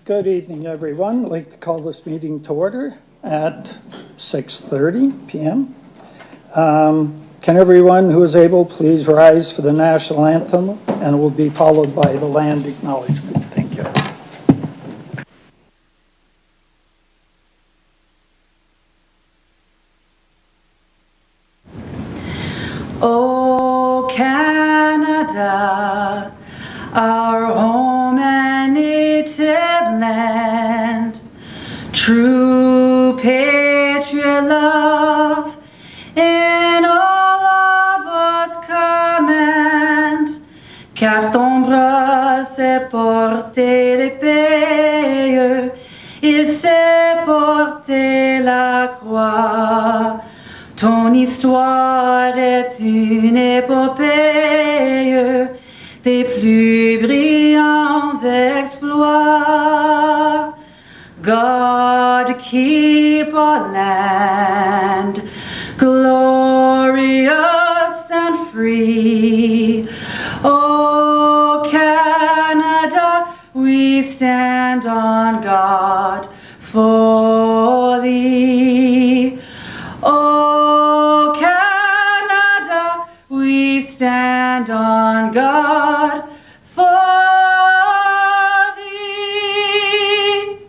Good evening, everyone. I'd like to call this meeting to order at 6:30 p.m. Can everyone who is able please rise for the national anthem, and it will be followed by the land acknowledgement. Thank you. O Canada, our home and native land, true patriot love in all of us command, car ton bras s'est porté l'épée, il s'est porté la croix. Ton histoire est une épopée des plus brillants exploits. God keep our land glorious and free. O Canada, we stand on guard for thee. O Canada, we stand on guard for thee.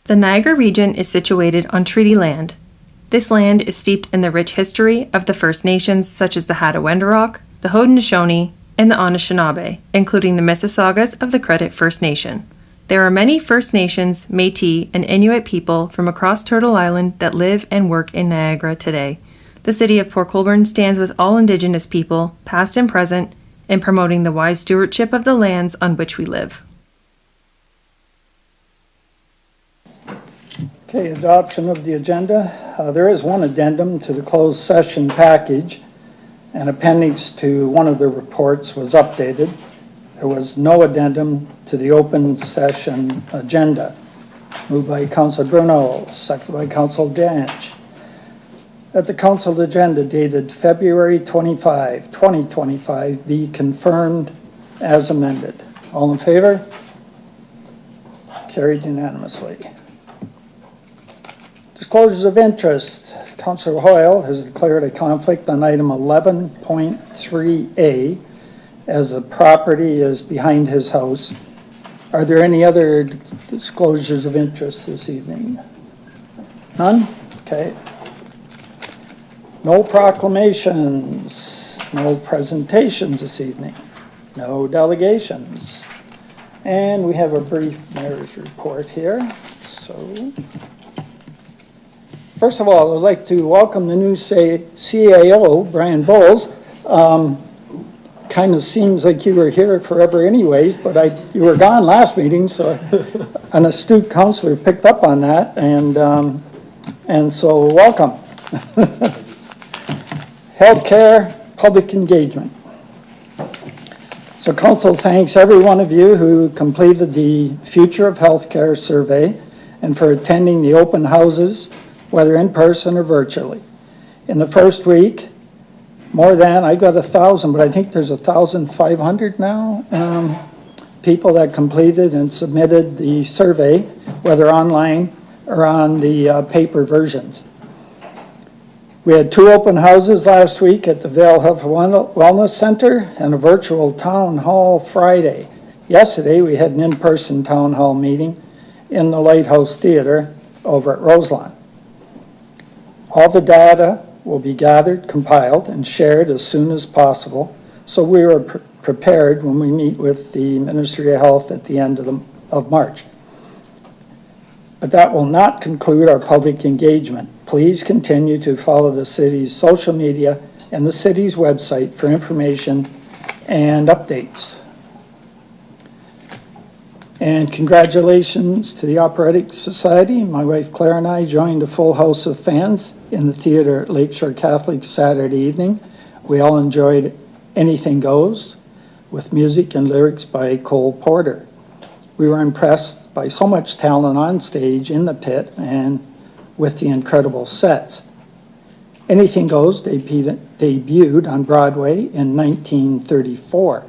The Niagara region is situated on treaty land. This land is steeped in the rich history of the First Nations such as the Hattaway-Wendourok, the Haudenosaunee, and the Anishinaabe, including the Mississaugas of the Credit First Nation. There are many First Nations, Métis, and Inuit people from across Turtle Island that live and work in Niagara today. The city of Port Colborne stands with all Indigenous people, past and present, in promoting the wise stewardship of the lands on which we live. Okay, adoption of the agenda. There is one addendum to the closed session package. An appendix to one of the reports was updated. There was no addendum to the open session agenda. Moved by Councillor Bruno, seconded by Councillor Danch. That the council agenda dated February 25, 2025 be confirmed as amended. All in favor? Carried unanimously. Disclosures of interest. Councillor Hoyle has declared a conflict on item 11.3A as the property is behind his house. Are there any other disclosures of interest this evening? None? Okay. No proclamations, no presentations this evening, no delegations. And we have a brief mayor's report here. So, first of all, I'd like to welcome the new CAO, Brian Bowles. Kind of seems like you were here forever anyways, but you were gone last meeting, so an astute counselor picked up on that, and so welcome. Healthcare, public engagement. So council thanks every one of you who completed the Future of Healthcare survey and for attending the open houses, whether in person or virtually. In the first week, I got 1,000, but I think there's 1,500 now, people that completed and submitted the survey, whether online or on the paper versions. We had 2 open houses last week at the Vale Health Wellness Center and a virtual town hall Friday. Yesterday, we had an in-person town hall meeting in the Lighthouse Theater over at Roselawn. All the data will be gathered, compiled, and shared as soon as possible, so we are prepared when we meet with the Ministry of Health at the end of March. But that will not conclude our public engagement. Please continue to follow the city's social media and the city's website for information and updates. And congratulations to the Operatic Society. My wife Claire and I joined a full house of fans in the theater at Lakeshore Catholic Saturday evening. We all enjoyed Anything Goes with music and lyrics by Cole Porter. We were impressed by so much talent on stage in the pit and with the incredible sets. Anything Goes debuted on Broadway in 1934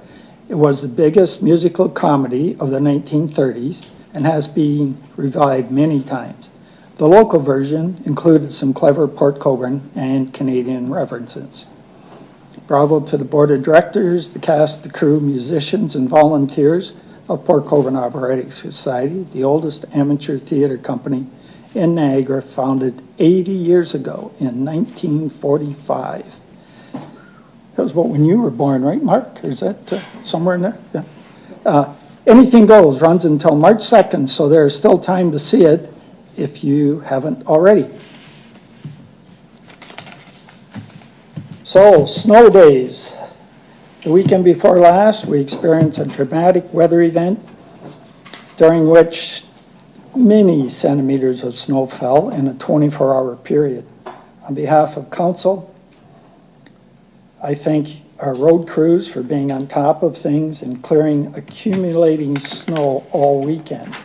It was the biggest musical comedy of the 1930s and has been revived many times. The local version included some clever Port Colborne and Canadian references. Bravo to the board of directors, the cast, the crew, musicians, and volunteers of Port Colborne Operatic Society, the oldest amateur theater company in Niagara, founded 80 years ago in 1945. That was about when you were born, right, Mark? Is that somewhere in there? Yeah. Anything Goes runs until March 2nd, so there's still time to see it if you haven't already. So, snow days. The weekend before last, we experienced a dramatic weather event during which many centimeters of snow fell in a 24-hour period. On behalf of council, I thank our road crews for being on top of things and clearing accumulating snow all weekend.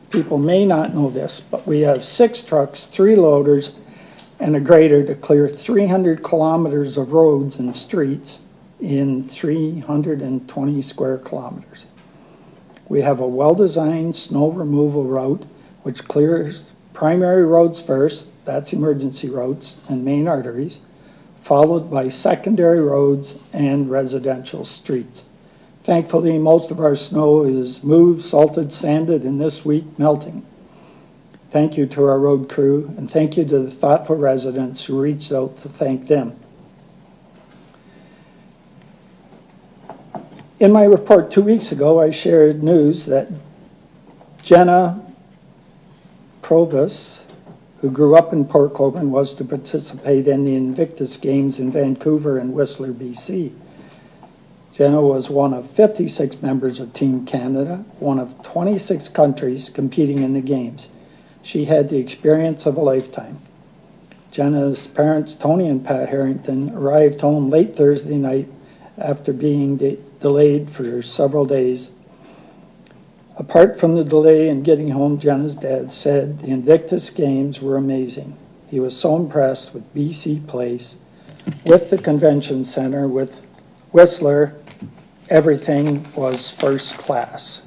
People may not know this, but we have 6 trucks, 3 loaders, and a grader to clear 300 kilometers of roads and streets in 320 square kilometers. We have a well-designed snow removal route which clears primary roads first, that's emergency roads and main arteries, followed by secondary roads and residential streets. Thankfully, most of our snow is moved, salted, sanded, and this week melting. Thank you to our road crew, and thank you to the thoughtful residents who reached out to thank them. In my report 2 weeks ago, I shared news that Jenna Provis, who grew up in Port Colborne, was to participate in the Invictus Games in Vancouver and Whistler, BC. Jenna was one of 56 members of Team Canada, one of 26 countries competing in the Games. She had the experience of a lifetime. Jenna's parents, Tony and Pat Harrington, arrived home late Thursday night after being delayed for several days. Apart from the delay in getting home, Jenna's dad said the Invictus Games were amazing. He was so impressed with BC Place, with the convention center, with Whistler. Everything was first class.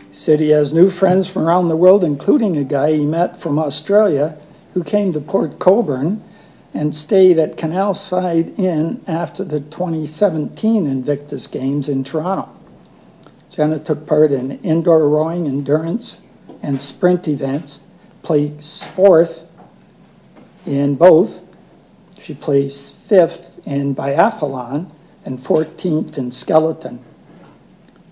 He said he has new friends from around the world, including a guy he met from Australia who came to Port Colborne and stayed at Canal Side Inn after the 2017 Invictus Games in Toronto. Jenna took part in indoor rowing, endurance, and sprint events, placed 4th in both. She placed 5th in biathlon and 14th in skeleton.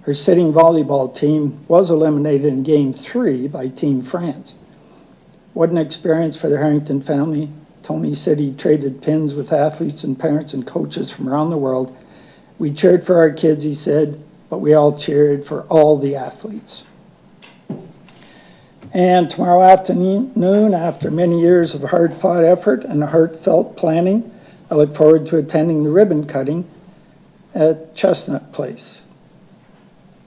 Her sitting volleyball team was eliminated in Game 3 by Team France. What an experience for the Harrington family. Tony said he traded pins with athletes and parents and coaches from around the world. We cheered for our kids, he said, but we all cheered for all the athletes. And tomorrow afternoon, after many years of hard-fought effort and heartfelt planning, I look forward to attending the ribbon cutting at Chestnut Place.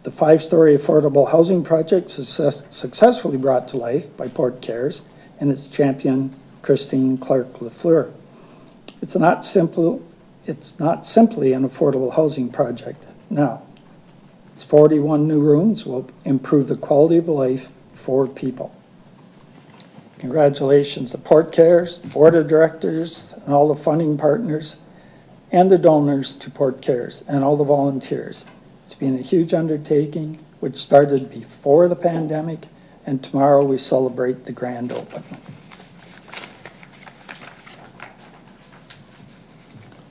The 5-story affordable housing project successfully brought to life by Port Cares and its champion, Christine Clark-Lafleur. It's not simply an affordable housing project. No, its 41 new rooms will improve the quality of life for people. Congratulations to Port Cares, board of directors, and all the funding partners, and the donors to Port Cares, and all the volunteers. It's been a huge undertaking, which started before the pandemic, and tomorrow we celebrate the grand opening.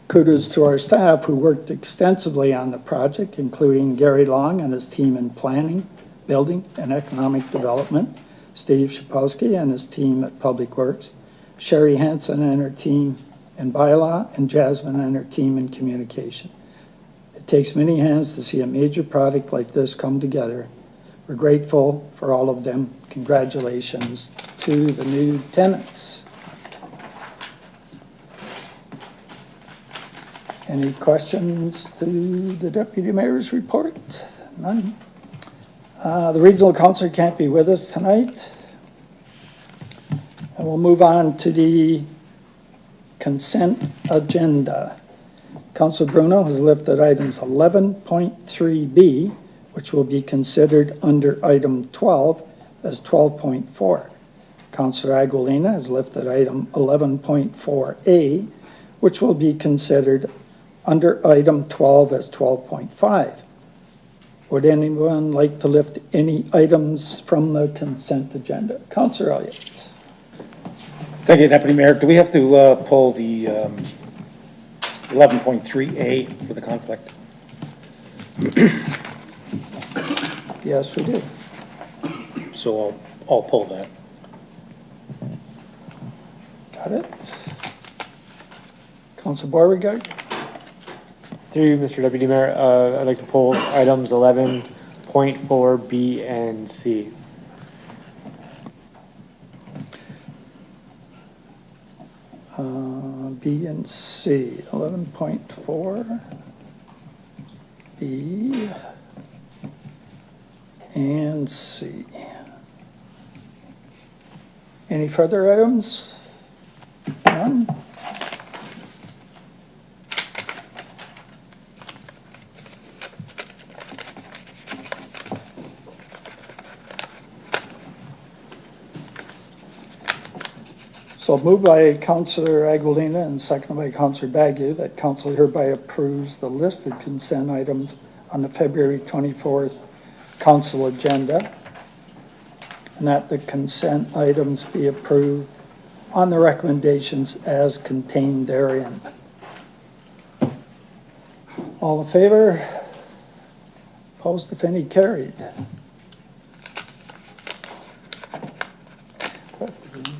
Kudos to our staff who worked extensively on the project, including Gary Long and his team in planning, building, and economic development, Steve Shapowski and his team at Public Works, Sherry Hansen and her team in bylaw, and Jasmine and her team in communication. It takes many hands to see a major project like this come together. We're grateful for all of them. Congratulations to the new tenants. Any questions to the Deputy Mayor's report? None. The Regional Councillor can't be with us tonight. And we'll move on to the consent agenda. Councillor Bruno has lifted items 11.3B, which will be considered under item 12 as 12.4. Councillor Aguilina has lifted item 11.4A, which will be considered under item 12 as 12.5. Would anyone like to lift any items from the consent agenda? Councillor Elliott. Thank you, Deputy Mayor. Do we have to pull the 11.3A for the conflict? Yes, we do. So I'll pull that. Got it. Councillor Beauregard. Through you, Mr. Deputy Mayor, I'd like to pull items 11.4 B and C. B and C, 11.4, B and C. Any further items? None? So moved by Councillor Aguilina and seconded by Councillor Bagu that council hereby approves the listed consent items on the February 24th council agenda, and that the consent items be approved on the recommendations as contained therein. All in favor? Opposed, if any, carried.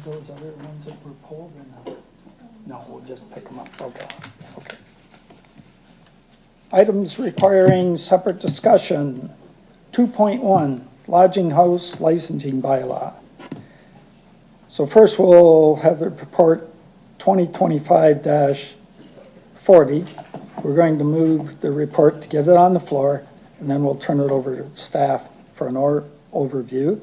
Those other ones that were pulled or not? No, we'll just pick them up. Okay. Okay. Items requiring separate discussion. 2.1, lodging house licensing bylaw. So first we'll have the report 2025-40. We're going to move the report to get it on the floor, and then we'll turn it over to staff for an overview.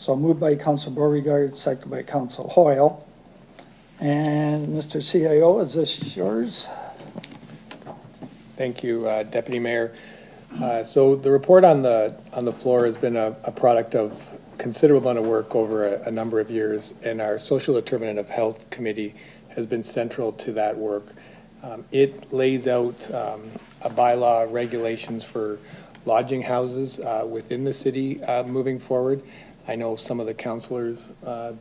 So moved by Council Beauregard, seconded by Council Hoyle. And Mr. CIO, is this yours? Thank you, Deputy Mayor. So the report on the floor has been a product of considerable amount of work over a number of years, and our Social Determinant of Health Committee has been central to that work. It lays out a bylaw regulations for lodging houses within the city moving forward. I know some of the councillors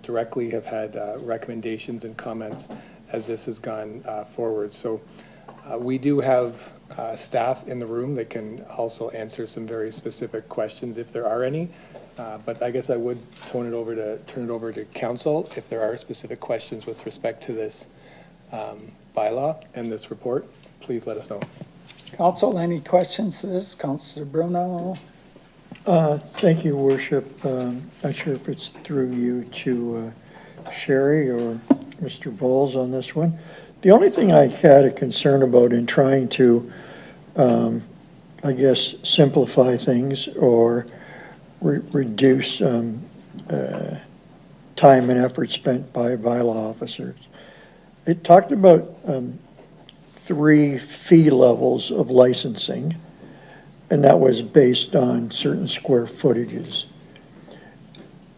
directly have had recommendations and comments as this has gone forward. So we do have staff in the room that can also answer some very specific questions if there are any. But I guess I would turn it over to council if there are specific questions with respect to this bylaw and this report. Please let us know. Council, any questions to this? Councillor Bruno? Thank you, Worship. Not sure if it's through you to Sherry or Mr. Bowles on this one. The only thing I had a concern about in trying to, I guess, simplify things or reduce time and effort spent by bylaw officers. It talked about 3 fee levels of licensing, and that was based on certain square footages.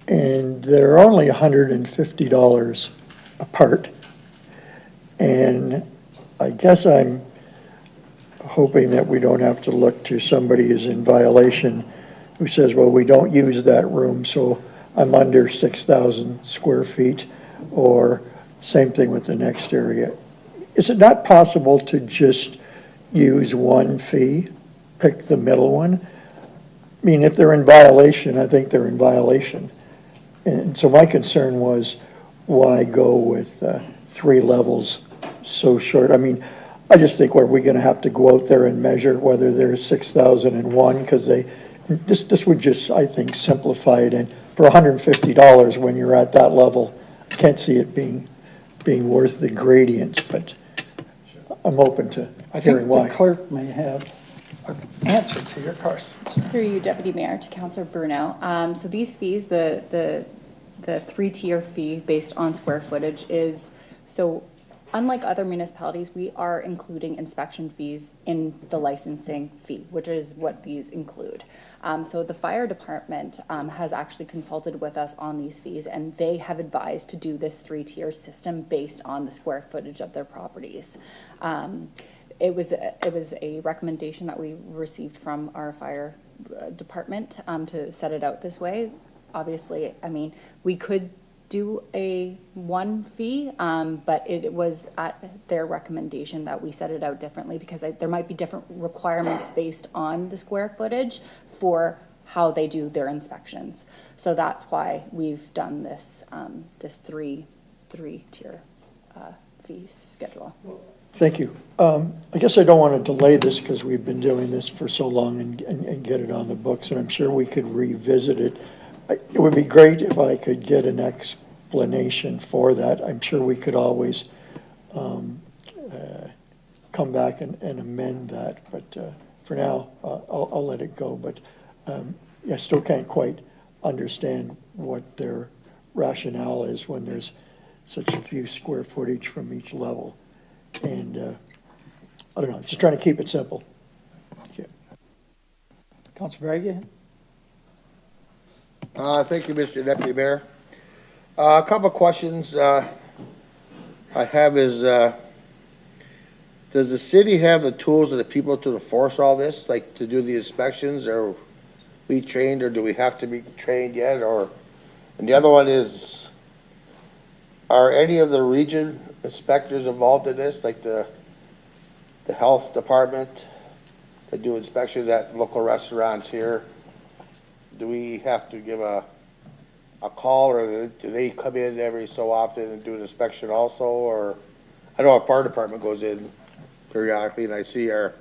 And they're only $150 apart. And I guess I'm hoping that we don't have to look to somebody who's in violation who says, well, we don't use that room, so I'm under 6,000 square feet, or same thing with the next area. Is it not possible to just use one fee, pick the middle one? I mean, if they're in violation, I think they're in violation. And so my concern was, why go with 3 levels so short? I mean, I just think, are we going to have to go out there and measure whether there's 6,001? Because this would just, I think, simplify it. And for $150 when you're at that level, I can't see it being worth the gradients. But I'm open to hearing why. I think the clerk may have an answer to your questions. Through you, Deputy Mayor, to Councillor Bruno. So these fees, the 3-tier fee based on square footage is, so unlike other municipalities, we are including inspection fees in the licensing fee, which is what these include. So the fire department has actually consulted with us on these fees, and they have advised to do this 3-tier system based on the square footage of their properties. It was a recommendation that we received from our fire department to set it out this way. Obviously, I mean, we could do a one fee, but it was at their recommendation that we set it out differently because there might be different requirements based on the square footage for how they do their inspections. So that's why we've done this this three-tier fee schedule. Thank you. I guess I don't want to delay this because we've been doing this for so long and get it on the books, and I'm sure we could revisit it. It would be great if I could get an explanation for that. I'm sure we could always come back and amend that, but for now, I'll let it go. But I still can't quite understand what their rationale is when there's such a few square footage from each level. And I don't know, just trying to keep it simple. Yeah. Councilor Bragg? Thank you, Mr. Deputy Mayor. A couple of questions I have is, does the city have the tools and the people to enforce all this, like to do the inspections? Are we trained, or do we have to be trained yet? And the other one is, are any of the region inspectors involved in this, like the health department that do inspections at local restaurants here? Do we have to give a call, or do they come in every so often and do an inspection also? Or I know our fire department goes in periodically, and I see our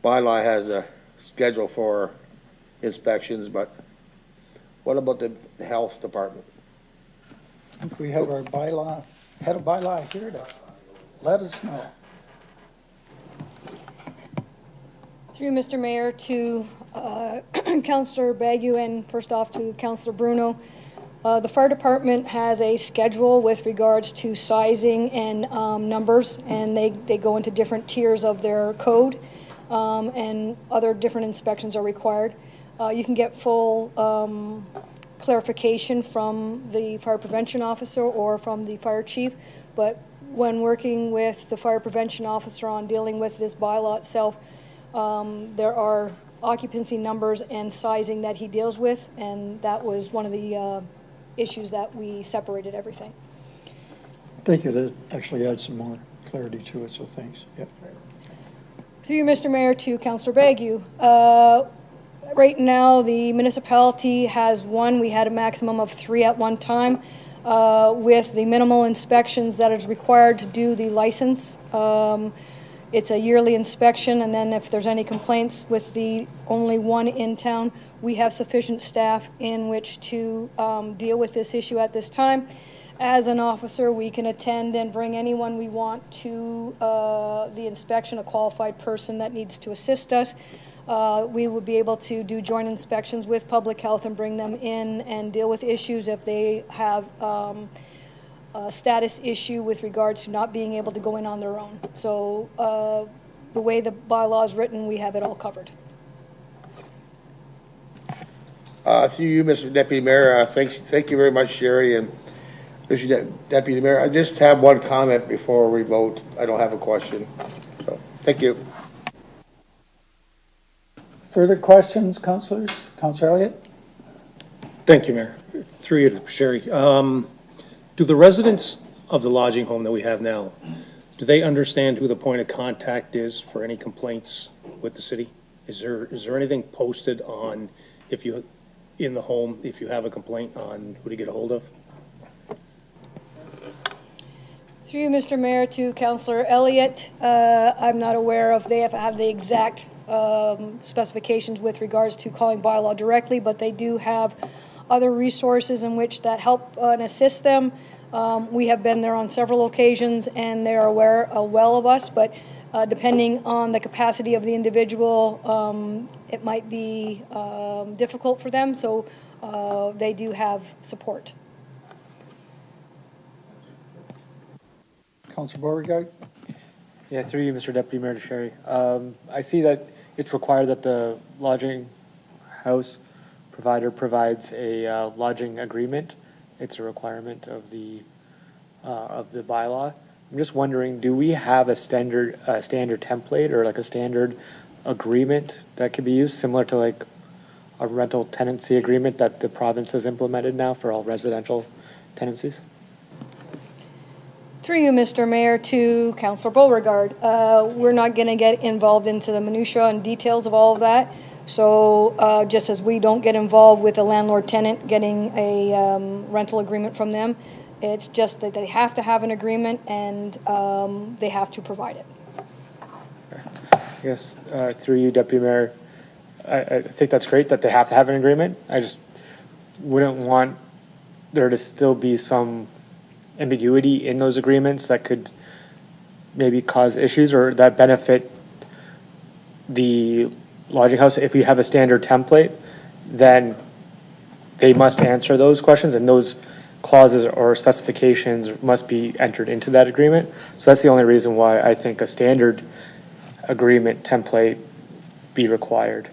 bylaw has a schedule for inspections, but what about the health department? I think we have our bylaw, head of bylaw here to let us know. Through Mr. Mayor to Councillor Bagu and first off to Councillor Bruno. The fire department has a schedule with regards to sizing and numbers, and they go into different tiers of their code, and other different inspections are required. You can get full clarification from the fire prevention officer or from the fire chief, but when working with the fire prevention officer on dealing with this bylaw itself, there are occupancy numbers and sizing that he deals with, and that was one of the issues that we separated everything. Thank you. That actually adds some more clarity to it, so thanks. Yep. Through you, Mr. Mayor, to Councillor Bagu. Right now, the municipality has one. We had a maximum of 3 at one time, with the minimal inspections that is required to do the license. It's a yearly inspection, and then if there's any complaints with the only one in town, we have sufficient staff in which to deal with this issue at this time. As an officer, we can attend and bring anyone we want to the inspection, a qualified person that needs to assist us. We would be able to do joint inspections with public health and bring them in and deal with issues if they have a status issue with regards to not being able to go in on their own. So the way the bylaw is written, we have it all covered. Through you, Mr. Deputy Mayor, thank you very much, Sherry, and Mr. Deputy Mayor. I just have one comment before we vote. I don't have a question. So, thank you. Further questions, councillors? Councillor Elliott? Thank you, Mayor. Through you to Sherry. Do the residents of the lodging home that we have now, do they understand who the point of contact is for any complaints with the city? Is there anything posted on, if you, in the home, if you have a complaint, on who to get a hold of? Through you, Mr. Mayor, to Councillor Elliott, I'm not aware of, they have the exact specifications with regards to calling bylaw directly, but they do have other resources in which that help and assist them. We have been there on several occasions, and they're aware well of us, but depending on the capacity of the individual, it might be difficult for them, so they do have support. Councillor Beauregard? Yeah, through you, Mr. Deputy Mayor Sherry. I see that it's required that the lodging house provider provides a lodging agreement. It's a requirement of the bylaw. I'm just wondering, do we have a standard template or like a standard agreement that could be used, similar to like a rental tenancy agreement that the province has implemented now for all residential tenancies? Through you, Mr. Mayor, to Councillor Beauregard. We're not going to get involved into the minutia and details of all of that. So just as we don't get involved with a landlord-tenant getting a rental agreement from them, it's just that they have to have an agreement and they have to provide it. Yes, through you, Deputy Mayor, I think that's great that they have to have an agreement. I just wouldn't want there to still be some ambiguity in those agreements that could maybe cause issues or that benefit the lodging house. If we have a standard template, then they must answer those questions, and those clauses or specifications must be entered into that agreement. So that's the only reason why I think a standard agreement template be required.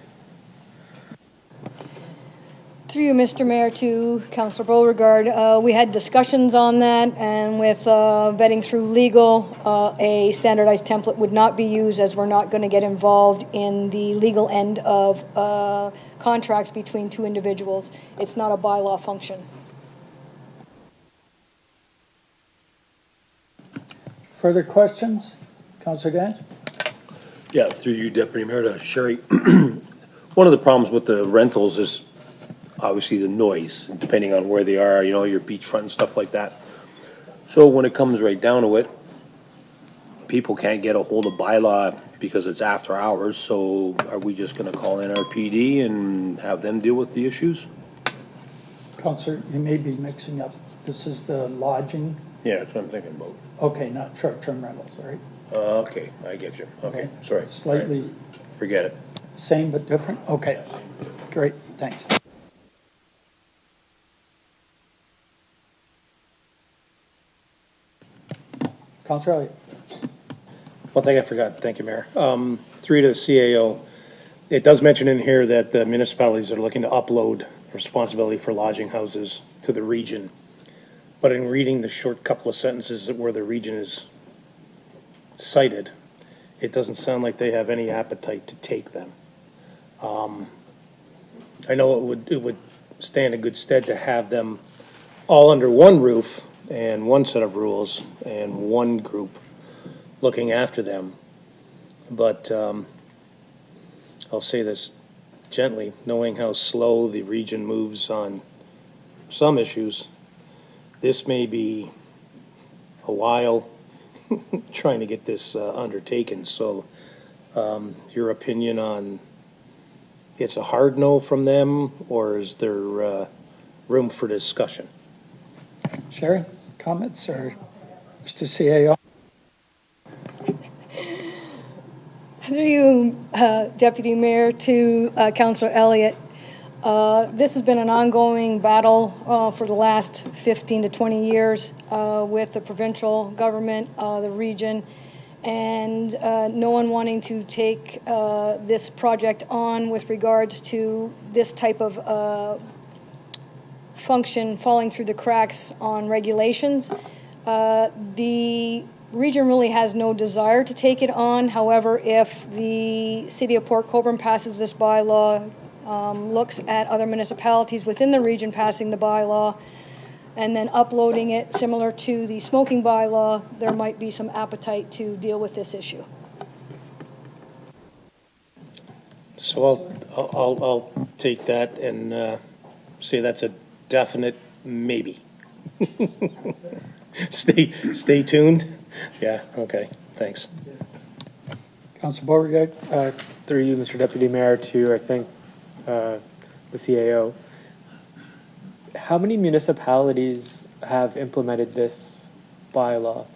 Through you, Mr. Mayor, to Councillor Beauregard, we had discussions on that, and with vetting through legal, a standardized template would not be used, as we're not going to get involved in the legal end of contracts between two individuals. It's not a bylaw function. Further questions? Councillor Gans? Yeah, through you, Deputy Mayor, to Sherry. One of the problems with the rentals is obviously the noise, depending on where they are, you know, your beachfront and stuff like that. So when it comes right down to it, people can't get a hold of bylaw because it's after hours, so are we just gonna call NRPD and have them deal with the issues? Councillor, you may be mixing up. This is the lodging. Yeah, that's what I'm thinking about. Okay, not short-term rentals, all right? Okay, I get you. Okay, sorry. Slightly All right. Forget it. same but different? Okay, great, thanks. Councillor Elliott? One thing I forgot, thank you, Mayor. Three to the CAO. It does mention in here that the municipalities are looking to upload responsibility for lodging houses to the region. But in reading the short couple of sentences where the region is cited, it doesn't sound like they have any appetite to take them. I know it would stand in good stead to have them all under one roof and one set of rules and one group looking after them. But I'll say this gently, knowing how slow the region moves on some issues, this may be a while trying to get this undertaken. So your opinion on it's a hard no from them, or is there room for discussion? Sherry, comments, or Mr. CAO? Through you, Deputy Mayor, to Councillor Elliott. This has been an ongoing battle for the last 15 to 20 years with the provincial government, the region, and no one wanting to take this project on with regards to this type of function falling through the cracks on regulations. The region really has no desire to take it on. However, if the City of Port Colborne passes this bylaw, looks at other municipalities within the region passing the bylaw, and then uploading it similar to the smoking bylaw, there might be some appetite to deal with this issue. So I'll take that and say that's a definite maybe. Stay tuned. Yeah, okay, thanks. Councillor Beauregard? Through you, Mr. Deputy Mayor, to, I think, the CAO. How many municipalities have implemented this bylaw?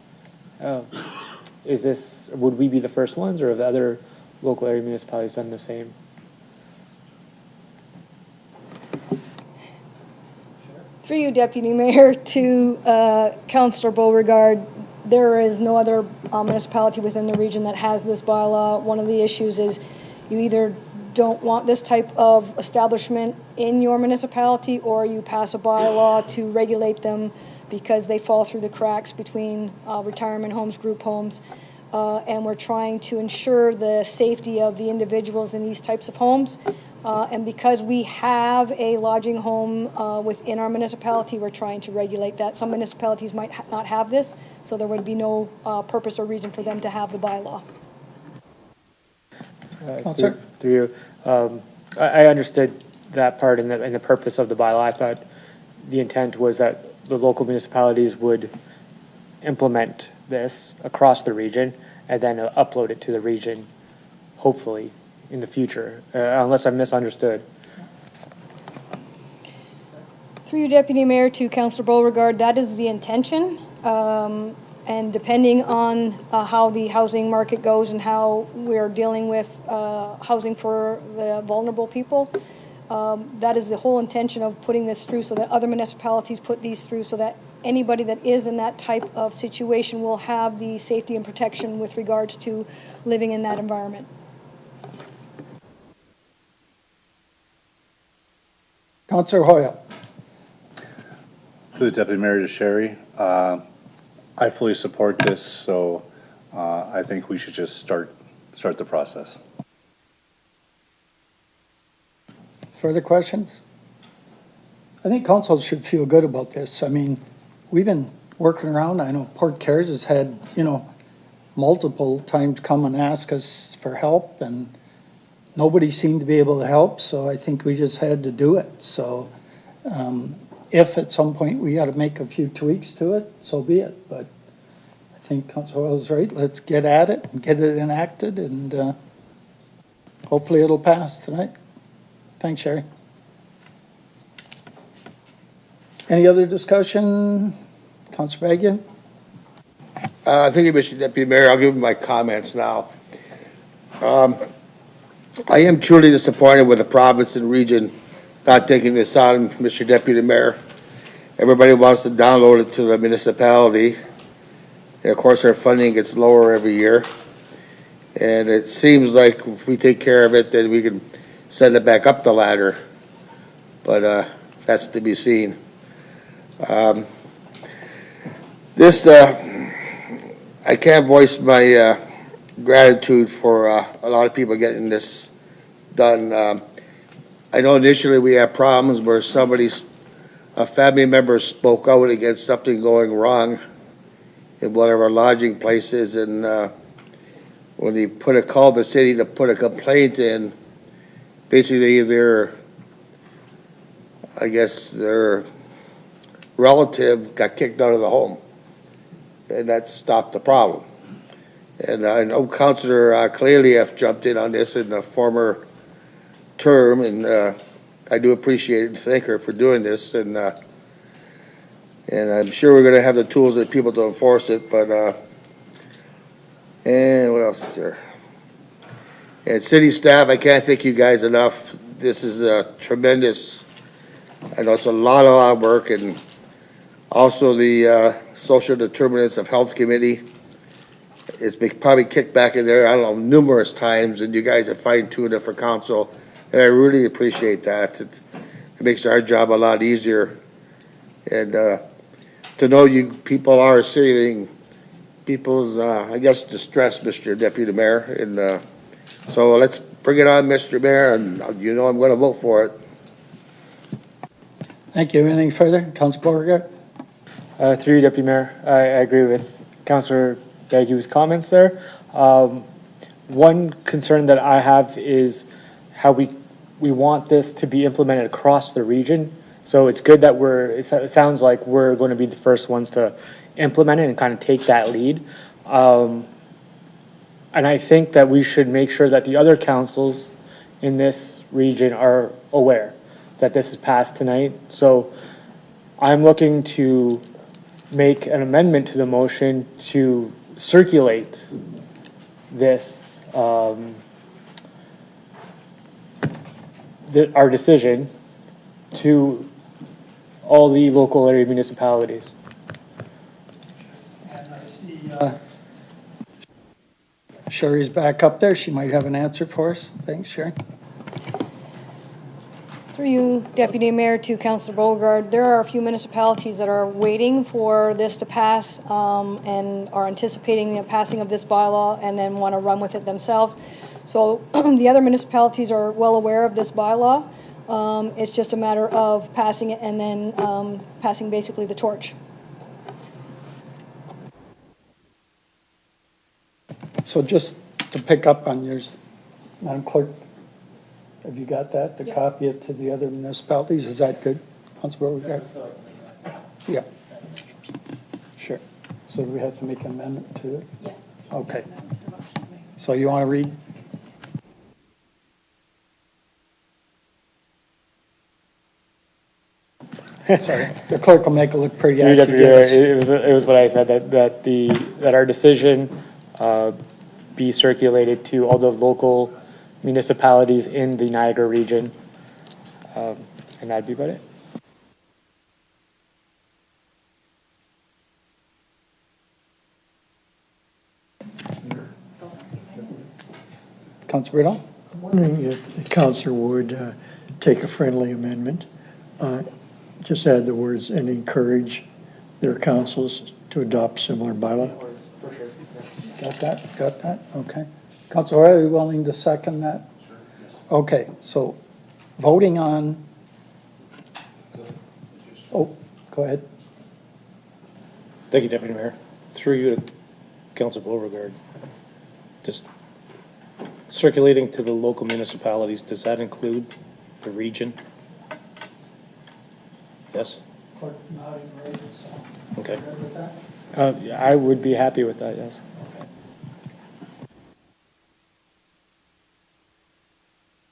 Would we be the first ones, or have other local area municipalities done the same? Through you, Deputy Mayor, to Councillor Beauregard, there is no other municipality within the region that has this bylaw. One of the issues is you either don't want this type of establishment in your municipality, or you pass a bylaw to regulate them because they fall through the cracks between retirement homes, group homes, and we're trying to ensure the safety of the individuals in these types of homes. And because we have a lodging home within our municipality, we're trying to regulate that. Some municipalities might not have this, so there would be no purpose or reason for them to have the bylaw. Through you. I understood that part and the purpose of the bylaw. I thought the intent was that the local municipalities would implement this across the region and then upload it to the region, hopefully, in the future, unless I misunderstood. Through you, Deputy Mayor, to Councillor Beauregard, that is the intention. And depending on how the housing market goes and how we're dealing with housing for the vulnerable people, that is the whole intention of putting this through, so that other municipalities put these through, so that anybody that is in that type of situation will have the safety and protection with regards to living in that environment. Councillor Hoyle. To the Deputy Mayor, to Sherry, I fully support this, so I think we should just start the process. Further questions? I think council should feel good about this. I mean, we've been working around. I know Port Cares has had, multiple times come and ask us for help, and nobody seemed to be able to help, so I think we just had to do it. So if at some point we got to make a few tweaks to it, so be it. But I think Councilor Hoyle is right. Let's get at it and get it enacted, and hopefully it'll pass tonight. Thanks, Sherry. Any other discussion? Councilor Bagu? Thank you, Mr. Deputy Mayor. I'll give my comments now. I am truly disappointed with the province and region not taking this on, Mr. Deputy Mayor. Everybody wants to download it to the municipality. And of course, our funding gets lower every year. And it seems like if we take care of it, then we can send it back up the ladder. But that's to be seen. I can't voice my gratitude for a lot of people getting this done. I know initially we had problems where a family member spoke out against something going wrong in one of our lodging places, and when he called the city to put a complaint in, basically their relative got kicked out of the home, and that stopped the problem. And I know Councillor Kalalief jumped in on this in a former term, and I do appreciate it and thank her for doing this. And I'm sure we're going to have the tools and people to enforce it. But and what else is there? And city staff, I can't thank you guys enough. This is a tremendous. I know it's a lot of work, and also the Social Determinants of Health Committee. It's been probably kicked back in there, I don't know, numerous times, and you guys have fine-tuned it for council, and I really appreciate that. It makes our job a lot easier, and to know you people are saving people's, distress, Mr. Deputy Mayor, and so let's bring it on, Mr. Mayor, and I'm going to vote for it. Thank you. Anything further? Councilor Beauregard? Through you, Deputy Mayor, I agree with Councillor Bagu's comments there. One concern that I have is how we want this to be implemented across the region. So it's good that it sounds like we're going to be the first ones to implement it and kind of take that lead. And I think that we should make sure that the other councils in this region are aware that this is passed tonight. So I'm looking to make an amendment to the motion to circulate this, our decision to all the local area municipalities. And I see Sherry's back up there. She might have an answer for us. Thanks, Sherry. Through you, Deputy Mayor, to Councillor Beauregard, there are a few municipalities that are waiting for this to pass and are anticipating the passing of this bylaw and then want to run with it themselves. So the other municipalities are well aware of this bylaw. It's just a matter of passing it and then passing basically the torch. So just to pick up on yours, Madam Clerk, have you got that, to copy it to the other municipalities? Is that good, Councilor Beauregard? Yeah. Sure. So do we have to make an amendment to it? Yeah. Okay. So you want to read? Sorry, the clerk will make it look pretty. Through you, Deputy Mayor, it was what I said, that our decision be circulated to all the local municipalities in the Niagara region, and that'd be about it. Councilor Bruno? I'm wondering if the council would take a friendly amendment, just add the words "and encourage their councils to adopt similar bylaw." Got that? Okay. Councilor, are you willing to second that? Okay, so voting on, oh, go ahead. Thank you, Deputy Mayor. Through you to Councilor Beauregard. Just circulating to the local municipalities, does that include the region? Yes? Okay. I would be happy with that, yes.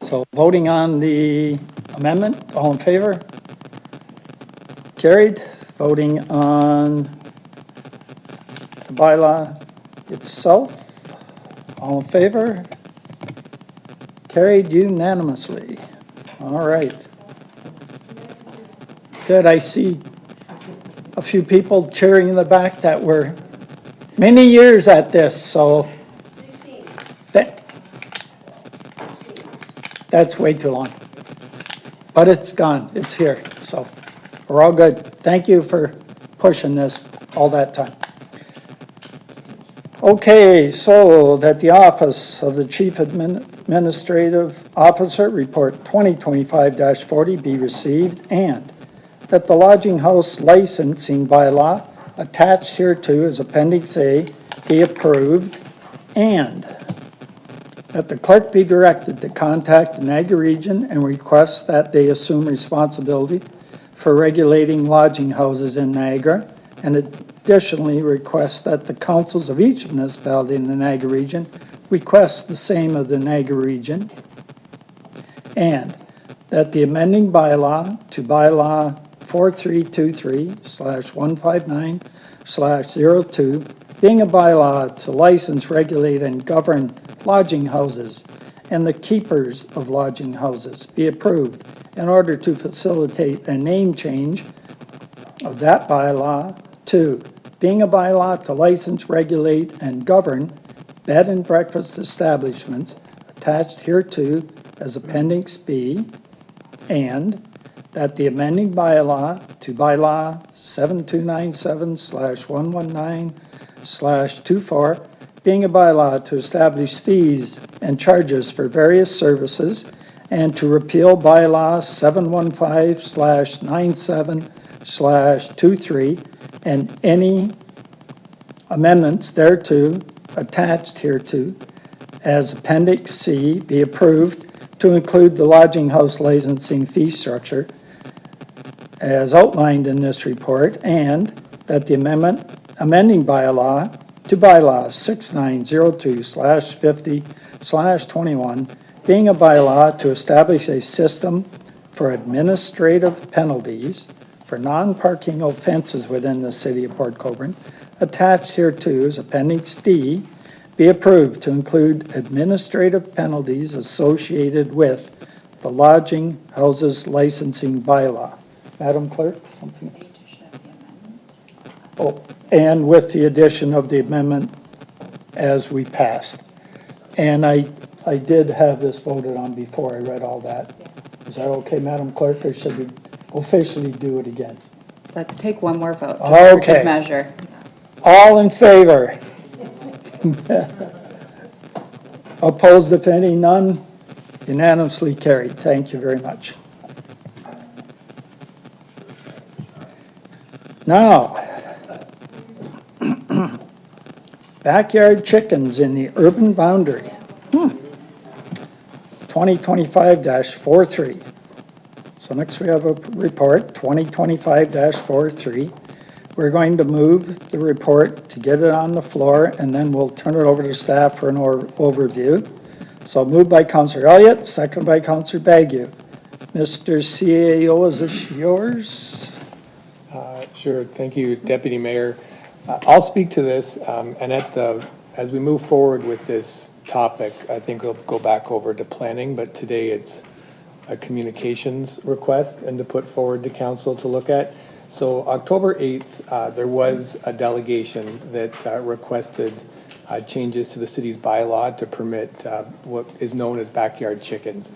So voting on the amendment, all in favor? Carried. Voting on the bylaw itself, all in favor? Carried unanimously. All right. Good, I see a few people cheering in the back that were many years at this, so that's way too long. But it's gone, it's here, so we're all good. Thank you for pushing this all that time. Okay, so that the Office of the Chief Administrative Officer Report 2025-40 be received, and that the lodging house licensing bylaw attached hereto as Appendix A be approved, and that the clerk be directed to contact the Niagara region and request that they assume responsibility for regulating lodging houses in Niagara, and additionally request that the councils of each municipality in the Niagara region request the same of the Niagara region, and that the amending bylaw to bylaw 4323/159/02, being a bylaw to license, regulate, and govern lodging houses and the keepers of lodging houses, be approved in order to facilitate a name change of that bylaw to being a bylaw to license, regulate, and govern bed and breakfast establishments attached hereto as Appendix B, and that the amending bylaw to bylaw 7297/119/24, being a bylaw to establish fees and charges for various services, and to repeal bylaw 715/97/23, and any amendments thereto attached hereto as Appendix C be approved to include the lodging house licensing fee structure as outlined in this report, and that the amending bylaw to bylaw 6902/50/21, being a bylaw to establish a system for administrative penalties for non-parking offenses within the city of Port Colborne, attached hereto as Appendix D, be approved to include administrative penalties associated with the lodging houses licensing bylaw. Madam Clerk, something? Oh, and with the addition of the amendment as we passed. And I did have this voted on before I read all that. Is that okay, Madam Clerk, or should we officially do it again? Let's take one more vote. just for Okay. good measure. All in favor? Opposed, if any, none? Unanimously carried. Thank you very much. Now, backyard chickens in the urban boundary. 2025-43. So next we have a report, 2025-43. We're going to move the report to get it on the floor, and then we'll turn it over to staff for an overview. So moved by Councillor Elliott, seconded by Councillor Bagu. Mr. CAO, is this yours? Sure, thank you, Deputy Mayor. I'll speak to this, and as we move forward with this topic, I think we'll go back over to planning, but today it's a communications request and to put forward to council to look at. So October 8th, there was a delegation that requested changes to the city's bylaw to permit what is known as backyard chickens.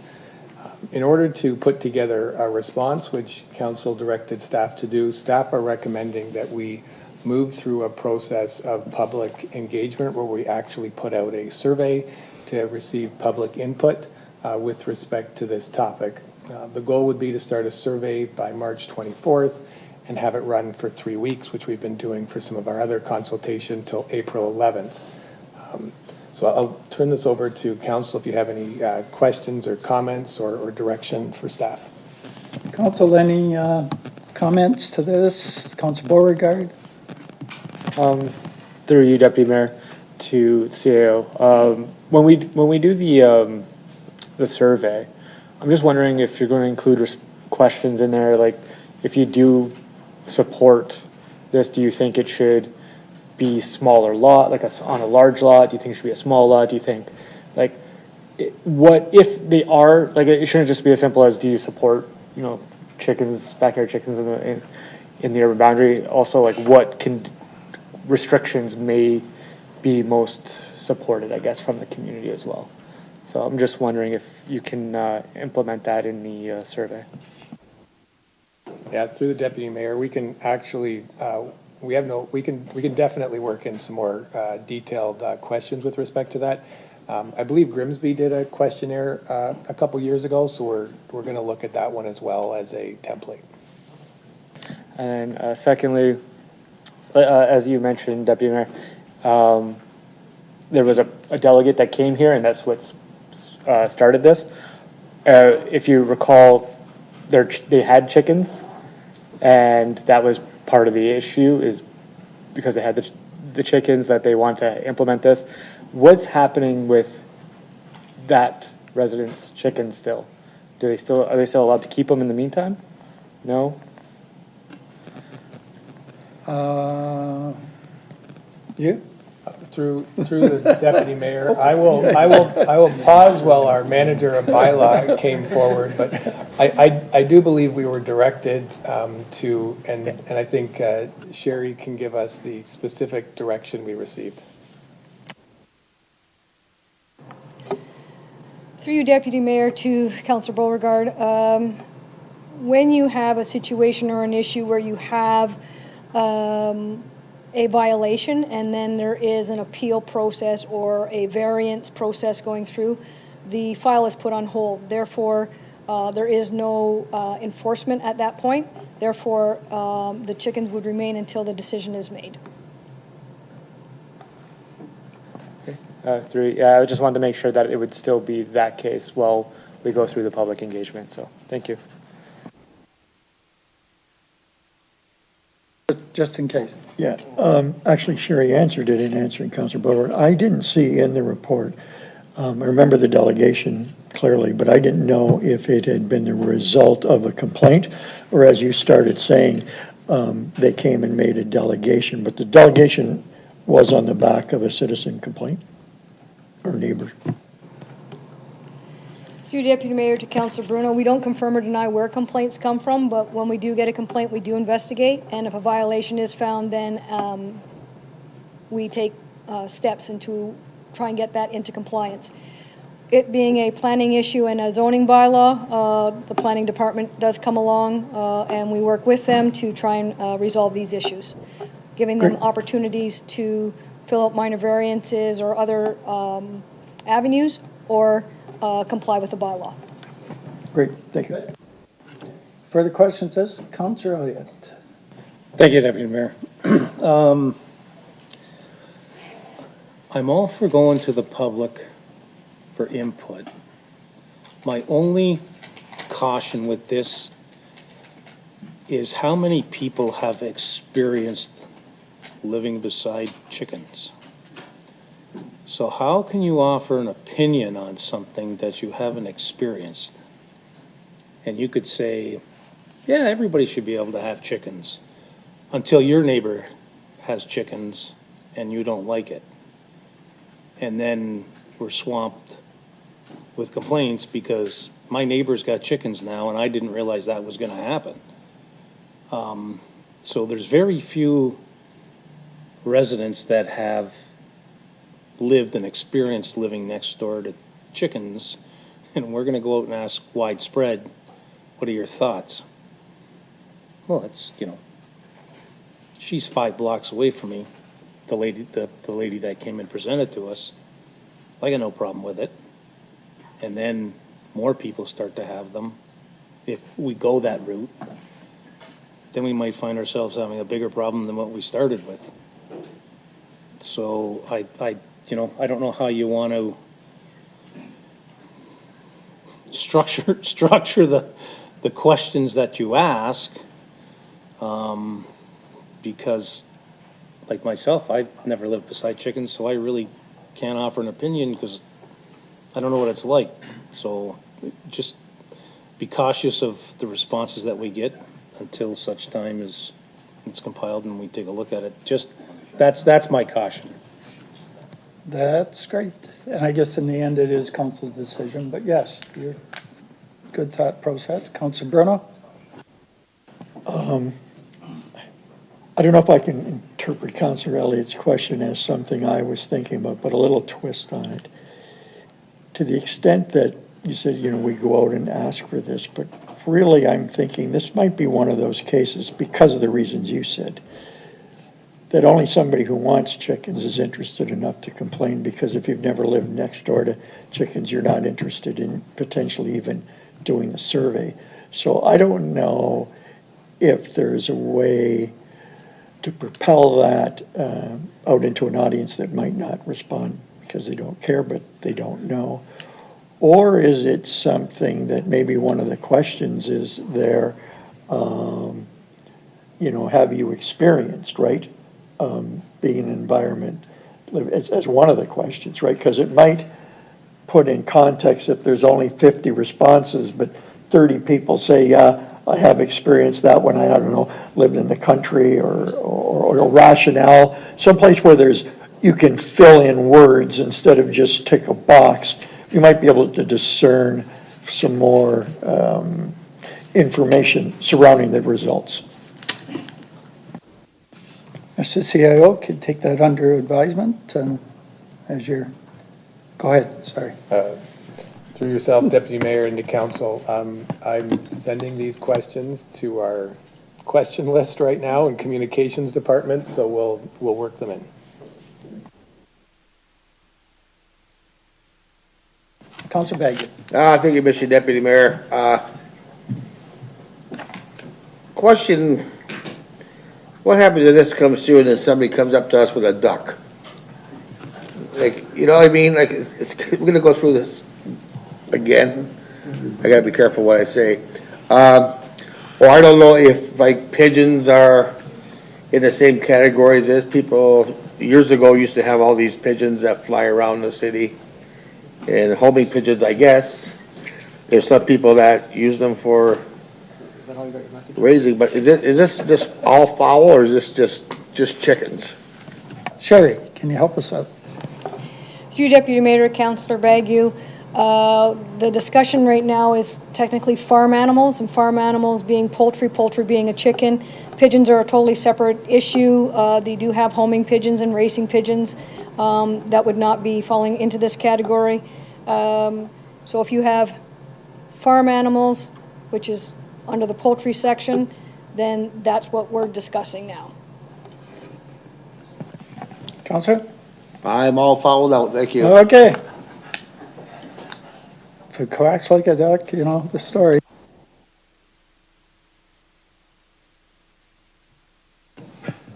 In order to put together a response, which council directed staff to do, staff are recommending that we move through a process of public engagement where we actually put out a survey to receive public input with respect to this topic. The goal would be to start a survey by March 24th and have it run for 3 weeks, which we've been doing for some of our other consultation till April 11th. So I'll turn this over to council if you have any questions or comments or direction for staff. Council, any comments to this? Councillor Beauregard? Through you, Deputy Mayor, to CAO. When we do the survey, I'm just wondering if you're going to include questions in there, like if you do support this, do you think it should be smaller lot, like on a large lot? Do you think it should be a small lot? Do you think, like, what if they are, like, it shouldn't just be as simple as do you support, chickens, backyard chickens in the urban boundary? Also, like, what restrictions may be most supported, I guess, from the community as well. So I'm just wondering if you can implement that in the survey. Yeah, through the Deputy Mayor, we can actually, we can definitely work in some more detailed questions with respect to that. I believe Grimsby did a questionnaire a couple years ago, so we're going to look at that one as well as a template. And secondly, as you mentioned, Deputy Mayor, there was a delegate that came here, and that's what started this. If you recall, they had chickens, and that was part of the issue, is because they had the chickens that they want to implement this. What's happening with that resident's chickens still? Are they still allowed to keep them in the meantime? No? You? Through the Deputy Mayor, I will pause while our manager of bylaw came forward, but I do believe we were directed to, and I think Sherry can give us the specific direction we received. Through you, Deputy Mayor, to Councillor Beauregard, when you have a situation or an issue where you have a violation and then there is an appeal process or a variance process going through, the file is put on hold. Therefore, there is no enforcement at that point. Therefore, the chickens would remain until the decision is made. I just wanted to make sure that it would still be that case while we go through the public engagement. So, thank you. Just in case. Yeah, actually Sherry answered it in answering Councillor Beauregard. I didn't see in the report, I remember the delegation clearly, but I didn't know if it had been the result of a complaint, or as you started saying, they came and made a delegation, but the delegation was on the back of a citizen complaint or neighbor. Through Deputy Mayor to Councilor Bruno, we don't confirm or deny where complaints come from, but when we do get a complaint, we do investigate, and if a violation is found, then we take steps into try and get that into compliance. It being a planning issue and a zoning bylaw, the planning department does come along, and we work with them to try and resolve these issues, giving them opportunities to fill out minor variances or other avenues, or comply with the bylaw. Great, thank you. Further questions, Councillor Elliott. Thank you, Deputy Mayor. I'm all for going to the public for input. My only caution with this is how many people have experienced living beside chickens. So how can you offer an opinion on something that you haven't experienced? And you could say, yeah, everybody should be able to have chickens, until your neighbor has chickens and you don't like it. And then we're swamped with complaints because my neighbor's got chickens now and I didn't realize that was going to happen. So there's very few residents that have lived and experienced living next door to chickens, and we're going to go out and ask widespread, what are your thoughts? Well, it's, she's 5 blocks away from me, the lady that came and presented to us. I got no problem with it. And then more people start to have them. If we go that route, then we might find ourselves having a bigger problem than what we started with. So I don't know how you want to structure the questions that you ask, because like myself, I've never lived beside chickens, so I really can't offer an opinion because I don't know what it's like. So just be cautious of the responses that we get until such time as it's compiled and we take a look at it. Just that's my caution. That's great. And I guess in the end, it is council's decision, but yes, you're good thought process. Councilor Bruno? I don't know if I can interpret Councillor Elliott's question as something I was thinking about, but a little twist on it. To the extent that you said, we go out and ask for this, but really I'm thinking this might be one of those cases, because of the reasons you said, that only somebody who wants chickens is interested enough to complain, because if you've never lived next door to chickens, you're not interested in potentially even doing a survey. So I don't know if there's a way to propel that out into an audience that might not respond because they don't care, but they don't know. Or is it something that maybe one of the questions is there, have you experienced, right? Being in an environment, as one of the questions, right? Because it might put in context if there's only 50 responses, but 30 people say, yeah, I have experienced that when I don't know, lived in the country, or a rationale, someplace where you can fill in words instead of just tick a box. You might be able to discern some more information surrounding the results. Mr. CIO, can take that under advisement go ahead, sorry. Through yourself, Deputy Mayor, and to Council, I'm sending these questions to our question list right now in Communications Department, so we'll work them in. Councilor Baggett. Thank you, Mr. Deputy Mayor. Question, what happens if this comes through and then somebody comes up to us with a duck? Like, you know what I mean? Like, we're going to go through this again. I got to be careful what I say. Or I don't know if, like, pigeons are in the same category as this. People years ago used to have all these pigeons that fly around the city. And homing pigeons, I guess. There's some people that use them for raising, but is this just all fowl, or is this just chickens? Sherry, can you help us out? Through Deputy Mayor, Councillor Bagu, The discussion right now is technically farm animals, and farm animals being poultry, poultry being a chicken. Pigeons are a totally separate issue. They do have homing pigeons and racing pigeons that would not be falling into this category. So if you have farm animals, which is under the poultry section, then that's what we're discussing now. Counselor? I'm all fouled out, thank you. Okay. If it quacks like a duck, you know the story.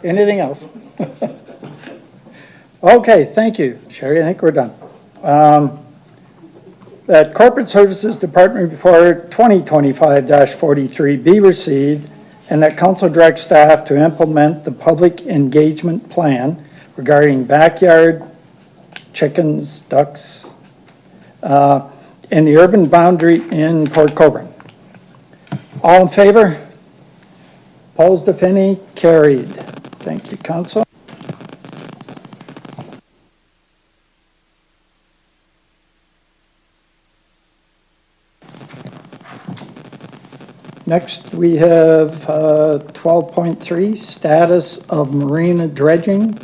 Anything else? Okay, thank you, Sherry. I think we're done. That Corporate Services Department Report 2025-43 be received, and that council direct staff to implement the public engagement plan regarding backyard chickens, ducks, in the urban boundary in Port Colborne. All in favor? Opposed, if any? Carried. Thank you, council. Next, we have 12.3, status of marina dredging.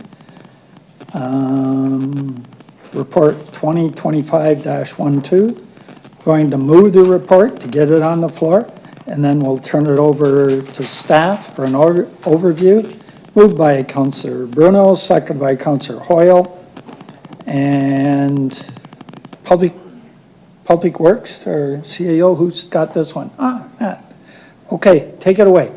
Report 2025-12. Going to move the report to get it on the floor, and then we'll turn it over to staff for an overview. Moved by Councillor Bruno, seconded by Councillor Hoyle. And Public Works, or CAO, who's got this one? Matt. Okay, take it away.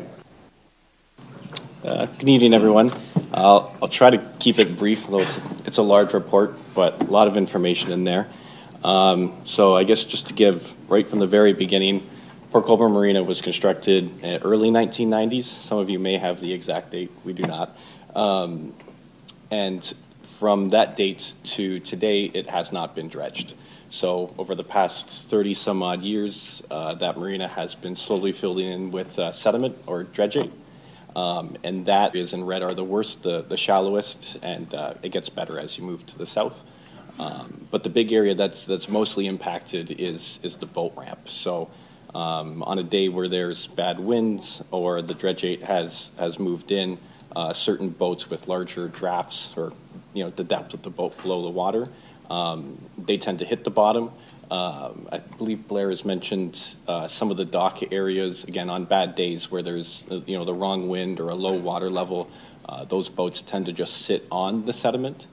Good evening, everyone. I'll try to keep it brief, though it's a large report, but a lot of information in there. So I guess just to give right from the very beginning, Port Colborne Marina was constructed in early 1990s. Some of you may have the exact date, we do not. And from that date to today, it has not been dredged. So over the past 30 some odd years, that marina has been slowly filling in with sediment or dredging. And that is in red are the worst, the shallowest, and it gets better as you move to the south. But the big area that's mostly impacted is the boat ramp. So on a day where there's bad winds or the dredgate has moved in, certain boats with larger drafts or the depth of the boat below the water, they tend to hit the bottom. I believe Blair has mentioned some of the dock areas, again, on bad days where there's the wrong wind or a low water level, those boats tend to just sit on the sediment.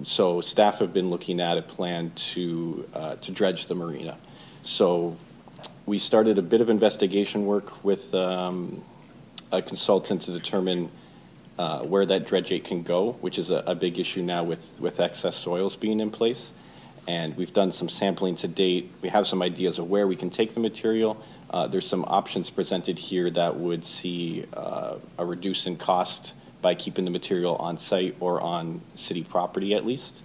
So staff have been looking at a plan to dredge the marina. So we started a bit of investigation work with a consultant to determine where that dredgate can go, which is a big issue now with excess soils being in place. And we've done some sampling to date. We have some ideas of where we can take the material. There's some options presented here that would see a reduce in cost by keeping the material on site or on city property at least.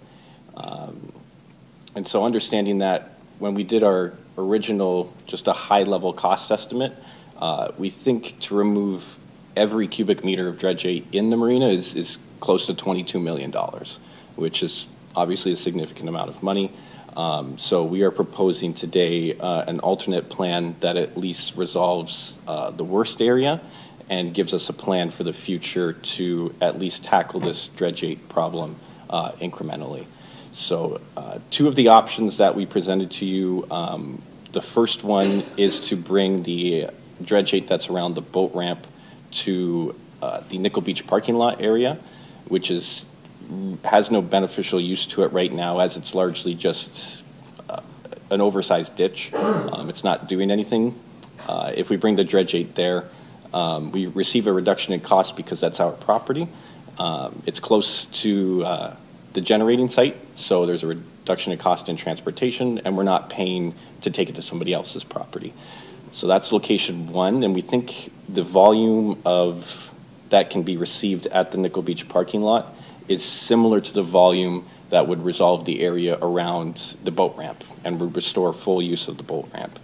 And so understanding that when we did our original, just a high level cost estimate, we think to remove every cubic meter of dredgate in the marina is close to $22 million, which is obviously a significant amount of money. So we are proposing today an alternate plan that at least resolves the worst area and gives us a plan for the future to at least tackle this dredgate problem incrementally. So two of the options that we presented to you, the first one is to bring the dredgate that's around the boat ramp to the Nickel Beach parking lot area, which has no beneficial use to it right now, as it's largely just an oversized ditch. It's not doing anything. If we bring the dredgate there, we receive a reduction in cost because that's our property. It's close to the generating site, so there's a reduction in cost in transportation, and we're not paying to take it to somebody else's property. So that's location one, and we think the volume of that can be received at the Nickel Beach parking lot is similar to the volume that would resolve the area around the boat ramp and would restore full use of the boat ramp.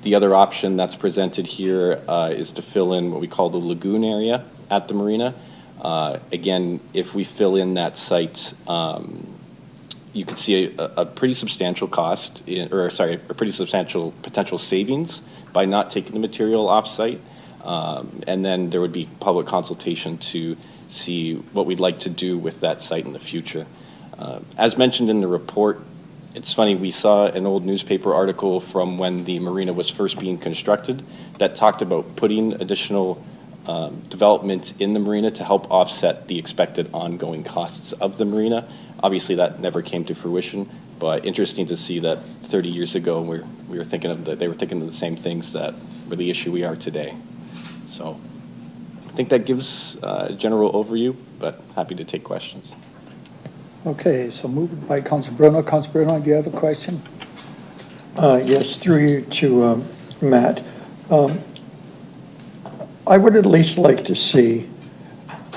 The other option that's presented here is to fill in what we call the lagoon area at the marina. Again, if we fill in that site, you could see a pretty substantial cost, a pretty substantial potential savings by not taking the material off-site. And then there would be public consultation to see what we'd like to do with that site in the future. As mentioned in the report, it's funny, we saw an old newspaper article from when the marina was first being constructed that talked about putting additional development in the marina to help offset the expected ongoing costs of the marina. Obviously, that never came to fruition, but interesting to see that 30 years ago they were thinking of the same things that were the issue we are today. So I think that gives a general overview, but happy to take questions. Okay, so moved by Councilor Bruno. Councilor Bruno, do you have a question? Yes, through you to Matt. I would at least like to see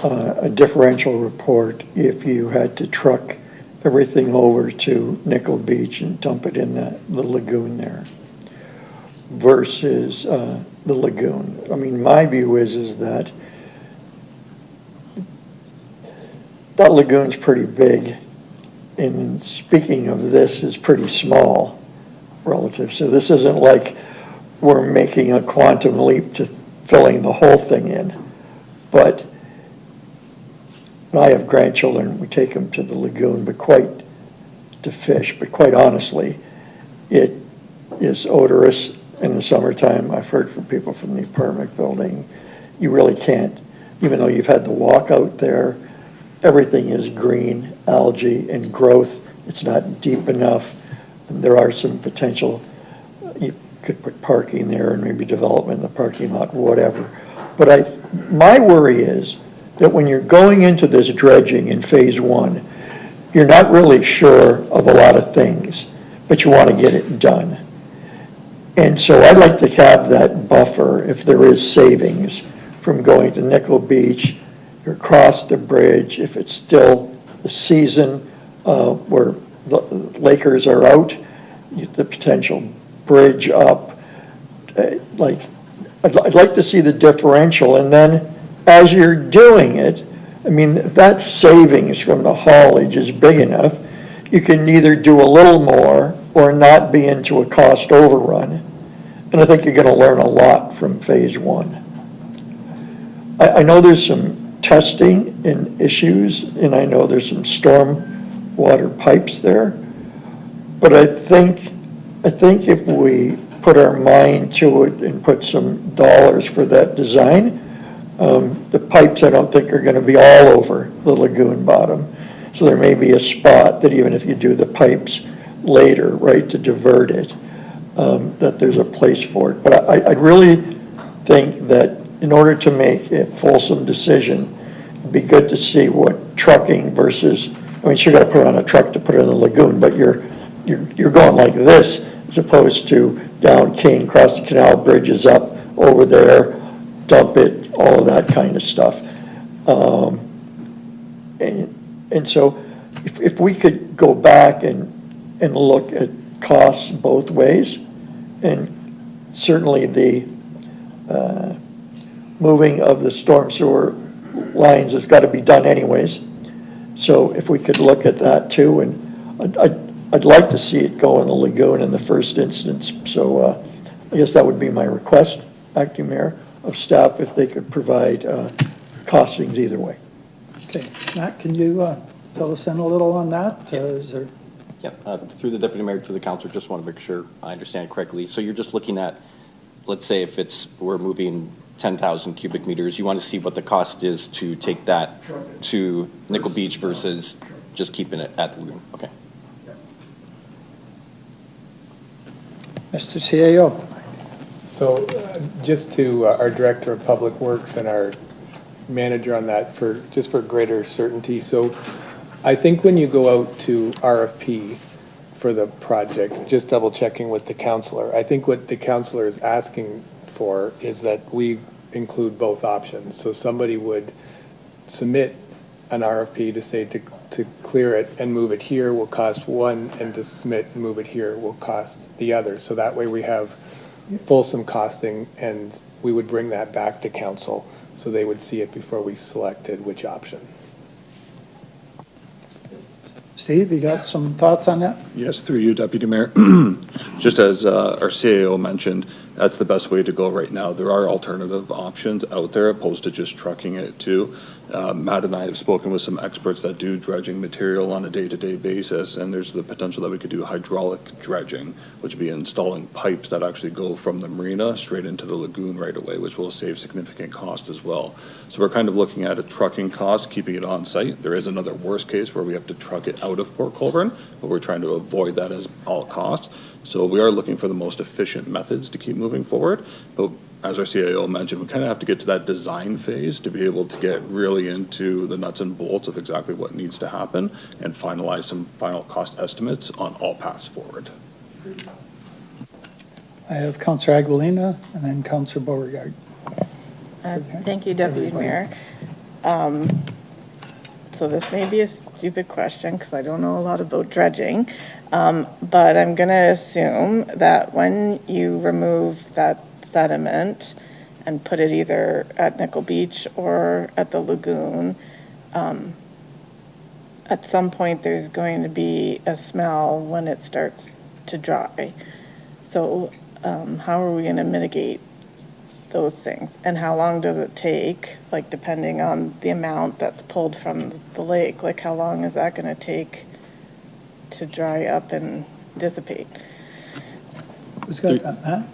a differential report if you had to truck everything over to Nickel Beach and dump it in the lagoon there versus the lagoon. I mean, my view is that that lagoon's pretty big, and speaking of this, is pretty small relative. So this isn't like we're making a quantum leap to filling the whole thing in. But I have grandchildren, we take them to the lagoon, to fish, but quite honestly, it is odorous in the summertime. I've heard from people from the apartment building, you really can't, even though you've had the walk out there, everything is green, algae, and growth. It's not deep enough. And there are some potential, you could put parking there and maybe development in the parking lot, whatever. But my worry is that when you're going into this dredging in phase one, you're not really sure of a lot of things, but you want to get it done. And so I'd like to have that buffer, if there is savings, from going to Nickel Beach, or across the bridge, if it's still the season where the Lakers are out, the potential bridge up. I'd like to see the differential, and then as you're doing it, I mean, that savings from the haulage is big enough, you can either do a little more or not be into a cost overrun. And I think you're going to learn a lot from phase one. I know there's some testing and issues, and I know there's some storm water pipes there, but I think if we put our mind to it and put some dollars for that design, the pipes I don't think are going to be all over the lagoon bottom. So there may be a spot that even if you do the pipes later, right, to divert it, that there's a place for it. But I'd really think that in order to make a fulsome decision, it'd be good to see what trucking versus, I mean, you're going to put it on a truck to put it in the lagoon, but you're going like this as opposed to down King, cross the canal, bridges up over there, dump it, all of that kind of stuff. And so if we could go back and look at costs both ways, and certainly the moving of the storm sewer lines has got to be done anyways. So if we could look at that too, and I'd like to see it go in the lagoon in the first instance. So I guess that would be my request, Acting Mayor, of staff, if they could provide costings either way. Okay, Matt, can you fill us in a little on that? Through the Deputy Mayor to the Councilor, just want to make sure I understand correctly. So you're just looking at, let's say if we're moving 10,000 cubic meters, you want to see what the cost is to take that to Nickel Beach versus just keeping it at the lagoon. Okay. Mr. CAO. So just to our Director of Public Works and our manager on that for greater certainty. So I think when you go out to RFP for the project, just double checking with the councilor, I think what the councilor is asking for is that we include both options. So somebody would submit an RFP to say to clear it and move it here will cost one, and to submit and move it here will cost the other. So that way we have fulsome costing, and we would bring that back to council so they would see it before we selected which option. Steve, you got some thoughts on that? Yes, through you, Deputy Mayor. Just as our CAO mentioned, that's the best way to go right now. There are alternative options out there opposed to just trucking it too. Matt and I have spoken with some experts that do dredging material on a day-to-day basis, and there's the potential that we could do hydraulic dredging, which would be installing pipes that actually go from the marina straight into the lagoon right away, which will save significant cost as well. So we're kind of looking at a trucking cost, keeping it on site. There is another worst case where we have to truck it out of Port Colborne, but we're trying to avoid that as all costs. So we are looking for the most efficient methods to keep moving forward. But as our CIO mentioned, we kind of have to get to that design phase to be able to get really into the nuts and bolts of exactly what needs to happen and finalize some final cost estimates on all paths forward. I have Councillor Aguilina and then Councillor Beauregard. Thank you, Deputy Mayor. So this may be a stupid question because I don't know a lot about dredging, but I'm going to assume that when you remove that sediment and put it either at Nickel Beach or at the lagoon, at some point there's going to be a smell when it starts to dry. So how are we going to mitigate those things? And how long does it take, like depending on the amount that's pulled from the lake, like how long is that going to take to dry up and dissipate? Who's got that, Matt?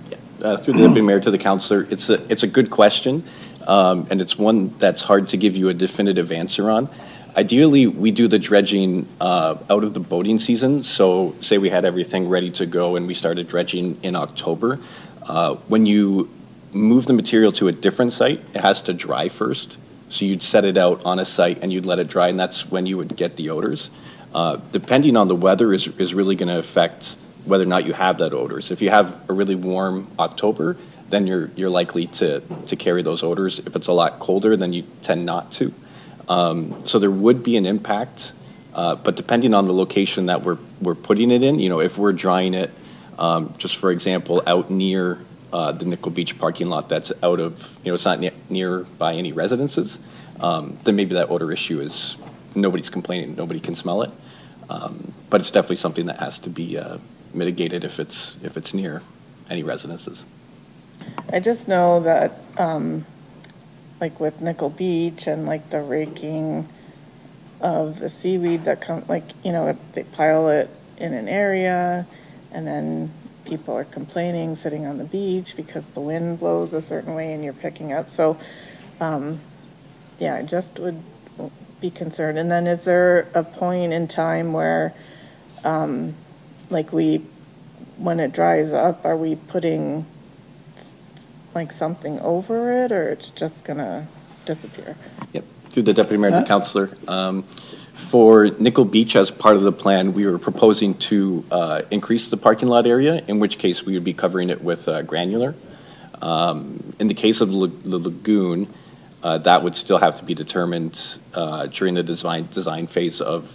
Through the Deputy Mayor to the Councillor, it's a good question, and it's one that's hard to give you a definitive answer on. Ideally, we do the dredging out of the boating season. So say we had everything ready to go and we started dredging in October. When you move the material to a different site, it has to dry first. So you'd set it out on a site and you'd let it dry, and that's when you would get the odors. Depending on the weather is really going to affect whether or not you have that odors. If you have a really warm October, then you're likely to carry those odors. If it's a lot colder, then you tend not to. So there would be an impact, but depending on the location that we're putting it in, if we're drying it, just for example, out near the Nickel Beach parking lot that's out of, it's not near by any residences, then maybe that odor issue is, nobody's complaining, nobody can smell it. But it's definitely something that has to be mitigated if it's near any residences. I just know that, like with Nickel Beach and like the raking of the seaweed that come, they pile it in an area and then people are complaining sitting on the beach because the wind blows a certain way and you're picking up. So, I just would be concerned. And then is there a point in time where, when it dries up, are we putting something over it, or it's just gonna disappear? Yep, through the Deputy Mayor and the Councillor. For Nickel Beach, as part of the plan, we were proposing to increase the parking lot area, in which case we would be covering it with granular. In the case of the lagoon, that would still have to be determined during the design phase of,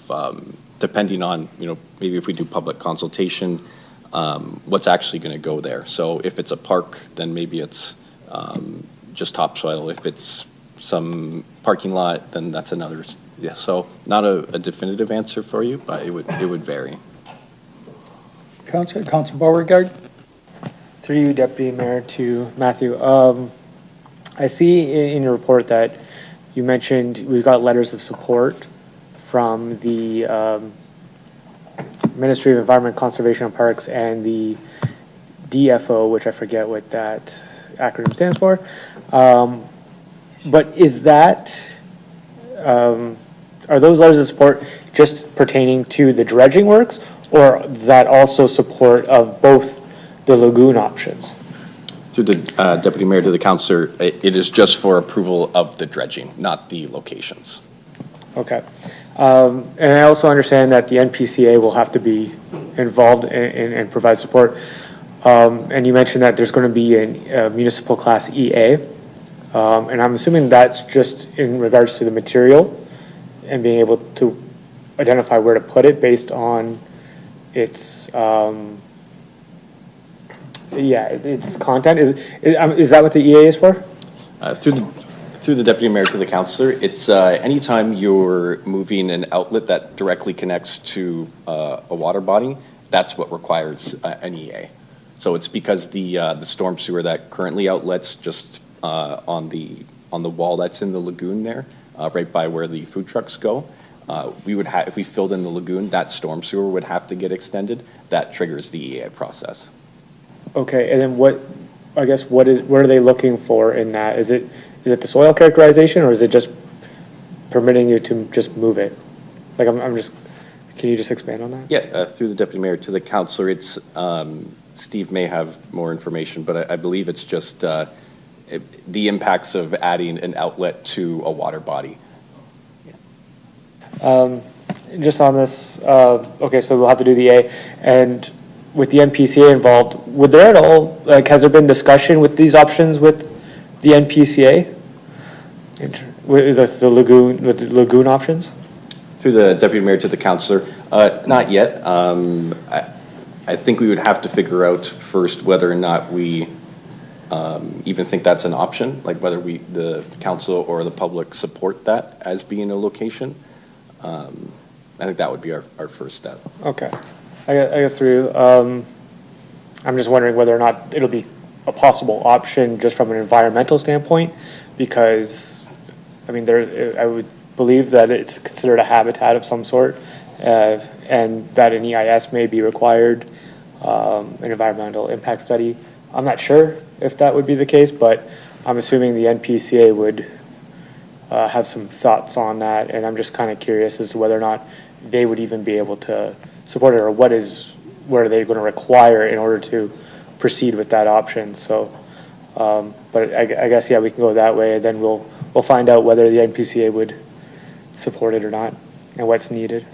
depending on, maybe if we do public consultation, what's actually going to go there. So if it's a park, then maybe it's just topsoil. If it's some parking lot, then that's another. Yeah, so not a definitive answer for you, but it would vary. Councillor Beauregard. Through you, Deputy Mayor, to Matthew. I see in your report that you mentioned we've got letters of support from the Ministry of Environment, Conservation and Parks and the DFO, which I forget what that acronym stands for. But is that, are those letters of support just pertaining to the dredging works, or is that also support of both the lagoon options? Through the Deputy Mayor to the Councillor, it is just for approval of the dredging, not the locations. Okay. And I also understand that the NPCA will have to be involved and provide support. And you mentioned that there's going to be a municipal class EA. And I'm assuming that's just in regards to the material and being able to identify where to put it based on its its content. Is that what the EA is for? Through Through the deputy mayor to the councillor, it's anytime you're moving an outlet that directly connects to a water body, that's what requires an EA. So it's because the storm sewer that currently outlets just on the wall that's in the lagoon there, right by where the food trucks go, we would have, if we filled in the lagoon, that storm sewer would have to get extended. That triggers the EA process. Okay, and then what are they looking for in that? Is it the soil characterization, or is it just permitting you to just move it? Like, can you just expand on that? Yeah, through the deputy mayor to the councillor, it's, Steve may have more information, but I believe it's just the impacts of adding an outlet to a water body. Just on this, okay, so we'll have to do the A, and with the NPCA involved, would there at all, like, has there been discussion with these options with the NPCA? With the lagoon options? Through the deputy mayor to the councillor, not yet. I think we would have to figure out first whether or not we even think that's an option, like whether the council or the public support that as being a location. I think that would be our first step. Okay. I guess through, I'm just wondering whether or not it'll be a possible option just from an environmental standpoint, because, I mean, I would believe that it's considered a habitat of some sort, and that an EIS may be required, an environmental impact study. I'm not sure if that would be the case, but I'm assuming the NPCA would have some thoughts on that, and I'm just kind of curious as to whether or not they would even be able to support it, or what are they going to require in order to proceed with that option. So, but I guess, yeah, we can go that way, and then we'll find out whether the NPCA would support it or not, and what's needed.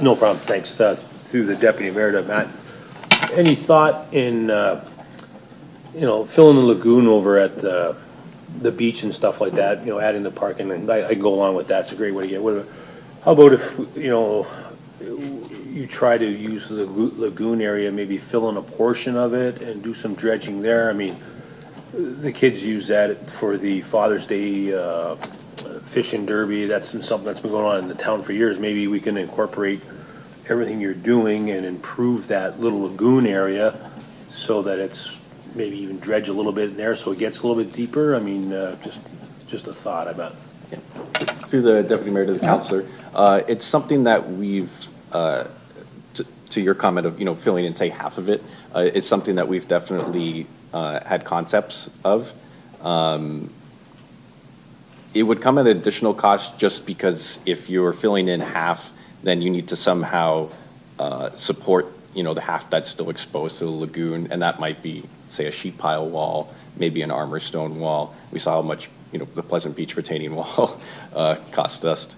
No problem, thanks. Through the deputy mayor to Matt. Any thought in, filling the lagoon over at the beach and stuff like that, adding the parking, and I can go along with that, it's a great way to get. How about if, you try to use the lagoon area, maybe fill in a portion of it and do some dredging there? I mean, the kids use that for the Father's Day fishing derby. That's something that's been going on in the town for years. Maybe we can incorporate everything you're doing and improve that little lagoon area so that it's maybe even dredge a little bit in there so it gets a little bit deeper. I mean, just a thought about. Yeah. Through the deputy mayor to the councillor, it's something that we've, to your comment of, filling in, say, half of it, it's something that we've definitely had concepts of. It would come at an additional cost just because if you're filling in half, then you need to somehow support, the half that's still exposed to the lagoon, and that might be, say, a sheet pile wall, maybe an armor stone wall. We saw how much, the Pleasant Beach retaining wall cost us.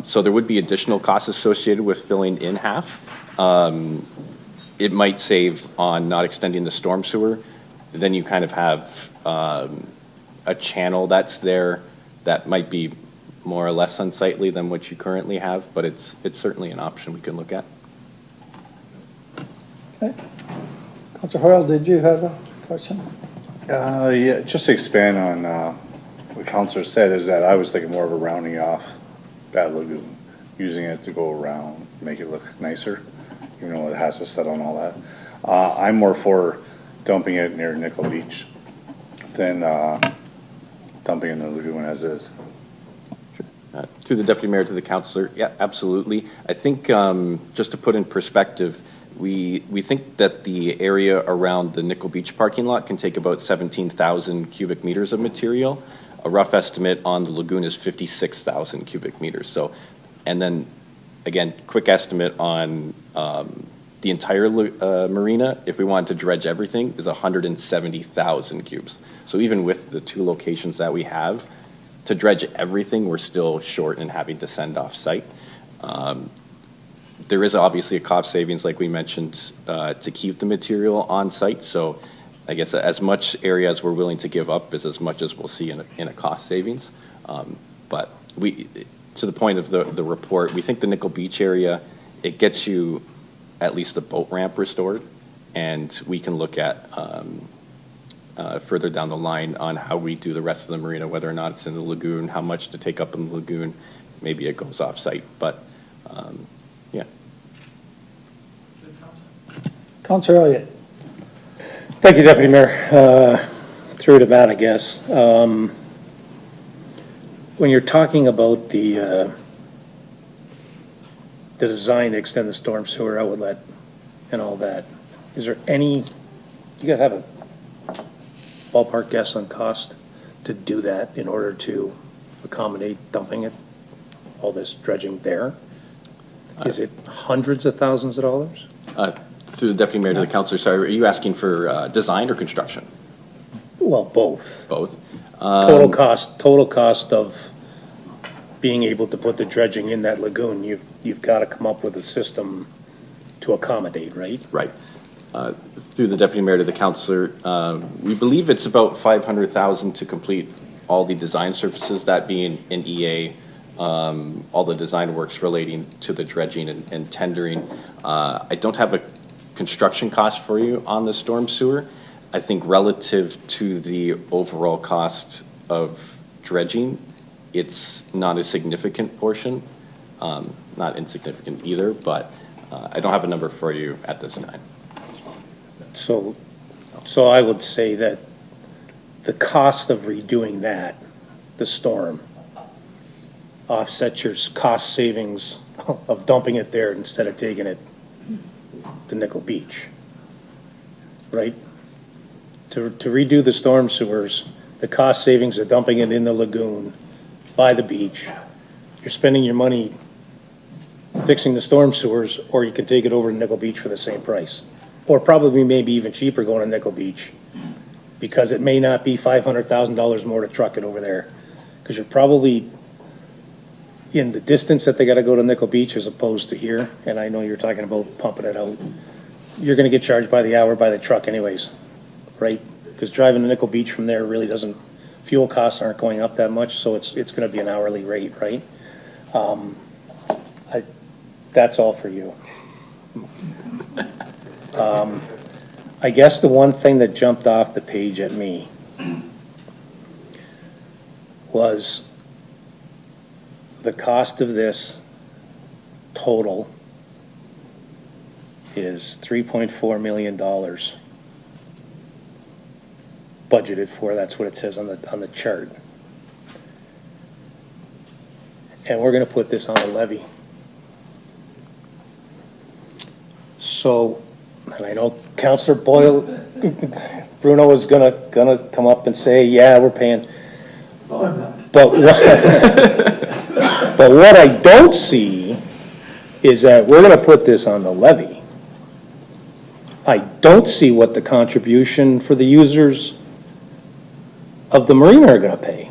So there would be additional costs associated with filling in half. It might save on not extending the storm sewer. Then you kind of have a channel that's there that might be more or less unsightly than what you currently have, but it's certainly an option we can look at. Okay. Councilor Hoyle, did you have a question? Yeah, just to expand on what Councilor said, is that I was thinking more of a rounding off that lagoon, using it to go around, make it look nicer, even though it has to set on all that. I'm more for dumping it near Nickel Beach than dumping in the lagoon as is. To the deputy mayor, to the councillor, yeah, absolutely. I think just to put in perspective, we think that the area around the Nickel Beach parking lot can take about 17,000 cubic meters of material. A rough estimate on the lagoon is 56,000 cubic meters. So, and then again, quick estimate on the entire marina, if we wanted to dredge everything, is 170,000 cubes. So even with the two locations that we have, to dredge everything, we're still short in having to send off site. There is obviously a cost savings, like we mentioned, to keep the material on site. So I guess as much area as we're willing to give up is as much as we'll see in a cost savings. But to the point of the report, we think the Nickel Beach area, it gets you at least the boat ramp restored, and we can look at further down the line on how we do the rest of the marina, whether or not it's in the lagoon, how much to take up in the lagoon, maybe it goes off-site, but yeah. Councillor Elliott. Thank you, Deputy Mayor. Through to Matt, I guess. When you're talking about the design to extend the storm sewer outlet and all that, is there any, you gotta have a ballpark guess on cost to do that in order to accommodate dumping it, all this dredging there? Is it hundreds of thousands of dollars? Through the Deputy Mayor to the Councillor, sorry, are you asking for design or construction? Well, both. Both. Total cost of being able to put the dredging in that lagoon, you've got to come up with a system to accommodate, right? Right. Through the Deputy Mayor to the Councillor, we believe it's about $500,000 to complete all the design services, that being an EA, all the design works relating to the dredging and tendering. I don't have a construction cost for you on the storm sewer. I think relative to the overall cost of dredging, it's not a significant portion, not insignificant either, but I don't have a number for you at this time. So I would say that the cost of redoing that, the storm, offsets your cost savings of dumping it there instead of taking it to Nickel Beach, right? To redo the storm sewers, the cost savings of dumping it in the lagoon by the beach, you're spending your money fixing the storm sewers, or you can take it over to Nickel Beach for the same price. Or probably maybe even cheaper going to Nickel Beach, because it may not be $500,000 more to truck it over there. Because you're probably in the distance that they got to go to Nickel Beach as opposed to here, and I know you're talking about pumping it out. You're going to get charged by the hour by the truck anyways, right? Because driving to Nickel Beach from there really doesn't, fuel costs aren't going up that much, so it's going to be an hourly rate, right? That's all for you. I guess the one thing that jumped off the page at me was the cost of this total is $3.4 million budgeted for. That's what it says on the chart. And we're going to put this on a levy. So, and I know Councillor Boyle, Bruno is gonna come up and say, yeah, we're paying. But what I don't see is that we're gonna put this on the levy. I don't see what the contribution for the users of the marina are gonna pay.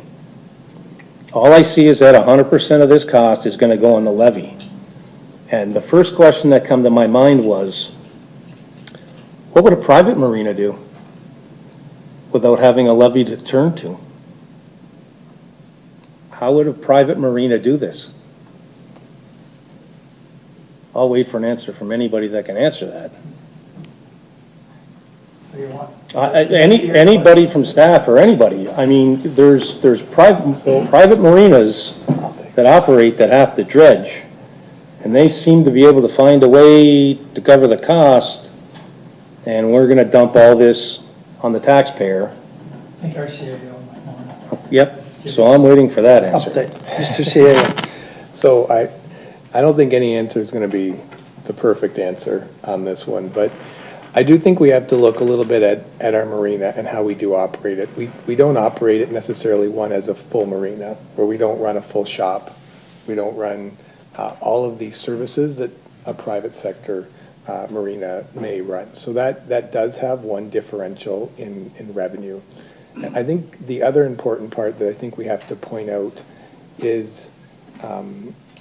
All I see is that 100% of this cost is gonna go on the levy. And the first question that come to my mind was, what would a private marina do without having a levy to turn to? How would a private marina do this? I'll wait for an answer from anybody that can answer that. Anybody from staff or anybody. I mean, there's private marinas that operate that have to dredge, and they seem to be able to find a way to cover the cost, and we're going to dump all this on the taxpayer. I think our CAO might want to. Yep, so I'm waiting for that answer. Mr. CAO. So I don't think any answer is going to be the perfect answer on this one, but I do think we have to look a little bit at our marina and how we do operate it. We don't operate it necessarily one as a full marina, where we don't run a full shop. We don't run all of the services that a private sector marina may run. So that does have one differential in revenue. I think the other important part that I think we have to point out is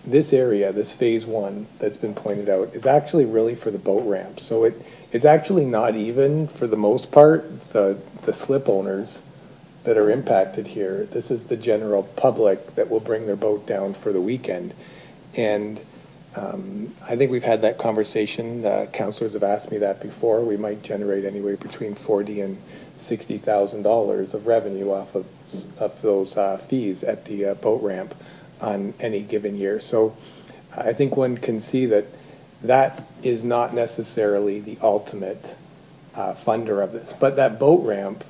this area, this phase one that's been pointed out, is actually really for the boat ramp. So it's actually not even, for the most part, the slip owners that are impacted here. This is the general public that will bring their boat down for the weekend. And I think we've had that conversation. Councilors have asked me that before. We might generate anywhere between $40,000 and $60,000 of revenue off of those fees at the boat ramp on any given year. So I think one can see that that is not necessarily the ultimate funder of this, but that boat ramp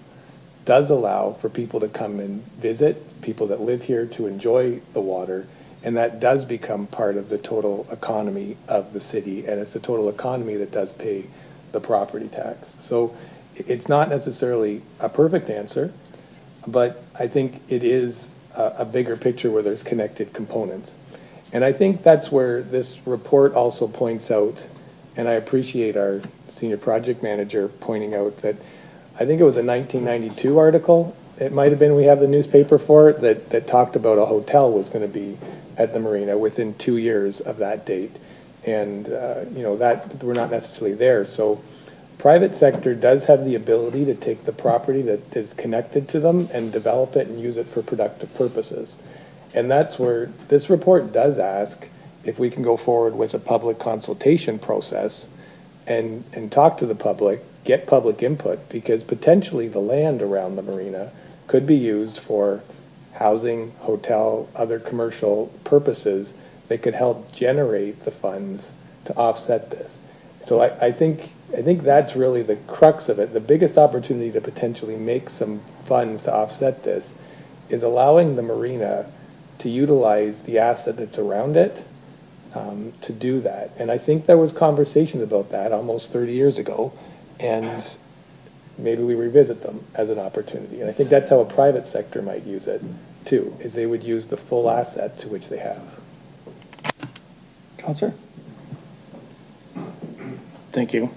does allow for people to come and visit, people that live here to enjoy the water, and that does become part of the total economy of the city, and it's the total economy that does pay the property tax. So it's not necessarily a perfect answer, but I think it is a bigger picture where there's connected components. And I think that's where this report also points out, and I appreciate our senior project manager pointing out that I think it was a 1992 article, it might have been, we have the newspaper for it, that talked about a hotel was going to be at the marina within 2 years of that date. And, that we're not necessarily there. So private sector does have the ability to take the property that is connected to them and develop it and use it for productive purposes. And that's where this report does ask if we can go forward with a public consultation process and talk to the public, get public input, because potentially the land around the marina could be used for housing, hotel, other commercial purposes that could help generate the funds to offset this. So I think that's really the crux of it. The biggest opportunity to potentially make some funds to offset this is allowing the marina to utilize the asset that's around it to do that. And I think there was conversations about that almost 30 years ago, and maybe we revisit them as an opportunity. And I think that's how a private sector might use it too, is they would use the full asset to which they have. Councillor? Thank you.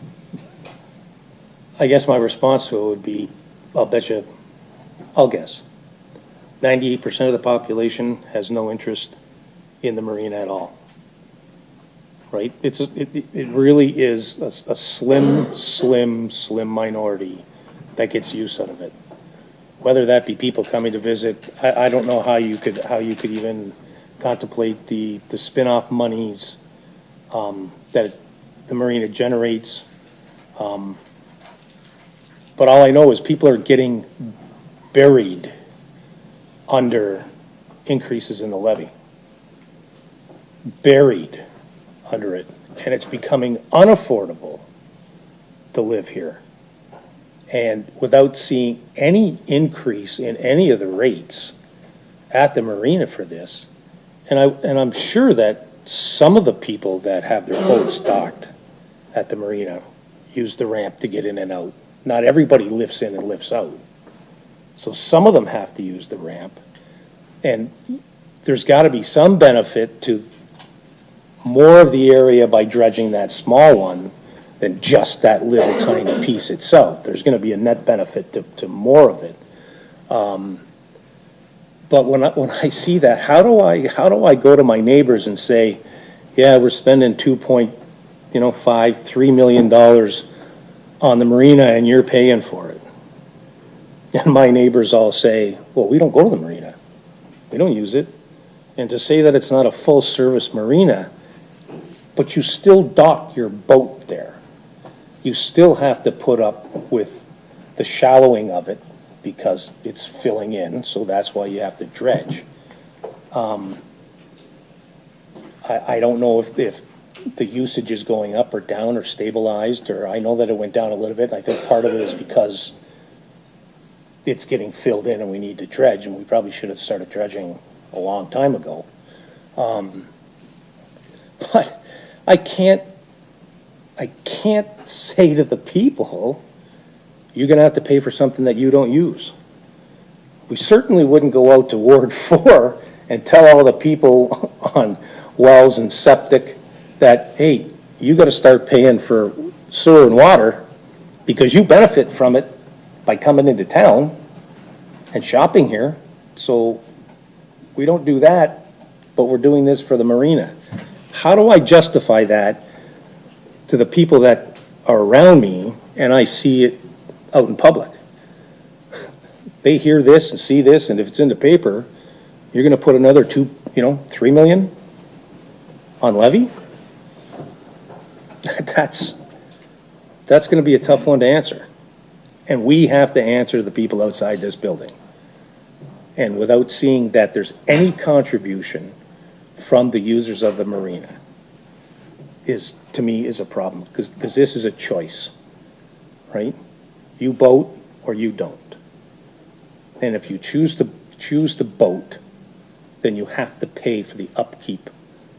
I guess my response to it would be, I'll guess. 98% of the population has no interest in the marina at all. Right? It really is a slim minority that gets use out of it. Whether that be people coming to visit, I don't know how you could even contemplate the spin-off monies that the marina generates. But all I know is people are getting buried under increases in the levy. Buried under it. And it's becoming unaffordable to live here. And without seeing any increase in any of the rates at the marina for this, and I'm sure that some of the people that have their boats docked at the marina use the ramp to get in and out. Not everybody lifts in and lifts out. So some of them have to use the ramp. And there's got to be some benefit to more of the area by dredging that small one than just that little tiny piece itself. There's going to be a net benefit to more of it. But when I see that, how do I go to my neighbors and say, yeah, we're spending $3 million on the marina and you're paying for it? And my neighbors all say, well, we don't go to the marina. We don't use it. And to say that it's not a full service marina, but you still dock your boat there. You still have to put up with the shallowing of it because it's filling in, so that's why you have to dredge. I don't know if the usage is going up or down or stabilized, or I know that it went down a little bit. I think part of it is because it's getting filled in and we need to dredge, and we probably should have started dredging a long time ago. But I can't say to the people, you're going to have to pay for something that you don't use. We certainly wouldn't go out to Ward 4 and tell all the people on wells and septic that, hey, you got to start paying for sewer and water because you benefit from it by coming into town and shopping here. So we don't do that, but we're doing this for the marina. How do I justify that to the people that are around me and I see it out in public? they hear this and see this, and if it's in the paper, you're gonna put another 3 million on levy? That's gonna be a tough one to answer. And we have to answer the people outside this building. And without seeing that there's any contribution from the users of the marina to me, is a problem, because this is a choice, right? You boat or you don't. And if you choose to boat, then you have to pay for the upkeep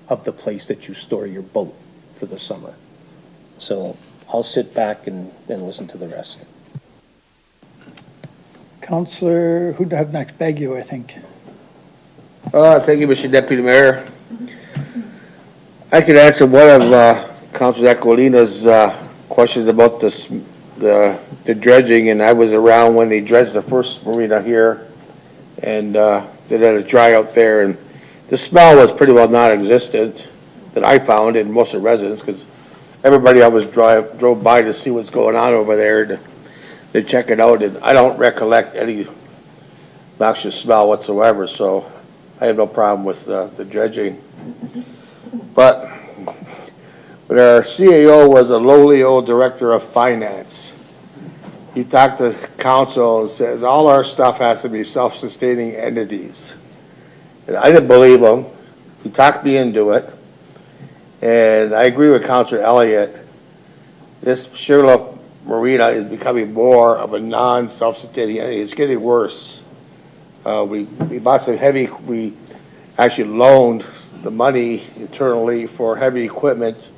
of the place that you store your boat for the summer. So I'll sit back and listen to the rest. Councillor, who do I have next? Bagu, I think. Thank you, Mr. Deputy Mayor. I could answer one of Councilor Aquilina's questions about the dredging, and I was around when they dredged the first marina here, and they let it dry out there, and the smell was pretty well non-existent that I found in most of the residents, because everybody always drove by to see what's going on over there to check it out, and I don't recollect any noxious smell whatsoever, so I have no problem with the dredging. But when our CAO was a lowly old director of finance, he talked to council and says all our stuff has to be self-sustaining entities. And I didn't believe him. He talked me into it. And I agree with Councilor Elliott. This Sugarloaf Marina is becoming more of a non-self-sustaining entity. It's getting worse. We bought some we actually loaned the money internally for heavy equipment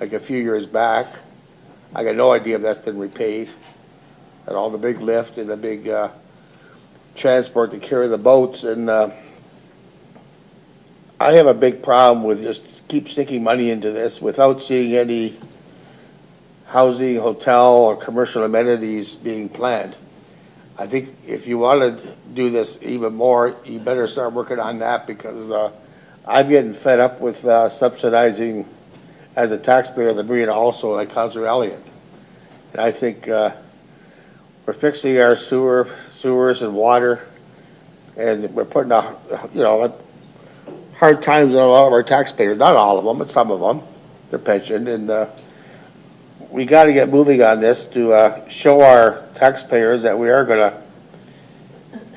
like a few years back. I got no idea if that's been repaid. And all the big lift and the big transport to carry the boats. And I have a big problem with just keep sticking money into this without seeing any housing, hotel, or commercial amenities being planned. I think if you want to do this even more, you better start working on that, because I'm getting fed up with subsidizing as a taxpayer the marina also, like Councilor Elliott. And I think we're fixing our sewers and water, and we're putting hard times on a lot of our taxpayers. Not all of them, but some of them. They're pensioned, and we got to get moving on this to show our taxpayers that we are going to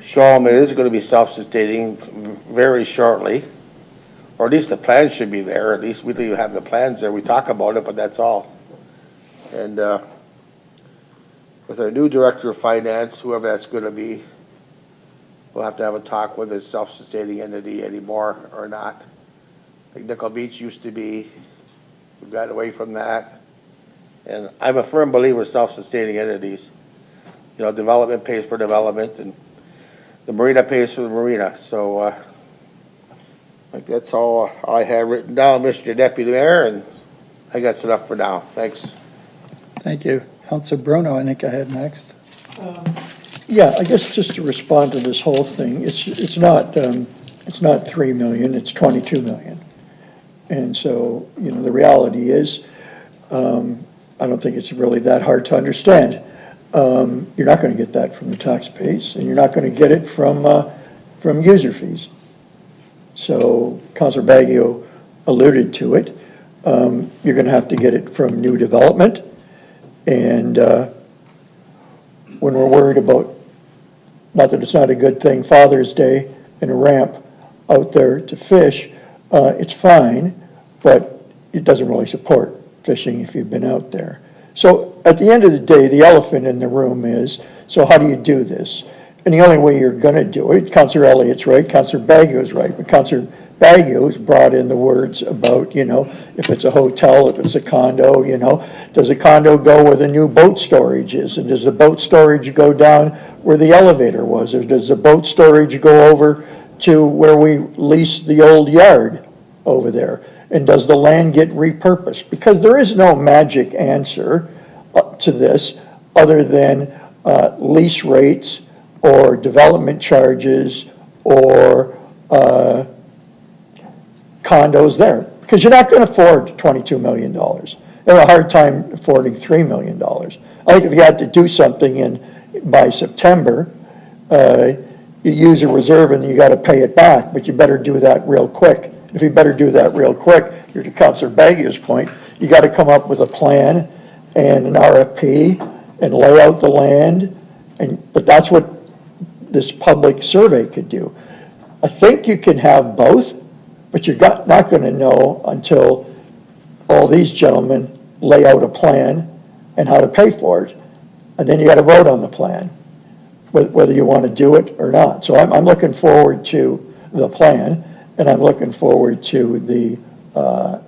show them it is going to be self-sustaining very shortly, or at least the plan should be there. At least we don't even have the plans there. We talk about it, but that's all. And with our new director of finance, whoever that's going to be, we'll have to have a talk whether it's self-sustaining entity anymore or not. Like Nickel Beach used to be. We've gotten away from that. And I'm a firm believer in self-sustaining entities. Development pays for development, and the marina pays for the marina. So I think that's all I have written down, Mr. Deputy Mayor, and I think that's enough for now. Thanks. Thank you. Councillor Bruno, I think I had next. Yeah, I guess just to respond to this whole thing, it's not 3 million, it's 22 million. And so, the reality is, I don't think it's really that hard to understand. You're not going to get that from the tax base, and you're not going to get it from user fees. So Councillor Baggio alluded to it. You're going to have to get it from new development. And when we're worried about, not that it's not a good thing, Father's Day and a ramp out there to fish, it's fine, but it doesn't really support fishing if you've been out there. So at the end of the day, the elephant in the room is, so how do you do this? And the only way you're going to do it, Councillor Elliott's right, Councillor Baggio's right, but Councillor Baggio's brought in the words about, if it's a hotel, if it's a condo, does a condo go where the new boat storage is? And does the boat storage go down where the elevator was? Or does the boat storage go over to where we lease the old yard over there? And does the land get repurposed? Because there is no magic answer to this other than lease rates or development charges or condos there. Because you're not going to afford $22 million. You have a hard time affording $3 million. I think if you had to do something by September, you use a reserve and you got to pay it back, but you better do that real quick. If you better do that real quick, you're to Councillor Baguio's point, you got to come up with a plan and an RFP and lay out the land, but that's what this public survey could do. I think you can have both, but you're not going to know until all these gentlemen lay out a plan and how to pay for it, and then you got to vote on the plan, whether you want to do it or not. So I'm looking forward to the plan, and I'm looking forward to the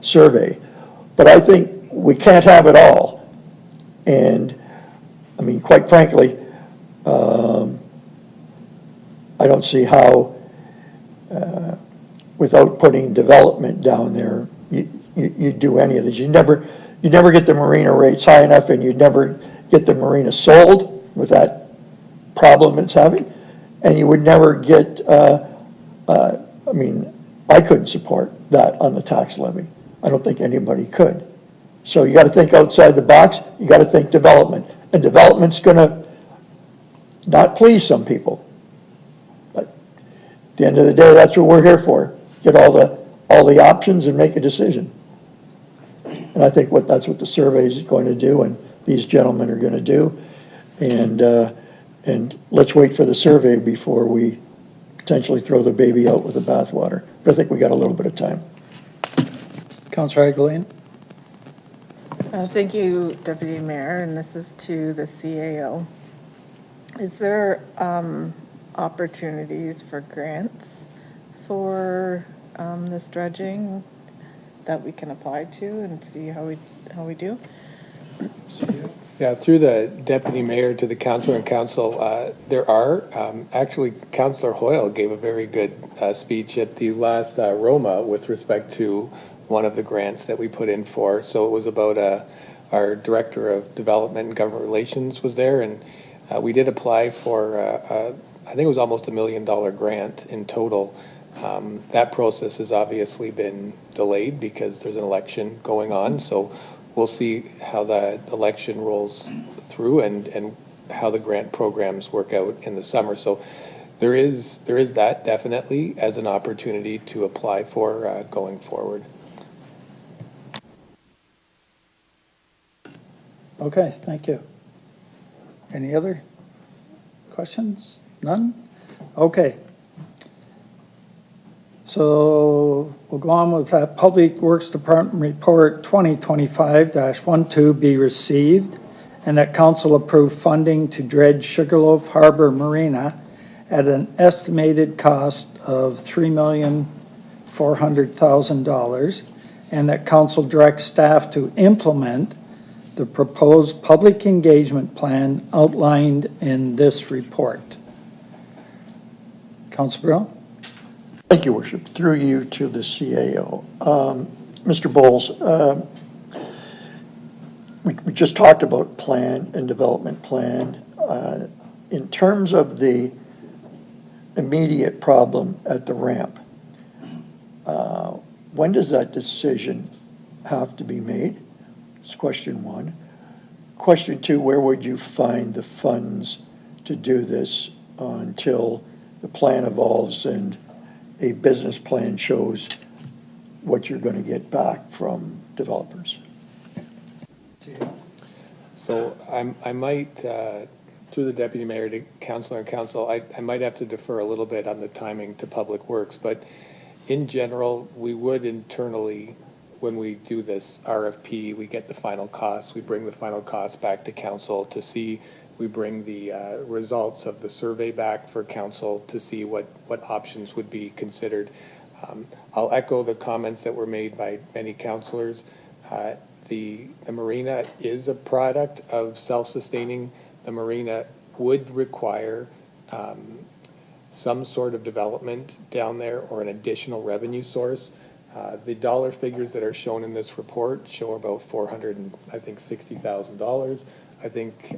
survey. But I think we can't have it all. And, I mean, quite frankly, I don't see how, without putting development down there, you do any of this. You never get the marina rates high enough, and you'd never get the marina sold with that problem it's having, and you would never get, I mean, I couldn't support that on the tax levy. I don't think anybody could. So you got to think outside the box. You got to think development, and development's going to not please some people. But at the end of the day, that's what we're here for. Get all the options and make a decision. And I think that's what the survey is going to do, and these gentlemen are going to do. And let's wait for the survey before we potentially throw the baby out with the bathwater. But I think we got a little bit of time. Councillor Aguilera. Thank you, Deputy Mayor, and this is to the CAO. Is there opportunities for grants for this dredging that we can apply to and see how we do? Yeah, through the deputy mayor to the councillor and council, there are. Actually, Councillor Hoyle gave a very good speech at the last Roma with respect to one of the grants that we put in for. So it was about our Director of Development and Government Relations was there, and we did apply for, I think it was almost $1 million grant in total. That process has obviously been delayed because there's an election going on, so we'll see how the election rolls through and how the grant programs work out in the summer. So there is that definitely as an opportunity to apply for going forward. Okay, thank you. Any other questions? None? Okay. So we'll go on with that. Public Works Department Report 2025-12 be received, and that council approve funding to dredge Sugarloaf Harbor Marina at an estimated cost of $3,400,000, and that council directs staff to implement the proposed public engagement plan outlined in this report. Councilor Brown? Thank you, Worship. Through you to the CAO. Mr. Bowles, we just talked about plan and development plan. In terms of the immediate problem at the ramp, when does that decision have to be made? That's question one. Question two, where would you find the funds to do this until the plan evolves and a business plan shows what you're going to get back from developers? So I might, through the deputy mayor to councillor and council, I might have to defer a little bit on the timing to Public Works, but in general, we would internally, when we do this RFP, we get the final costs, we bring the final costs back to council to see, we bring the results of the survey back for council to see what options would be considered. I'll echo the comments that were made by many councillors. The marina is a product of self-sustaining. The marina would require some sort of development down there or an additional revenue source. The dollar figures that are shown in this report show about $460,000.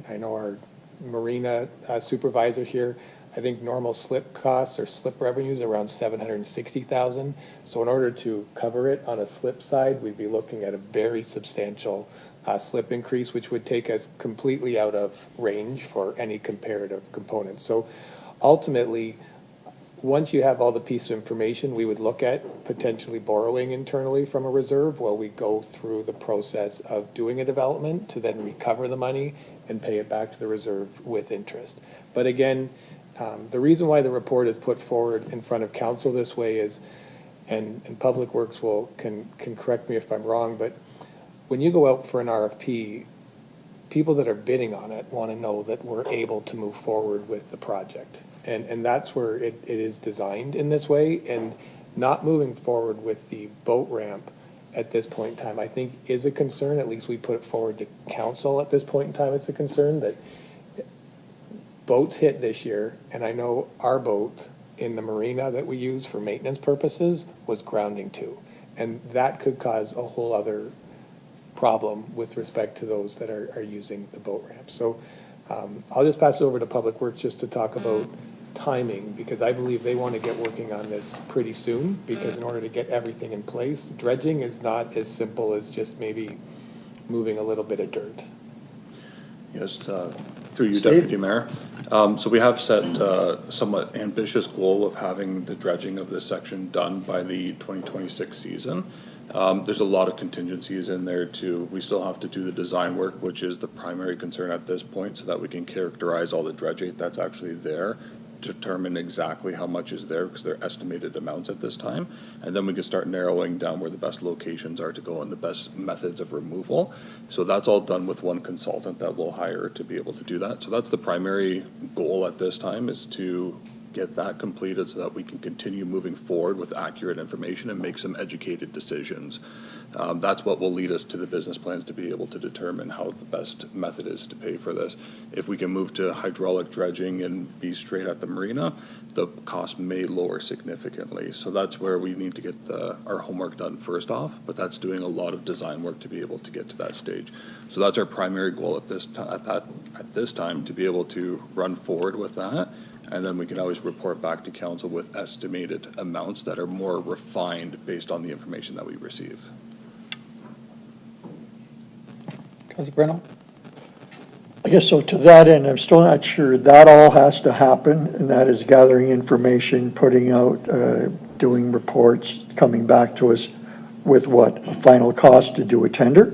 I know our marina supervisor here, I think normal slip costs or slip revenues around $760,000. So in order to cover it on a slip side, we'd be looking at a very substantial slip increase, which would take us completely out of range for any comparative components. So ultimately, once you have all the piece of information, we would look at potentially borrowing internally from a reserve while we go through the process of doing a development to then recover the money and pay it back to the reserve with interest. But again, the reason why the report is put forward in front of council this way is, and Public Works can correct me if I'm wrong, but when you go out for an RFP, people that are bidding on it want to know that we're able to move forward with the project. And that's where it is designed in this way, and not moving forward with the boat ramp at this point in time, I think is a concern. At least we put it forward to council at this point in time. It's a concern that boats hit this year, and I know our boat in the marina that we use for maintenance purposes was grounding too. And that could cause a whole other problem with respect to those that are using the boat ramp. So I'll just pass it over to Public Works just to talk about timing, because I believe they want to get working on this pretty soon, because in order to get everything in place, dredging is not as simple as just maybe moving a little bit of dirt. Yes, through you, Deputy Mayor. So we have set a somewhat ambitious goal of having the dredging of this section done by the 2026 season. There's a lot of contingencies in there too. We still have to do the design work, which is the primary concern at this point, so that we can characterize all the dredging that's actually there, determine exactly how much is there, because they're estimated amounts at this time, and then we can start narrowing down where the best locations are to go and the best methods of removal. So that's all done with one consultant that we'll hire to be able to do that. So that's the primary goal at this time, is to get that completed so that we can continue moving forward with accurate information and make some educated decisions. That's what will lead us to the business plans to be able to determine how the best method is to pay for this. If we can move to hydraulic dredging and be straight at the marina, the cost may lower significantly. So that's where we need to get our homework done first off, but that's doing a lot of design work to be able to get to that stage. So that's our primary goal at this time, to be able to run forward with that. And then we can always report back to council with estimated amounts that are more refined based on the information that we receive. Councilor Brennan? I guess so. To that end, I'm still not sure that all has to happen, and that is gathering information, putting out, doing reports, coming back to us with what? A final cost to do a tender?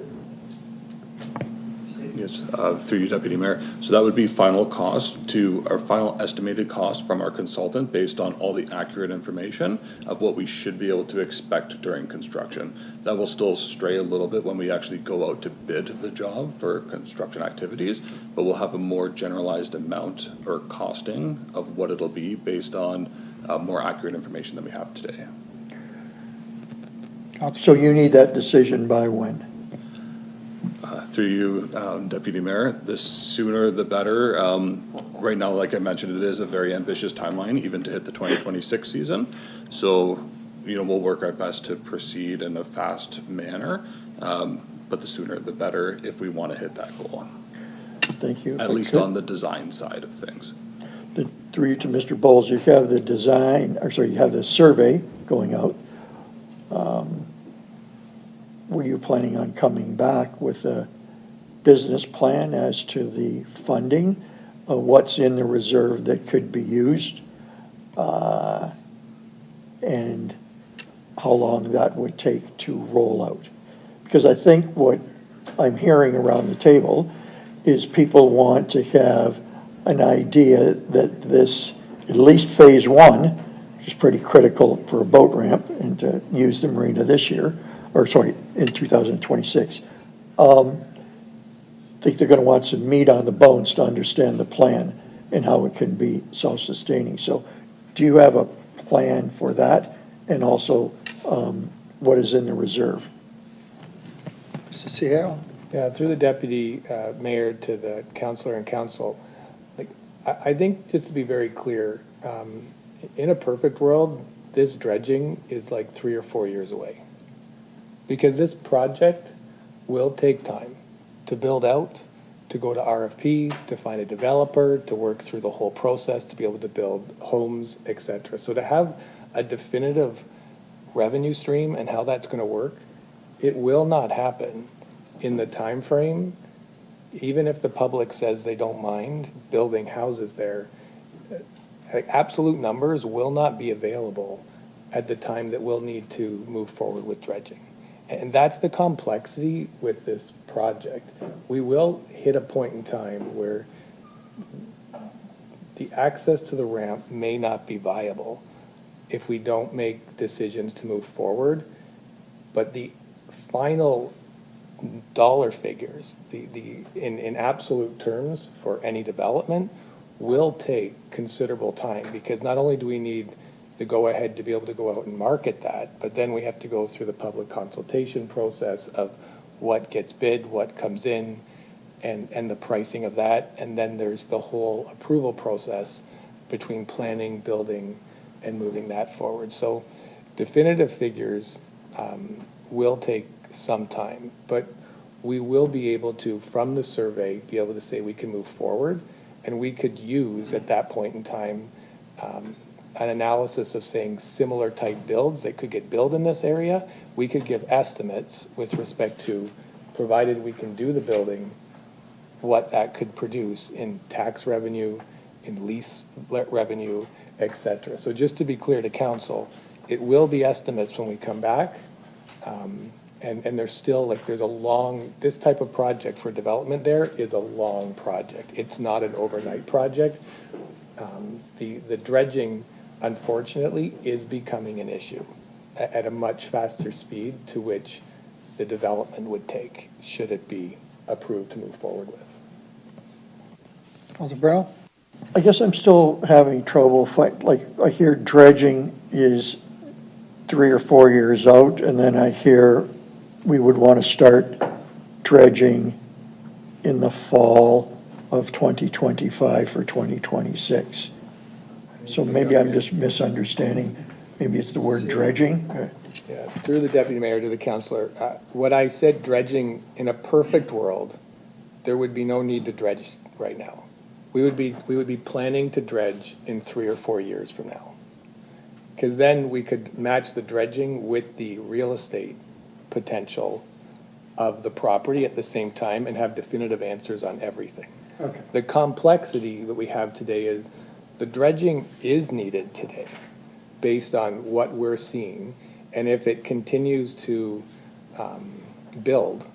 Yes, through you, Deputy Mayor. So that would be final cost to our final estimated cost from our consultant based on all the accurate information of what we should be able to expect during construction. That will still stray a little bit when we actually go out to bid the job for construction activities, but we'll have a more generalized amount or costing of what it'll be based on more accurate information than we have today. So you need that decision by when? Through you, Deputy Mayor, the sooner the better. Right now, like I mentioned, it is a very ambitious timeline, even to hit the 2026 season. So, we'll work our best to proceed in a fast manner, but the sooner the better if we want to hit that goal. Thank you. At least on the design side of things. Through you to Mr. Bowles, you have the you have the survey going out. Were you planning on coming back with a business plan as to the funding, what's in the reserve that could be used, and how long that would take to roll out? Because I think what I'm hearing around the table is people want to have an idea that this, at least phase one, is pretty critical for a boat ramp and to use the marina this year, in 2026. I think they're going to want some meat on the bones to understand the plan and how it can be self-sustaining. So do you have a plan for that? And also, what is in the reserve? Mr. Sierra? Yeah, through the deputy mayor to the councillor and council, I think just to be very clear, in a perfect world, this dredging is like 3 or 4 years away. Because this project will take time to build out, to go to RFP, to find a developer, to work through the whole process, to be able to build homes, etc. So to have a definitive revenue stream and how that's going to work, it will not happen in the time frame. Even if the public says they don't mind building houses there, Like, absolute numbers will not be available at the time that we'll need to move forward with dredging. And that's the complexity with this project. We will hit a point in time where the access to the ramp may not be viable if we don't make decisions to move forward. But the final dollar figures, in absolute terms for any development, will take considerable time, because not only do we need the go-ahead to be able to go out and market that, but then we have to go through the public consultation process of what gets bid, what comes in, and the pricing of that. And then there's the whole approval process between planning, building, and moving that forward. So definitive figures will take some time, but we will be able to, from the survey, be able to say we can move forward. And we could use at that point in time an analysis of saying similar type builds that could get built in this area. We could give estimates with respect to, provided we can do the building, what that could produce in tax revenue, in lease revenue, et cetera. So just to be clear to council, it will be estimates when we come back. And there's still, like, there's a long, this type of project for development there is a long project. It's not an overnight project. The dredging, unfortunately, is becoming an issue at a much faster speed to which the development would take, should it be approved to move forward with. Councilor Bruno? I guess I'm still having trouble, like, I hear dredging is 3 or 4 years out, and then I hear we would want to start dredging in the fall of 2025 for 2026. So maybe I'm just misunderstanding. Maybe it's the word dredging. Yeah, through the deputy mayor to the councillor, what I said dredging, in a perfect world, there would be no need to dredge right now. We would be planning to dredge in 3 or 4 years from now. Because then we could match the dredging with the real estate potential of the property at the same time and have definitive answers on everything. Okay. The complexity that we have today is the dredging is needed today based on what we're seeing. And if it continues to build,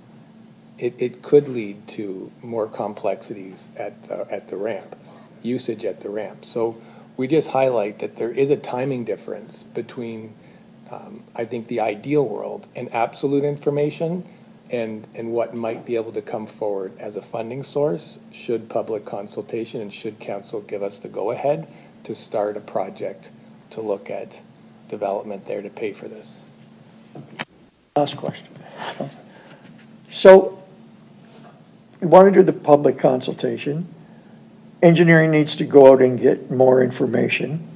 it could lead to more complexities at the ramp, usage at the ramp. So we just highlight that there is a timing difference between I think the ideal world and absolute information and what might be able to come forward as a funding source should public consultation and should council give us the go-ahead to start a project to look at development there to pay for this. Last question. So we want to do the public consultation. Engineering needs to go out and get more information.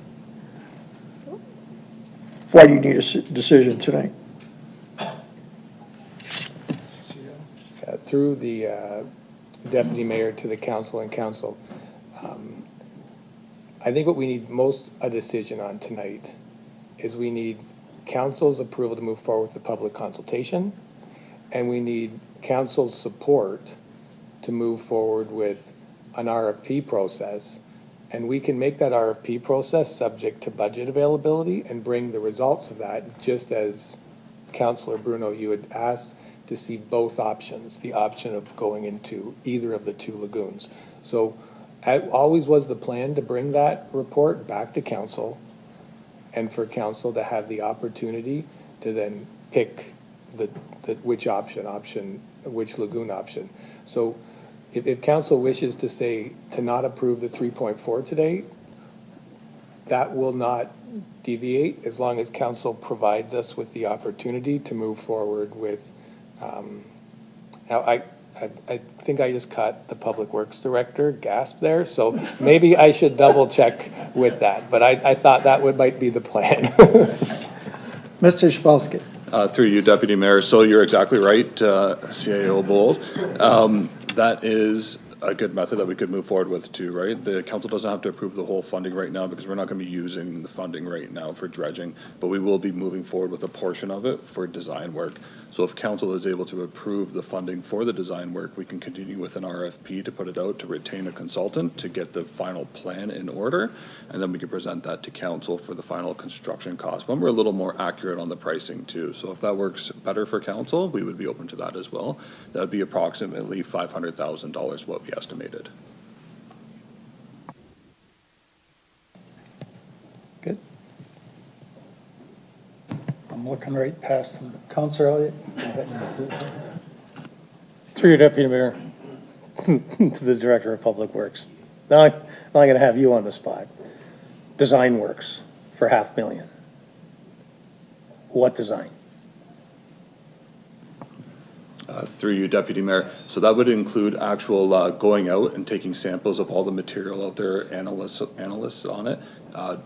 Why do you need a decision tonight? Through the deputy mayor to the council and council, I think what we need most a decision on tonight is we need council's approval to move forward with the public consultation, and we need council's support to move forward with an RFP process. And we can make that RFP process subject to budget availability and bring the results of that, just as Councillor Bruno, you had asked to see both options, the option of going into either of the 2 lagoons. So it always was the plan to bring that report back to council and for council to have the opportunity to then pick which lagoon option. So if council wishes to say to not approve the 3.4 today, that will not deviate as long as council provides us with the opportunity to move forward with. Now, I think I just caught the Public Works Director gasp there, so maybe I should double check with that, but I thought that might be the plan. Mr. Shpalsky. Through you, Deputy Mayor. So you're exactly right, CAO Bowles. That is a good method that we could move forward with too, right? The council doesn't have to approve the whole funding right now because we're not going to be using the funding right now for dredging, but we will be moving forward with a portion of it for design work. So if council is able to approve the funding for the design work, we can continue with an RFP to put it out to retain a consultant to get the final plan in order, and then we can present that to council for the final construction cost, when we're a little more accurate on the pricing too. So if that works better for council, we would be open to that as well. That would be approximately $500,000 what we estimated. Good. I'm looking right past them. Councillor Elliott? Through your deputy mayor to the director of public works. Now I'm going to have you on the spot. Design works for $500,000. What design? Through you, Deputy Mayor. So that would include actual going out and taking samples of all the material out there, analysts on it,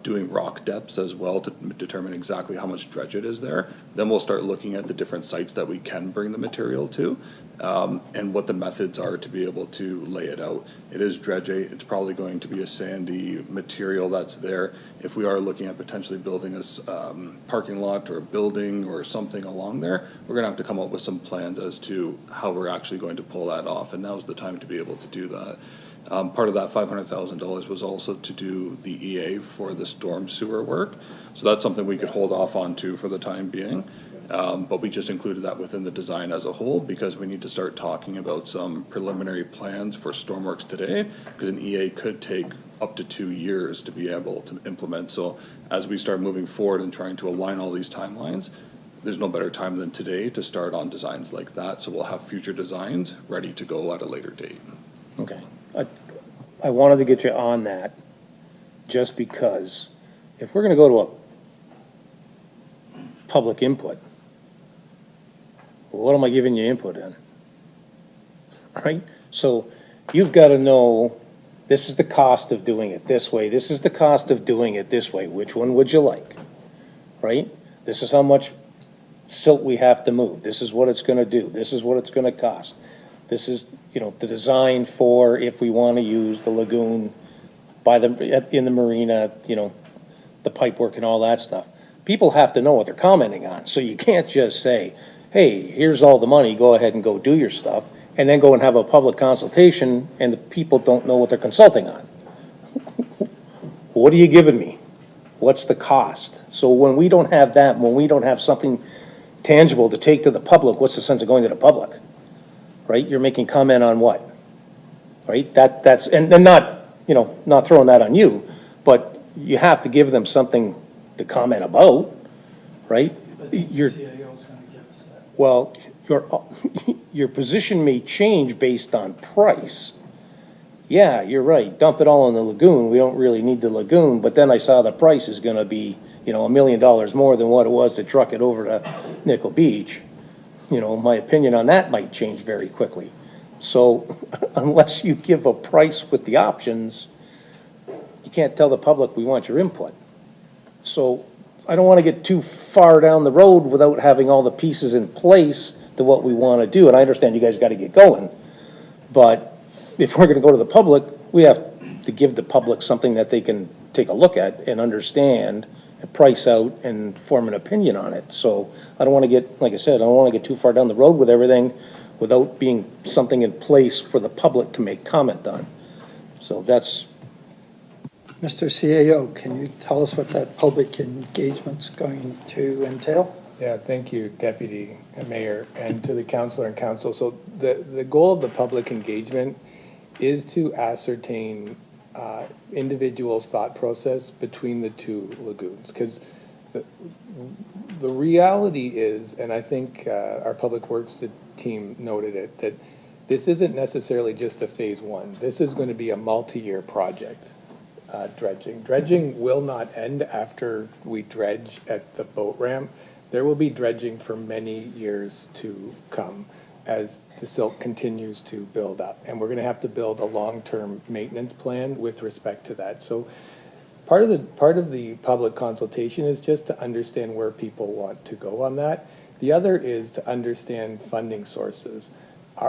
doing rock depths as well to determine exactly how much dredge is there. Then we'll start looking at the different sites that we can bring the material to, and what the methods are to be able to lay it out. It is dredgeate. It's probably going to be a sandy material that's there. If we are looking at potentially building a parking lot or a building or something along there, we're going to have to come up with some plans as to how we're actually going to pull that off, and now's the time to be able to do that. Part of that $500,000 was also to do the EA for the storm sewer work, so that's something we could hold off on to for the time being. But we just included that within the design as a whole because we need to start talking about some preliminary plans for stormworks today, because an EA could take up to 2 years to be able to implement. So as we start moving forward and trying to align all these timelines, there's no better time than today to start on designs like that. So we'll have future designs ready to go at a later date. Okay. I wanted to get you on that just because if we're going to go to a public input, what am I giving you input in? Right? So you've got to know this is the cost of doing it this way. This is the cost of doing it this way. Which one would you like? Right? This is how much silt we have to move. This is what it's going to do. This is what it's going to cost. This is, the design for if we want to use the lagoon in the marina, the pipe work and all that stuff. People have to know what they're commenting on. So you can't just say, hey, here's all the money, go ahead and go do your stuff, and then go and have a public consultation and the people don't know what they're consulting on. What are you giving me? What's the cost? So when we don't have that, when we don't have something tangible to take to the public, what's the sense of going to the public? Right? You're making comment on what? Right? That's and not, not throwing that on you, but you have to give them something to comment about, right? Well, your position may change based on price. Yeah, you're right. Dump it all in the lagoon. We don't really need the lagoon, but then I saw the price is going to be, $1 million more than what it was to truck it over to Nickel Beach. My opinion on that might change very quickly. So unless you give a price with the options, you can't tell the public we want your input. So I don't want to get too far down the road without having all the pieces in place to what we want to do. And I understand you guys got to get going, but if we're going to go to the public, we have to give the public something that they can take a look at and understand and price out and form an opinion on it. So I don't want to get, like I said, I don't want to get too far down the road with everything without being something in place for the public to make comment on. So that's. Mr. CAO, can you tell us what that public engagement's going to entail? Yeah, thank you, Deputy Mayor, and to the councillor and council. So the goal of the public engagement is to ascertain individuals' thought process between the two lagoons, because the reality is, and I think our Public Works team noted it, that this isn't necessarily just a phase one. This is going to be a multi-year project. Dredging will not end after we dredge at the boat ramp. There will be dredging for many years to come as the silt continues to build up. And we're going to have to build a long-term maintenance plan with respect to that. So part of the public consultation is just to understand where people want to go on that. The other is to understand funding sources.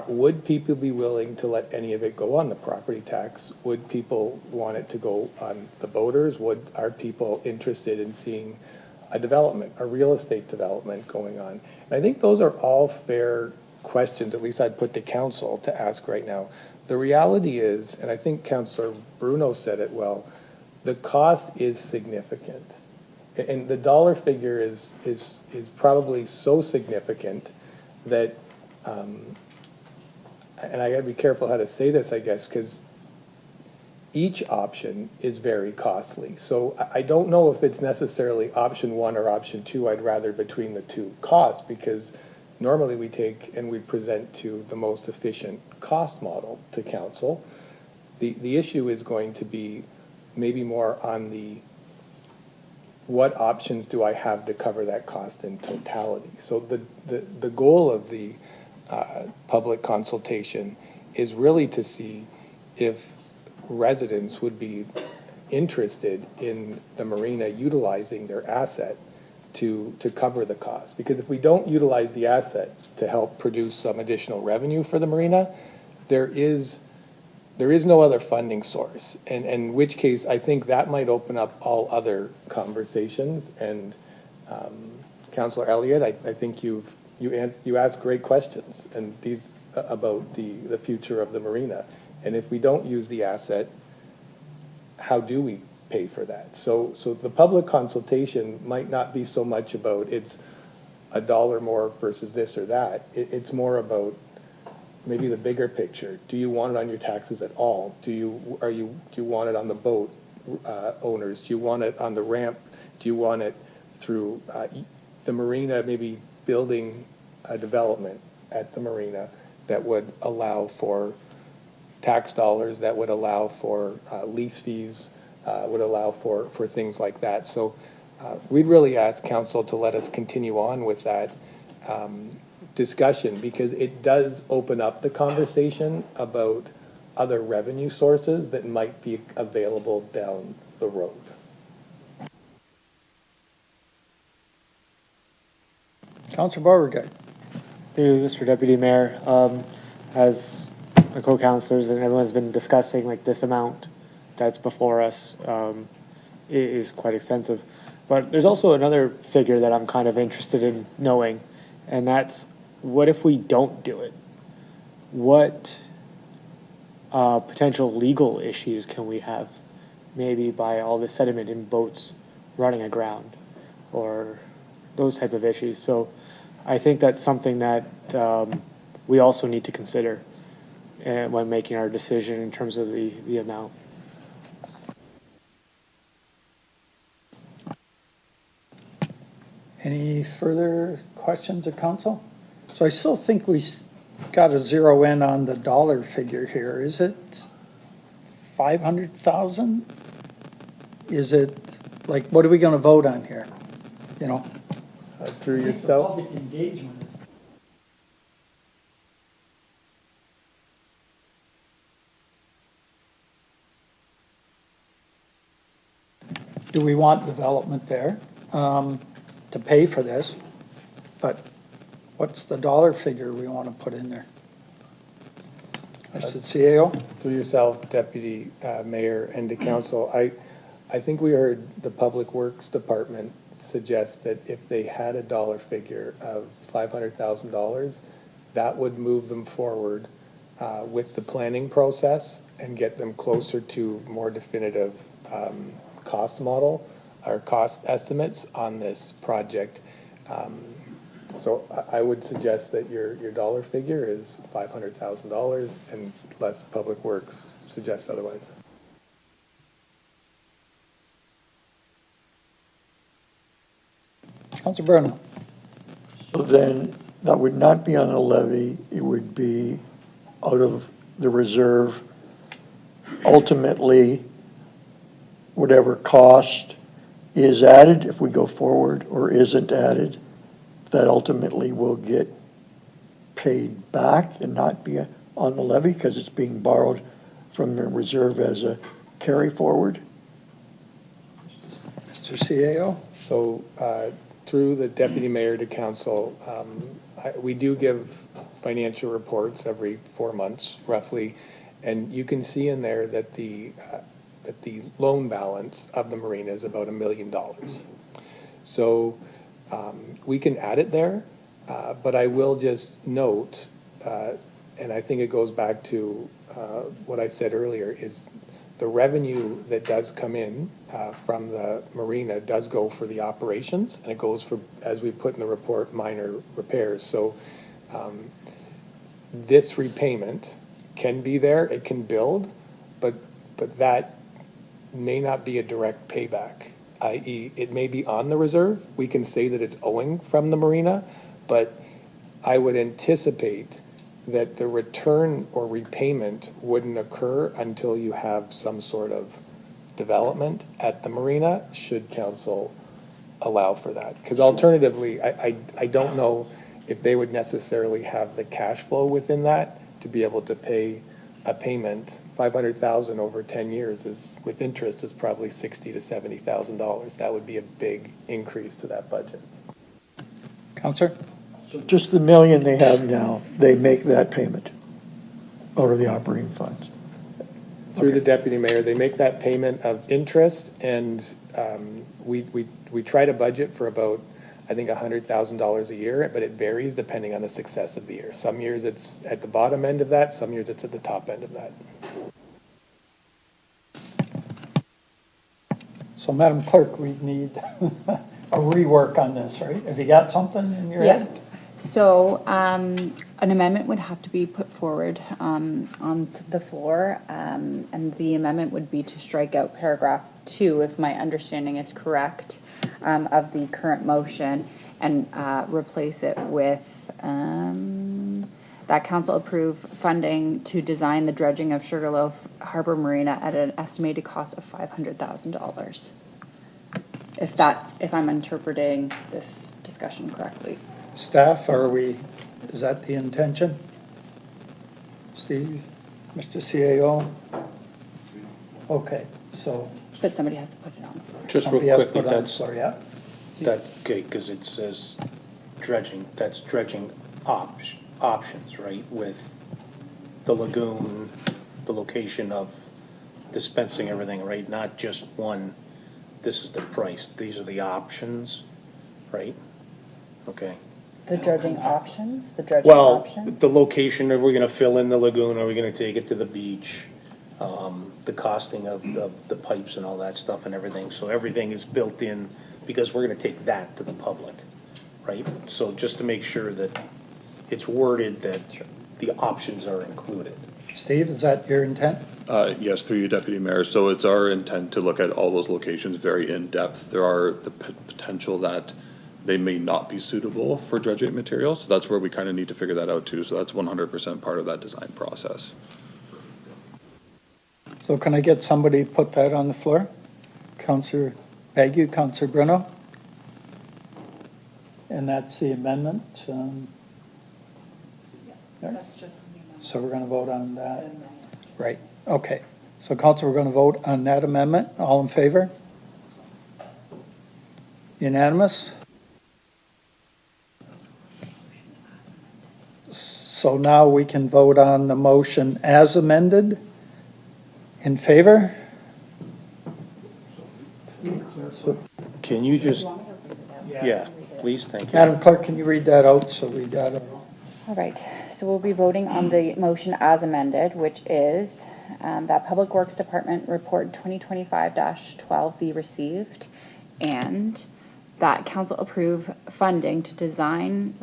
Would people be willing to let any of it go on the property tax? Would people want it to go on the boaters? Are people interested in seeing a development, a real estate development going on? And I think those are all fair questions, at least I'd put to council to ask right now. The reality is, and I think Councillor Bruno said it well, the cost is significant. And the dollar figure is probably so significant that, and I gotta be careful how to say this, I guess, because each option is very costly. So I don't know if it's necessarily option one or option two. I'd rather between the two costs, because normally we take and we present to the most efficient cost model to council. The issue is going to be maybe more on the what options do I have to cover that cost in totality. So the goal of the public consultation is really to see if residents would be interested in the marina utilizing their asset to cover the cost. Because if we don't utilize the asset to help produce some additional revenue for the marina, there is no other funding source. And in which case, I think that might open up all other conversations. And Councillor Elliott, I think you asked great questions and these about the future of the marina. And if we don't use the asset, how do we pay for that? So the public consultation might not be so much about it's $1 more versus this or that. It's more about maybe the bigger picture. Do you want it on your taxes at all? Do you want it on the boat owners? Do you want it on the ramp? Do you want it through the marina, maybe building a development at the marina that would allow for tax dollars, that would allow for lease fees, would allow for things like that. So we'd really ask council to let us continue on with that discussion, because it does open up the conversation about other revenue sources that might be available down the road. Councillor Beauregard. Thank you, Mr. Deputy Mayor. As my co-councilors and everyone's been discussing, like, this amount that's before us is quite extensive. But there's also another figure that I'm kind of interested in knowing, and that's, what if we don't do it? What potential legal issues can we have, maybe by all the sediment in boats running aground, or those type of issues? So I think that's something that we also need to consider when making our decision in terms of the amount. Any further questions of council? So I still think we got to zero in on the dollar figure here. Is it 500,000? Is it, like, what are we going to vote on here? You know? Through yourself? Public engagement. Do we want development there to pay for this? But what's the dollar figure we want to put in there? Mr. CAO? Through yourself, Deputy Mayor, and to council, I think we heard the Public Works Department suggest that if they had a dollar figure of $500,000, that would move them forward with the planning process and get them closer to more definitive cost model or cost estimates on this project. So I would suggest that your dollar figure is $500,000 unless Public Works suggests otherwise. Councilor Bruno. So then that would not be on a levy, it would be out of the reserve. Ultimately, whatever cost is added, if we go forward, or isn't added, that ultimately will get paid back and not be on the levy because it's being borrowed from the reserve as a carry forward. Mr. CAO? So through the Deputy Mayor to Council, we do give financial reports every 4 months, roughly, and you can see in there that the loan balance of the marina is about $1 million. So we can add it there, but I will just note, and I think it goes back to what I said earlier, is the revenue that does come in from the marina does go for the operations, and it goes for, as we put in the report, minor repairs. So this repayment can be there, it can build, but that may not be a direct payback, i.e. it may be on the reserve. We can say that it's owing from the marina, but I would anticipate that the return or repayment wouldn't occur until you have some sort of development at the marina, should council allow for that. Because alternatively, I don't know if they would necessarily have the cash flow within that to be able to pay a payment. 500,000 over 10 years is, with interest, is probably $60,000 to $70,000. That would be a big increase to that budget. Counselor? So just the million they have now, they make that payment out of the operating funds? Through the deputy mayor, they make that payment of interest, and we try to budget for about, I think, $100,000 a year, but it varies depending on the success of the year. Some years it's at the bottom end of that, some years it's at the top end of that. So Madam Clerk, we need a rework on this, right? Have you got something in your Yeah. head? So an amendment would have to be put forward on the floor, and the amendment would be to strike out paragraph 2, if my understanding is correct, of the current motion, and replace it with that council approve funding to design the dredging of Sugarloaf Harbor Marina at an estimated cost of $500,000. If I'm interpreting this discussion correctly. Staff, is that the intention? Steve, Mr. CAO? Okay, so. But somebody has to put it on. Just real somebody has to quickly, put it on, that's, sorry, yeah. okay, because it says dredging, that's dredging options, right? With the lagoon, the location of dispensing everything, right? Not just one, this is the price, these are the options, right? Okay. The dredging options, the dredging Well, options? the location, are we gonna fill in the lagoon, are we gonna take it to the beach? The costing of the pipes and all that stuff and everything, so everything is built in, because we're gonna take that to the public, right? So just to make sure that it's worded that the options are included. Steve, is that your intent? Yes, through you, Deputy Mayor. So it's our intent to look at all those locations very in-depth. There are the potential that they may not be suitable for dredging materials. So that's where we kind of need to figure that out too. So that's 100% part of that design process. So can I get somebody to put that on the floor? Councillor Bagu, Councillor Bruno? And that's the amendment. That's just. So we're going to vote on that. Right, okay. So council, we're going to vote on that amendment. All in favor? Unanimous? So now we can vote on the motion as amended. In favor? Can you just, yeah, please, thank you. Madam Clerk, can you read that out so we got it? All right, so we'll be voting on the motion as amended, which is that Public Works Department Report 2025-12 be received, and that council approve funding to design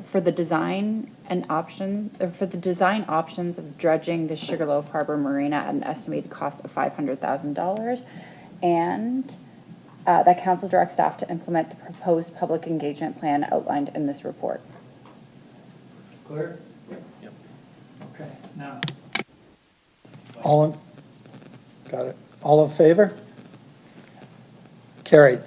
options of dredging the Sugarloaf Harbor Marina at an estimated cost of $500,000, and that council direct staff to implement the proposed public engagement plan outlined in this report. Clear? Yep. Okay, now. Got it. All in favor? Carried.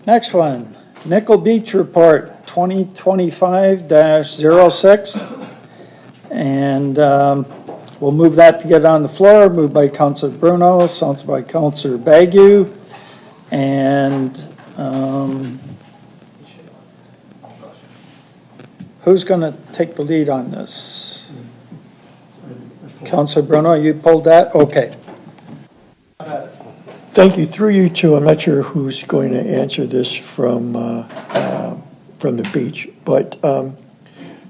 Next one, Nickel Beach Report 2025-06. And we'll move that to get on the floor. Moved by Councillor Bruno, sponsored by Councillor Bagu. And who's going to take the lead on this? Councillor Bruno, you pulled that? Okay. Thank you. Through you two, I'm not sure who's going to answer this from the beach, but you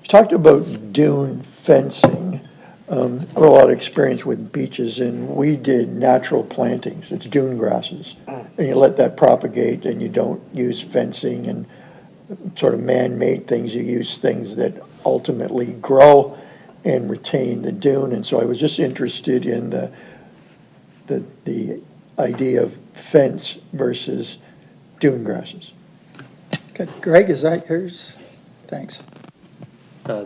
talked about dune fencing. I have a lot of experience with beaches, and we did natural plantings. It's dune grasses. And you let that propagate, and you don't use fencing and sort of man-made things. You use things that ultimately grow and retain the dune. And so I was just interested in the idea of fence versus dune grasses. Okay, Greg, is that yours? Thanks.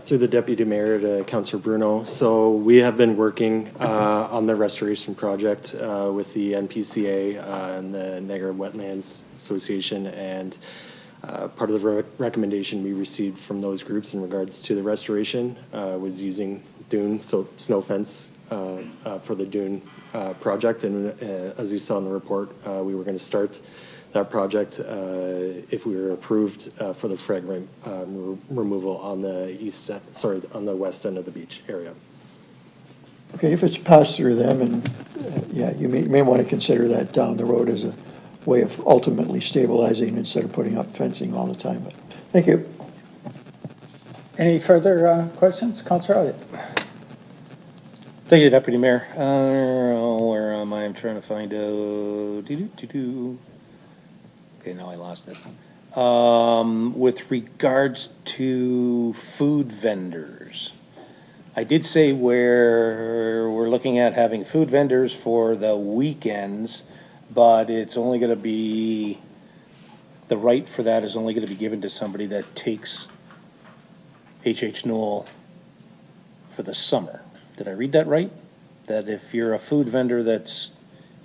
Through the Deputy Mayor to Councillor Bruno. So we have been working on the restoration project with the NPCA and the Niagara Wetlands Association, and part of the recommendation we received from those groups in regards to the restoration was using dune, so snow fence for the dune project. And as you saw in the report, we were going to start that project if we were approved for the fragment removal on the west end of the beach area. Okay, if it's passed through them, and yeah, you may want to consider that down the road as a way of ultimately stabilizing instead of putting up fencing all the time. But thank you. Any further questions? Councillor Elliott. Thank you, Deputy Mayor. Where am I? I'm trying to find out. Okay, now I lost it. With regards to food vendors, I did say where we're looking at having food vendors for the weekends, but it's only going to be, the right for that is only going to be given to somebody that takes H.H. Knoll for the summer. Did I read that right? That if you're a food vendor that's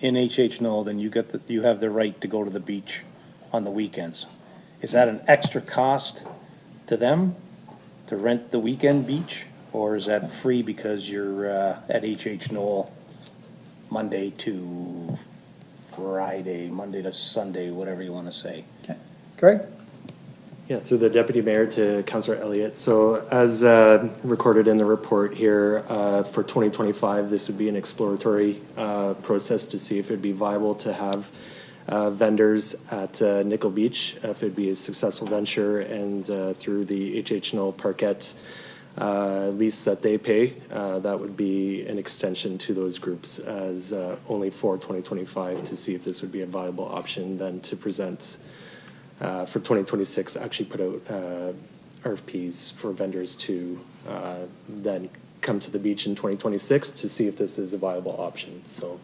in H.H. Knoll, then you have the right to go to the beach on the weekends. Is that an extra cost to them to rent the weekend beach, or is that free because you're at H.H. Knoll Monday to Friday, Monday to Sunday, whatever you want to say? Okay. Greg? Yeah, through the Deputy Mayor to Councillor Elliott. So as recorded in the report here, for 2025, this would be an exploratory process to see if it'd be viable to have vendors at Nickel Beach, if it'd be a successful venture, and through the H.H. Knoll Parkette lease that they pay, that would be an extension to those groups as only for 2025 to see if this would be a viable option then to present for 2026, actually put out RFPs for vendors to then come to the beach in 2026 to see if this is a viable option. So,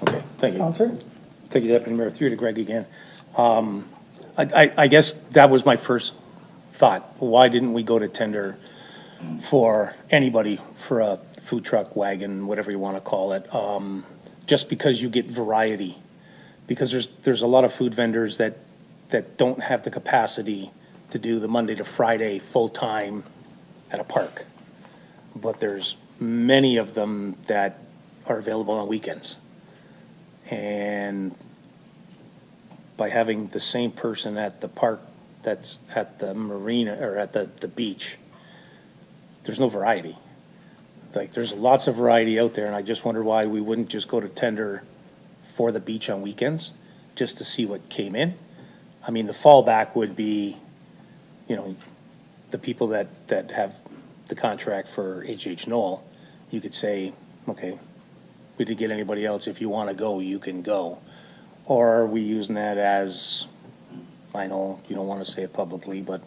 okay, thank you. Councillor? Thank you, Deputy Mayor. Through to Greg again. I guess that was my first thought. Why didn't we go to tender for anybody for a food truck, wagon, whatever you want to call it? Just because you get variety. Because there's a lot of food vendors that don't have the capacity to do the Monday to Friday full-time at a park. But there's many of them that are available on weekends. And by having the same person at the park that's at the marina or at the beach, there's no variety. Like, there's lots of variety out there, and I just wonder why we wouldn't just go to tender for the beach on weekends, just to see what came in. I mean, the fallback would be, the people that have the contract for H.H. Knoll, you could say, okay, we didn't get anybody else. If you want to go, you can go. Or are we using that as, I know you don't want to say it publicly, but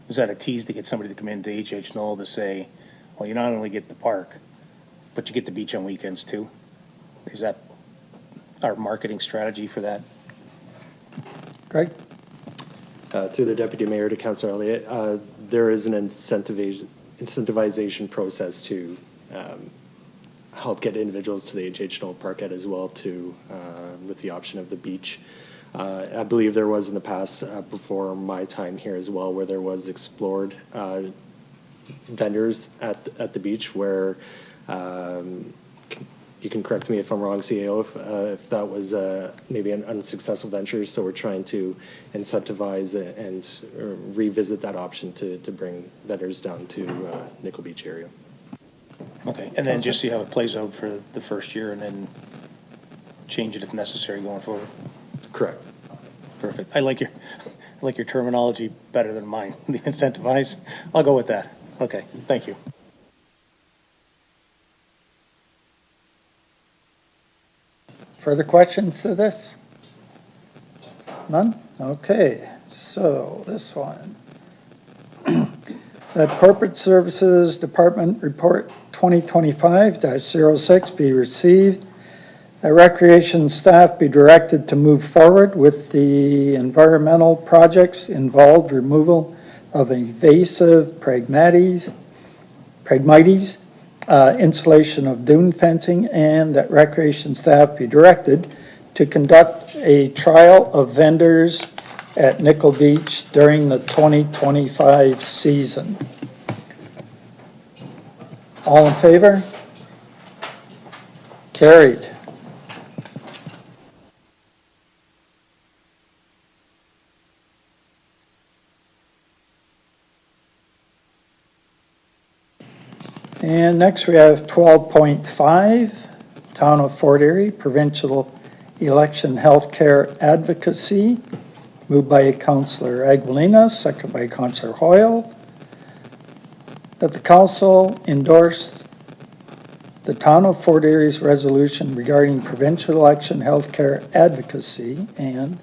was that a tease to get somebody to come into H.H. Knoll to say, well, you not only get the park, but you get the beach on weekends too? Is that our marketing strategy for that? Greg? Through the Deputy Mayor to Councillor Elliott, there is an incentivization process to help get individuals to the H.H. Knoll Parkette as well too, with the option of the beach. I believe there was in the past, before my time here as well, where there was explored vendors at the beach where you can correct me if I'm wrong, CAO, if that was maybe an unsuccessful venture. So we're trying to incentivize and revisit that option to bring vendors down to Nickel Beach area. Okay, and then just see how it plays out for the first year and then change it if necessary going forward. Correct. Perfect. I like your terminology better than mine, the incentivize. I'll go with that. Okay, thank you. Further questions to this? None? Okay, so this one. That Corporate Services Department Report 2025-06 be received. That Recreation staff be directed to move forward with the environmental projects involved removal of invasive Phragmites, installation of dune fencing, and that Recreation staff be directed to conduct a trial of vendors at Nickel Beach during the 2025 season. All in favor? Carried. And next we have 12.5, Town of Fort Erie Provincial Election Healthcare Advocacy, moved by Councillor Aguilina, second by Councillor Hoyle. That the council endorse the Town of Fort Erie's resolution regarding provincial election healthcare advocacy, and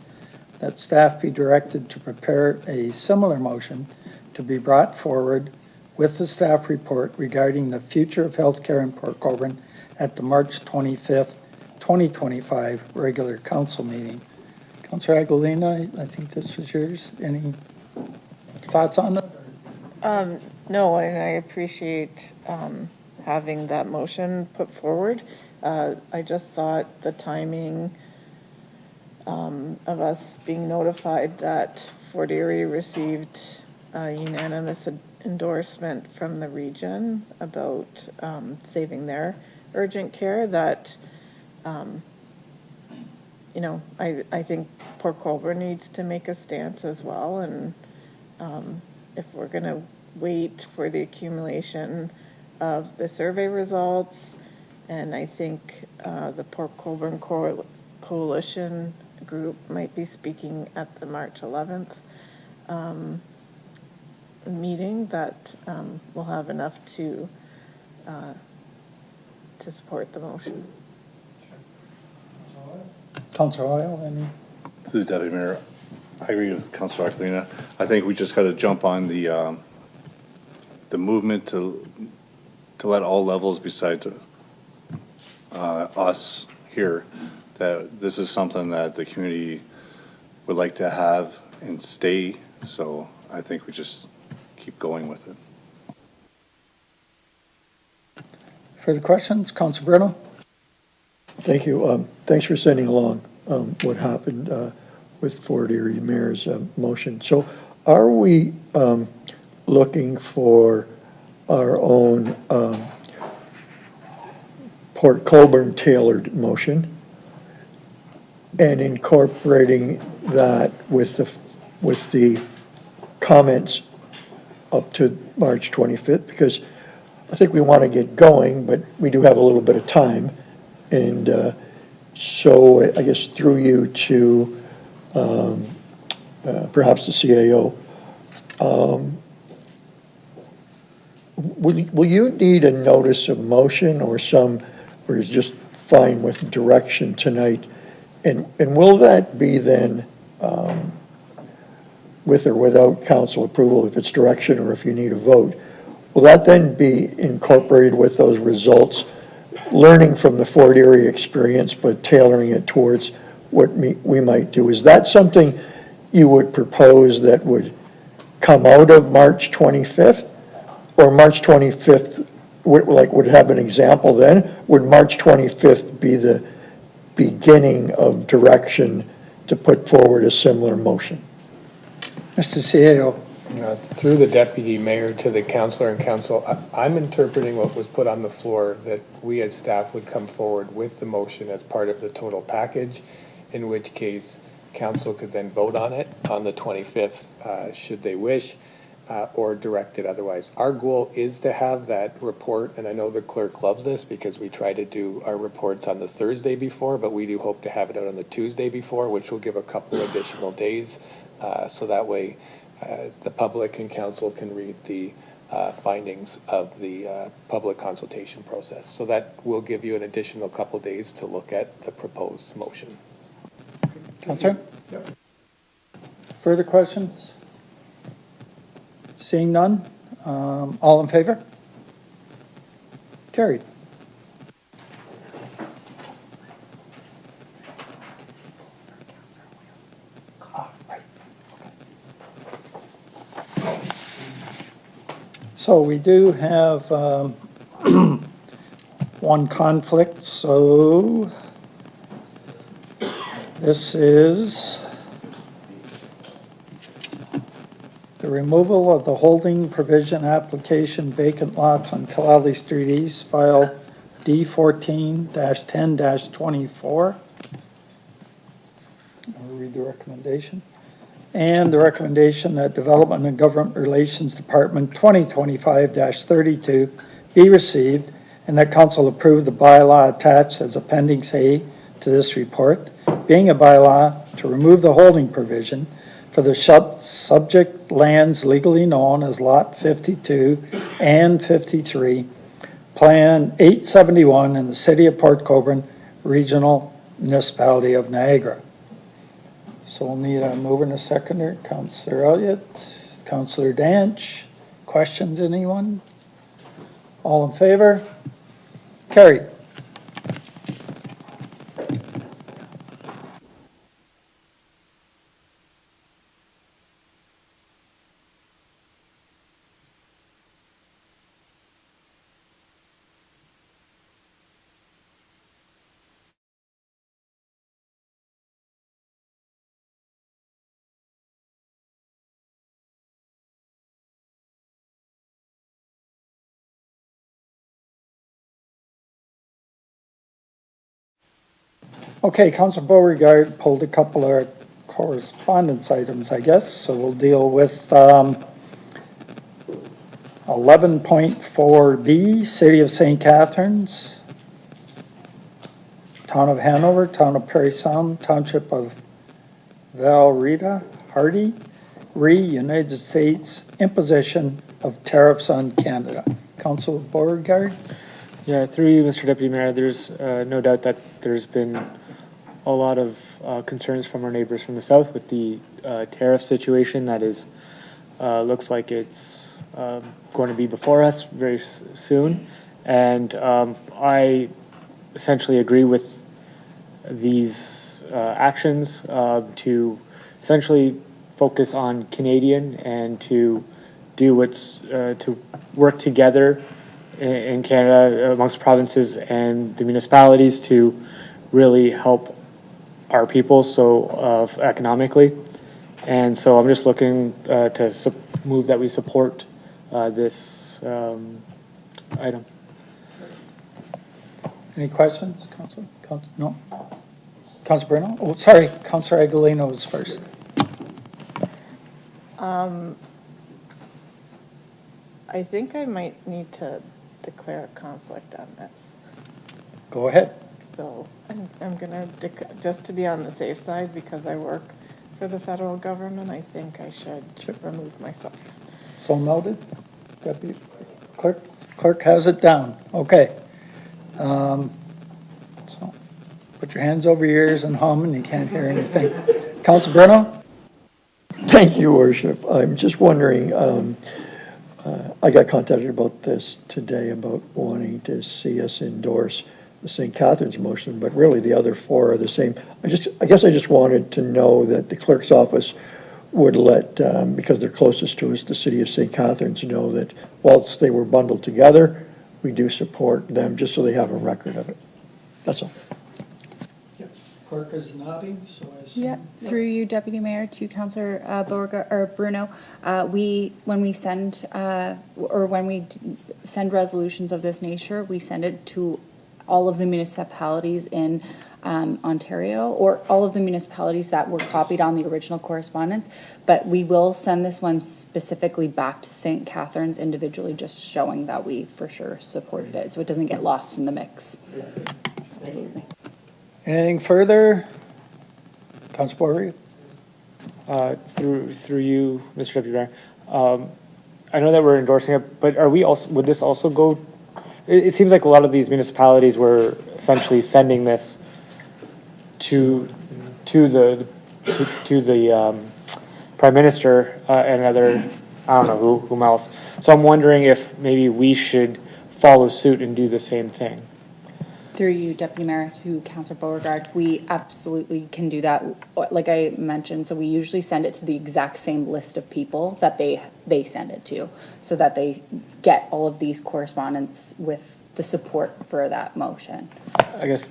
that staff be directed to prepare a similar motion to be brought forward with the staff report regarding the future of healthcare in Port Colborne at the March 25th, 2025 regular council meeting. Councillor Aguilina, I think this was yours. Any thoughts on that? No, and I appreciate having that motion put forward. I just thought the timing of us being notified that Fort Erie received a unanimous endorsement from the region about saving their urgent care, that I think Port Colborne needs to make a stance as well, and if we're going to wait for the accumulation of the survey results, and I think the Port Colborne Coalition group might be speaking at the March 11th meeting, that we'll have enough to support the motion. Councillor Hoyle, any? To the Deputy Mayor, I agree with Councillor Aquilina. I think we just got to jump on the movement to let all levels besides us here, that this is something that the community would like to have and stay. So I think we just keep going with it. Further questions? Councillor Bruno? Thank you. Thanks for sending along what happened with Fort Erie Mayor's motion. So are we looking for our own Port Colborne tailored motion and incorporating that with the comments up to March 25th? Because I think we want to get going, but we do have a little bit of time. And so I guess through you to perhaps the CAO, will you need a notice of motion or is just fine with direction tonight? And will that be then with or without council approval, if it's direction or if you need a vote? Will that then be incorporated with those results, learning from the Fort Erie experience, but tailoring it towards what we might do? Is that something you would propose that would come out of March 25th? Or March 25th, would have an example then? Would March 25th be the beginning of direction to put forward a similar motion? Mr. CAO. Through the Deputy Mayor to the Councillor and Council, I'm interpreting what was put on the floor, that we as staff would come forward with the motion as part of the total package, in which case Council could then vote on it on the 25th, should they wish. or directed otherwise. Our goal is to have that report, and I know the clerk loves this because we try to do our reports on the Thursday before, but we do hope to have it out on the Tuesday before, which will give a couple additional days. So that way the public and council can read the findings of the public consultation process. So that will give you an additional couple days to look at the proposed motion. Councillor? Further questions? Seeing none, all in favor? Carried. So we do have one conflict, so this is the removal of the holding provision application vacant lots on Kalali Street East, file D14-10-24. I'll read the recommendation. And the recommendation that Development and Government Relations Department 2025-32 be received and that council approve the bylaw attached as Appendix A to this report, being a bylaw to remove the holding provision for the subject lands legally known as Lot 52 and 53, Plan 871 in the City of Port Colborne, Regional Municipality of Niagara. So we'll need a mover and a seconder. Councillor Elliott, Councillor Danch. Questions, anyone? All in favor? Carried. Okay, Councillor Beauregard pulled a couple of correspondence items, I guess, so we'll deal with 11.4B, City of St. Catharines, Town of Hanover, Town of Perry Sound, Township of Valrita, Hardy, United States, imposition of tariffs on Canada. Councillor Beauregard? Yeah, through you, Mr. Deputy Mayor, there's no doubt that there's been a lot of concerns from our neighbors from the south with the tariff situation that is looks like it's going to be before us very soon. And I essentially agree with these actions to essentially focus on Canadian and to do what's to work together in Canada amongst provinces and the municipalities to really help our people economically. And so I'm just looking to move that we support this item. Any questions, Councillor? No? Councillor Bruno? Oh, sorry, Councillor Aguilino was first. I think I might need to declare a conflict on this. Go ahead. So I'm gonna, just to be on the safe side, because I work for the federal government, I think I should remove myself. So noted. Deputy Clerk has it down. Okay. So put your hands over your ears and hum and you can't hear anything. Councillor Bruno? Thank you, Worship. I'm just wondering, I got contacted about this today, about wanting to see us endorse the St. Catharines motion, but really the other four are the same. I guess I just wanted to know that the clerk's office would let, because they're closest to us, the city of St. Catharines, know that whilst they were bundled together, we do support them, just so they have a record of it. That's all. Clerk is nodding, so I assume. Yeah, through you, Deputy Mayor, to Councillor Beauregard or Bruno. When we send resolutions of this nature, we send it to all of the municipalities in Ontario, or all of the municipalities that were copied on the original correspondence, but we will send this one specifically back to St. Catharines individually, just showing that we for sure supported it, so it doesn't get lost in the mix. Absolutely. Anything further? Councilor Borger? Through you, Mr. Deputy Mayor. I know that we're endorsing it, but are we also, would this also go, it seems like a lot of these municipalities were essentially sending this to the Prime Minister and other, I don't know whom else. So I'm wondering if maybe we should follow suit and do the same thing. Through you, Deputy Mayor, to Councillor Beauregard, we absolutely can do that. Like I mentioned, so we usually send it to the exact same list of people that they send it to, so that they get all of these correspondence with the support for that motion. I guess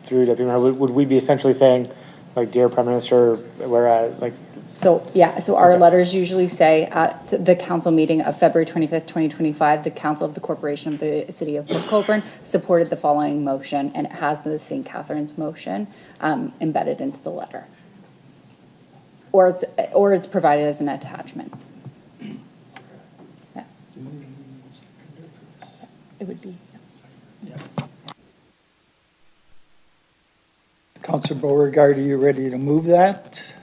through you, Deputy Mayor, would we be essentially saying, like, dear Prime Minister, whereas, like, so, yeah, so our letters usually say at the council meeting of February 25th, 2025, the Council of the Corporation of the City of Colborne supported the following motion, and it has the St. Catharines motion embedded into the letter. Or it's provided as an attachment. Yeah. It would be. Yeah. Councilor Beauregard, are you ready to move that?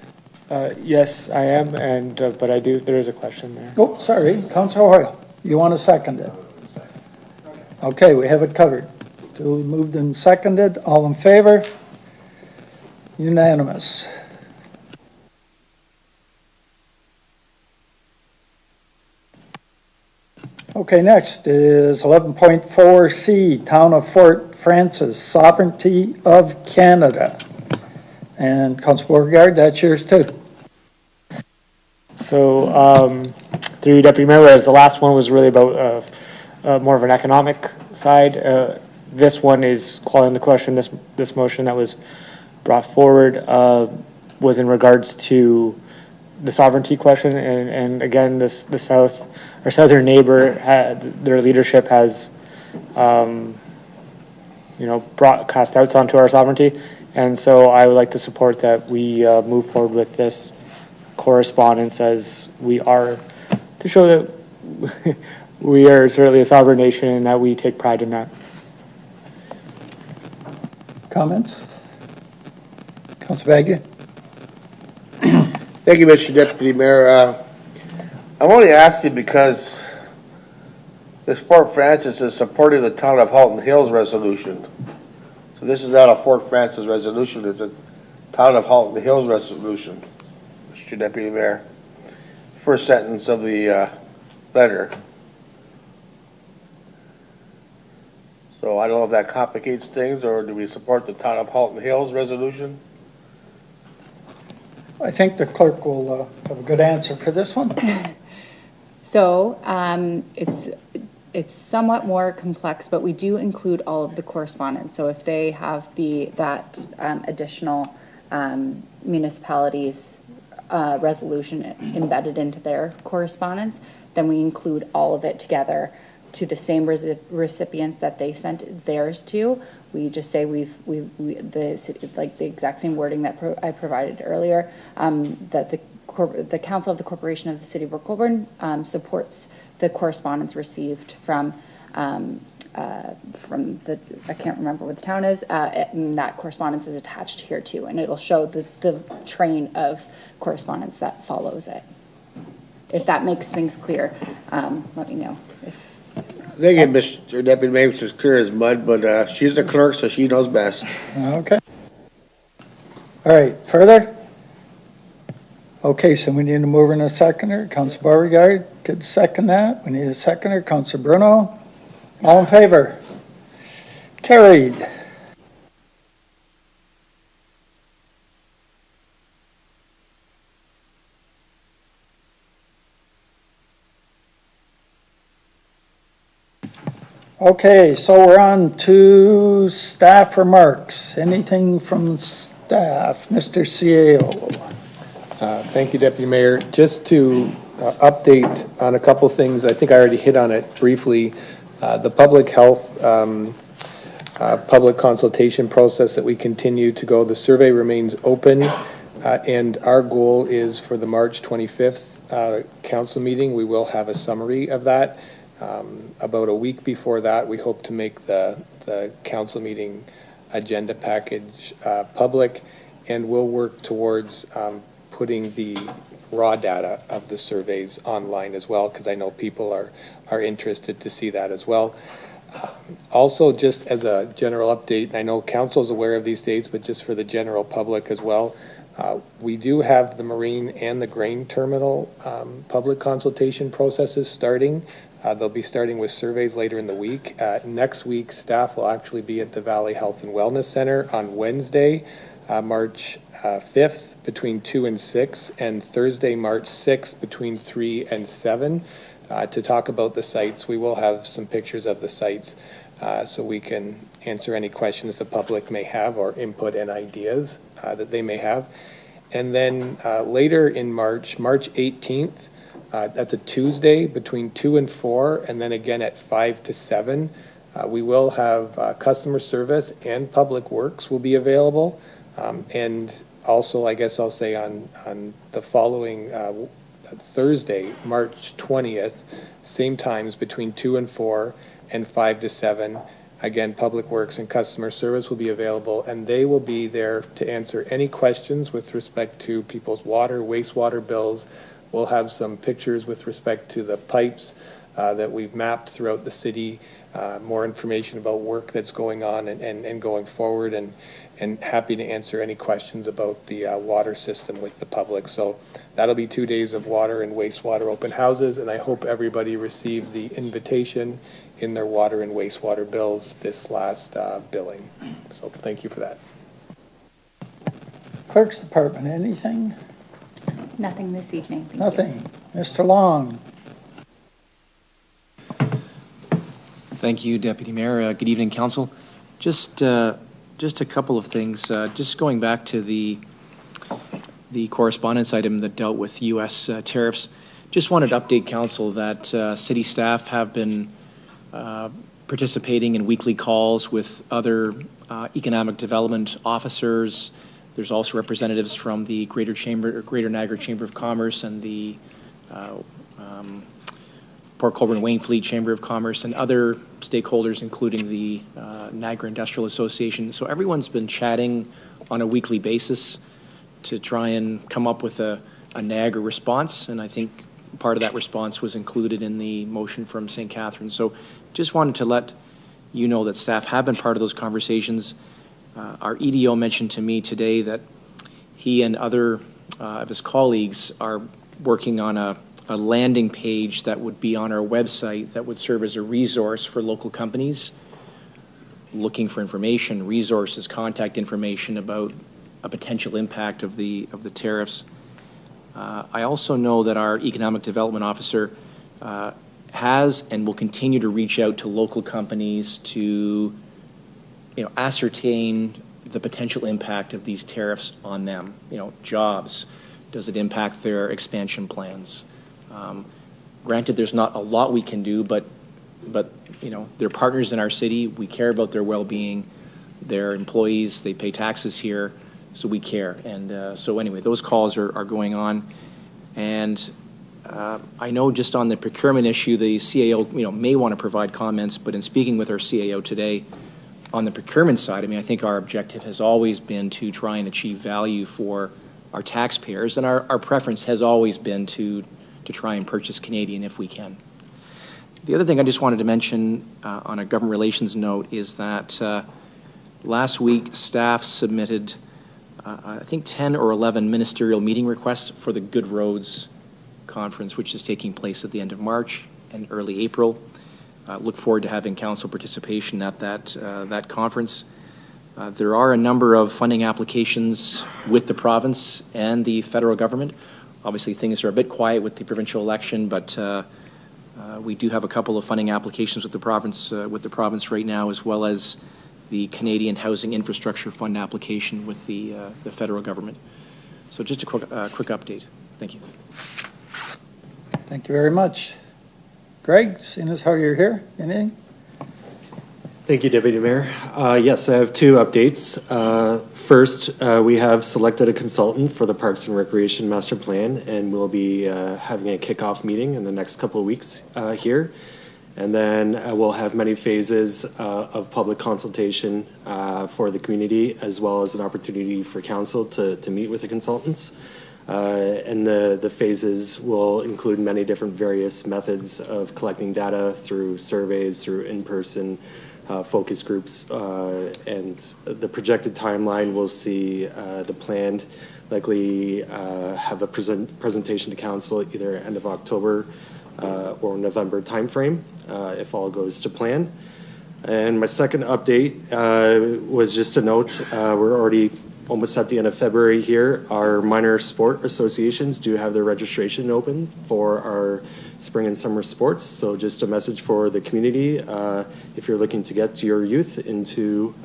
Yes, I am, but there is a question there. Oh, sorry, Councilor Hoyle, you want to second it? Okay, we have it covered. Duly moved and seconded, all in favor? Unanimous. Okay, next is 11.4C, Town of Fort Frances, Sovereignty of Canada. And Councilor Beauregard, that's yours too. So, through you, Deputy Mayor, whereas the last one was really about more of an economic side, this one is calling the question. This motion that was brought forward was in regards to the sovereignty question, and again, our southern neighbor, their leadership has, cast doubts onto our sovereignty, and so I would like to support that we move forward with this correspondence, as we are, to show that we are certainly a sovereign nation and that we take pride in that. Comments? Councilor Bagu? Thank you, Mr. Deputy Mayor. I'm only asking because this Fort Frances is supporting the Town of Halton Hills resolution. So this is not a Fort Frances resolution, it's a Town of Halton Hills resolution, Mr. Deputy Mayor. First sentence of the letter. So I don't know if that complicates things, or do we support the Town of Halton Hills resolution? I think the clerk will have a good answer for this one. So it's somewhat more complex, but we do include all of the correspondence. So if they have that additional municipalities resolution embedded into their correspondence, then we include all of it together to the same recipients that they sent theirs to. We just say the exact same wording that I provided earlier, that the Council of the Corporation of the City of Colborne supports the correspondence received from the, I can't remember what the town is, and that correspondence is attached here too, and it'll show the train of correspondence that follows it. If that makes things clear, let me know. I think Mr. Deputy Mayor, it's as clear as mud, but she's the clerk, so she knows best. Okay. All right, further? Okay, so we need a mover and a seconder. Councilor Beauregard could second that. We need a seconder. Councilor Bruno. All in favor? Carried. Okay, so we're on to staff remarks. Anything from staff? Mr. CAO. Thank you, Deputy Mayor. Just to update on a couple things, I think I already hit on it briefly. The public health public consultation process that we continue to go. The survey remains open, and our goal is for the March 25th council meeting, we will have a summary of that. About a week before that, we hope to make the council meeting agenda package public, and we'll work towards putting the raw data of the surveys online as well, because I know people are interested to see that as well. Also, just as a general update, I know council's aware of these dates, but just for the general public as well, we do have the marine and the grain terminal public consultation processes starting. They'll be starting with surveys later in the week. Next week, staff will actually be at the Valley Health and Wellness Center on Wednesday, March 5th between 2 and 6, and Thursday, March 6th between 3 and 7 to talk about the sites. We will have some pictures of the sites so we can answer any questions the public may have or input and ideas that they may have. And then later in March, March 18th, that's a Tuesday between 2 and 4, and then again at 5 to 7. We will have customer service and public works will be available. And also, I guess I'll say on the following Thursday, March 20th, same times between 2 and 4 and 5 to 7. Again, Public Works and Customer Service will be available, and they will be there to answer any questions with respect to people's water, wastewater bills. We'll have some pictures with respect to the pipes that we've mapped throughout the city, more information about work that's going on and going forward, and happy to answer any questions about the water system with the public. So that'll be 2 days of water and wastewater open houses, and I hope everybody received the invitation in their water and wastewater bills this last billing. So thank you for that. Clerk's Department, anything? Nothing this evening. Thank Nothing. Mr. Long. Thank you, Deputy Mayor. Good evening, Council. Just a couple of things. Just going back to the correspondence item that dealt with U.S. tariffs. Just wanted to update Council that city staff have been participating in weekly calls with other economic development officers. There's also representatives from the Greater Niagara Chamber of Commerce and the Port Colborne Wainfleet Chamber of Commerce and other stakeholders, including the Niagara Industrial Association. So everyone's been chatting on a weekly basis to try and come up with a Niagara response, and I think part of that response was included in the motion from St. Catharines. So just wanted to let you know that staff have been part of those conversations. Our EDO mentioned to me today that he and other of his colleagues are working on a landing page that would be on our website that would serve as a resource for local companies looking for information, resources, contact information about a potential impact of the tariffs. I also know that our economic development officer has and will continue to reach out to local companies to ascertain the potential impact of these tariffs on them. Jobs. Does it impact their expansion plans? Granted, there's not a lot we can do, but they're partners in our city. We care about their well-being. They're employees. They pay taxes here, so we care. And so anyway, those calls are going on. And I know just on the procurement issue, the CAO may want to provide comments, but in speaking with our CAO today, on the procurement side, I think our objective has always been to try and achieve value for our taxpayers, and our preference has always been to try and purchase Canadian if we can. The other thing I just wanted to mention on a government relations note is that last week staff submitted I think 10 or 11 ministerial meeting requests for the Good Roads Conference, which is taking place at the end of March and early April. Look forward to having council participation at that conference. There are a number of funding applications with the province and the federal government. Obviously, things are a bit quiet with the provincial election, but we do have a couple of funding applications with the province right now, as well as the Canadian Housing Infrastructure Fund application with the federal government. So just a quick update. Thank you. Thank you very much. Greg, seeing as how you're here, anything? Thank you, Deputy Mayor. Yes, I have two updates. First, we have selected a consultant for the Parks and Recreation Master Plan, and we'll be having a kickoff meeting in the next couple of weeks here. And then we'll have many phases of public consultation for the community, as well as an opportunity for council to meet with the consultants. And the phases will include many different various methods of collecting data through surveys, through in-person focus groups, and the projected timeline will see the plan likely have a presentation to council either end of October or November timeframe if all goes to plan. And my second update was just a note, we're already almost at the end of February here. Our minor sport associations do have their registration open for our spring and summer sports. So just a message for the community. If you're looking to get your youth into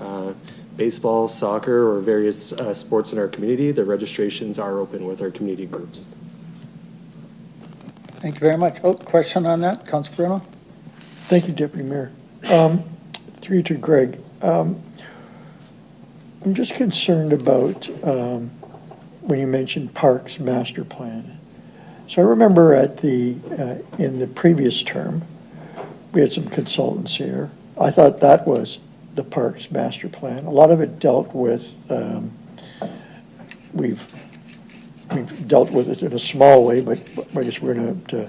baseball, soccer, or various sports in our community, the registrations are open with our community groups. Thank you very much. Oh, question on that, Councilor Bruno? Thank you, Deputy Mayor. Through to Greg. I'm just concerned about when you mentioned Parks Master Plan. So I remember in the previous term, we had some consultants here. I thought that was the Parks Master Plan. A lot of it dealt with, we've dealt with it in a small way, but I guess we're going to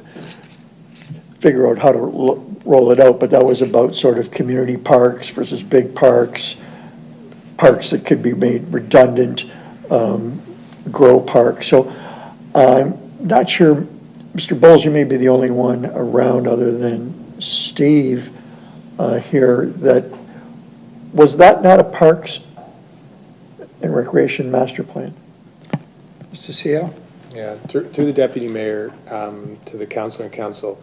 figure out how to roll it out. But that was about sort of community parks versus big parks, parks that could be made redundant, grow parks. So I'm not sure, Mr. Bowles, you may be the only one around other than Steve here, was that not a Parks and Recreation Master Plan? Mr. CEO? Yeah, through the Deputy Mayor to the Council and Council,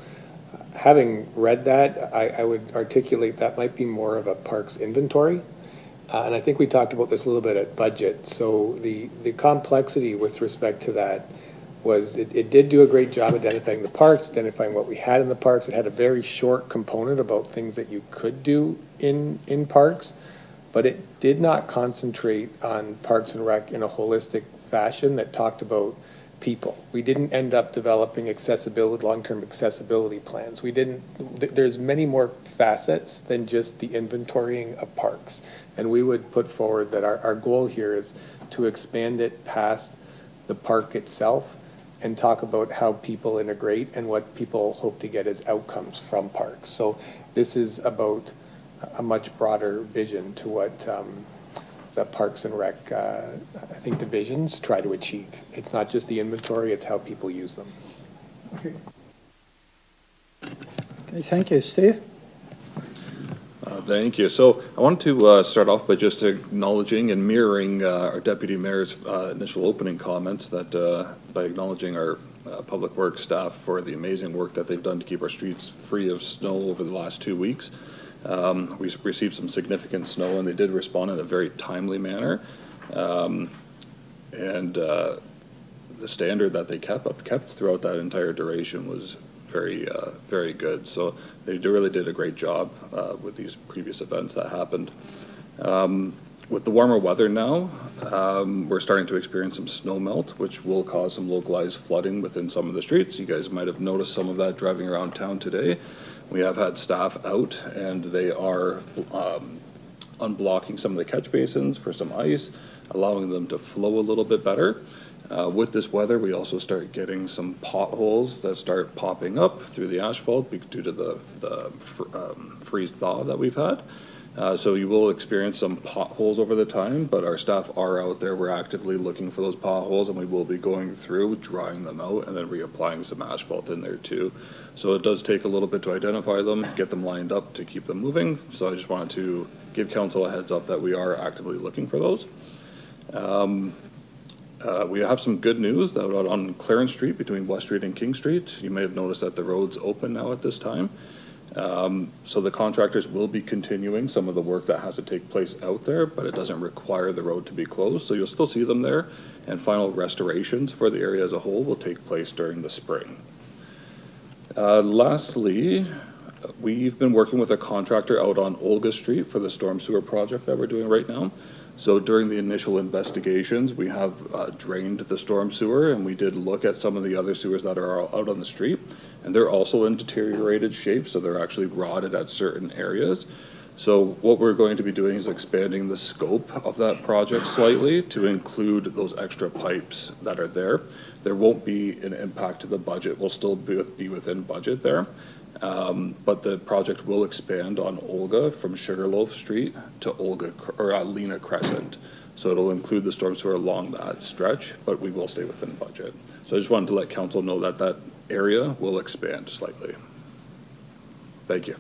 having read that, I would articulate that might be more of a parks inventory. And I think we talked about this a little bit at budget. So the complexity with respect to that was it did do a great job identifying the parks, identifying what we had in the parks. It had a very short component about things that you could do in parks, but it did not concentrate on Parks and Rec in a holistic fashion that talked about people. We didn't end up developing long-term accessibility plans. There's many more facets than just the inventorying of parks. And we would put forward that our goal here is to expand it past the park itself and talk about how people integrate and what people hope to get as outcomes from parks. So this is about a much broader vision to what the Parks and Rec, I think, divisions try to achieve. It's not just the inventory, it's how people use them. Okay, thank you. Steve? Thank you. So I wanted to start off by just acknowledging and mirroring our Deputy Mayor's initial opening comments that by acknowledging our public works staff for the amazing work that they've done to keep our streets free of snow over the last 2 weeks. We received some significant snow and they did respond in a very timely manner. And the standard that they kept throughout that entire duration was very good. So they really did a great job with these previous events that happened. With the warmer weather now, we're starting to experience some snow melt, which will cause some localized flooding within some of the streets. You guys might have noticed some of that driving around town today. We have had staff out and they are unblocking some of the catch basins for some ice, allowing them to flow a little bit better. With this weather, we also start getting some potholes that start popping up through the asphalt due to the freeze thaw that we've had. So you will experience some potholes over the time, but our staff are out there. We're actively looking for those potholes and we will be going through, drying them out, and then reapplying some asphalt in there too. So it does take a little bit to identify them, get them lined up to keep them moving. So I just wanted to give council a heads up that we are actively looking for those. We have some good news that on Clarence Street between West Street and King Street. You may have noticed that the road's open now at this time. So the contractors will be continuing some of the work that has to take place out there, but it doesn't require the road to be closed. So you'll still see them there, and final restorations for the area as a whole will take place during the spring. Lastly, We've been working with a contractor out on Olga Street for the storm sewer project that we're doing right now. So during the initial investigations, we have drained the storm sewer, and we did look at some of the other sewers that are out on the street, and they're also in deteriorated shape, so they're actually rotted at certain areas. So what we're going to be doing is expanding the scope of that project slightly to include those extra pipes that are there. There won't be an impact to the budget. We'll still be within budget there. But the project will expand on Olga from Sugarloaf Street to Lena Crescent. So it'll include the storm sewer along that stretch, but we will stay within budget. So I just wanted to let council know that that area will expand slightly. Thank you.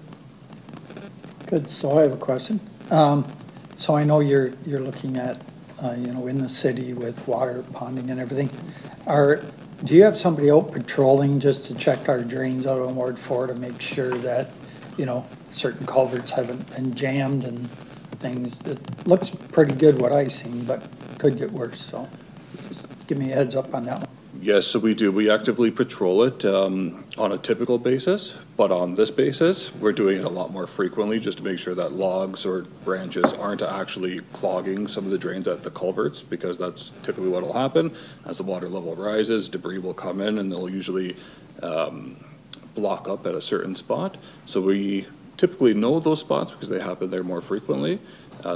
Good, so I have a question. So I know you're looking at, in the city with water ponding and everything. Do you have somebody out patrolling just to check our drains out on Ward 4 to make sure that, certain culverts haven't been jammed and things? It looks pretty good what I've seen, but could get worse, so just give me a heads up on that one. Yes, so we do. We actively patrol it on a typical basis, but on this basis, we're doing it a lot more frequently just to make sure that logs or branches aren't actually clogging some of the drains at the culverts, because that's typically what will happen. As the water level rises, debris will come in and they'll usually block up at a certain spot. So we typically know those spots because they happen there more frequently.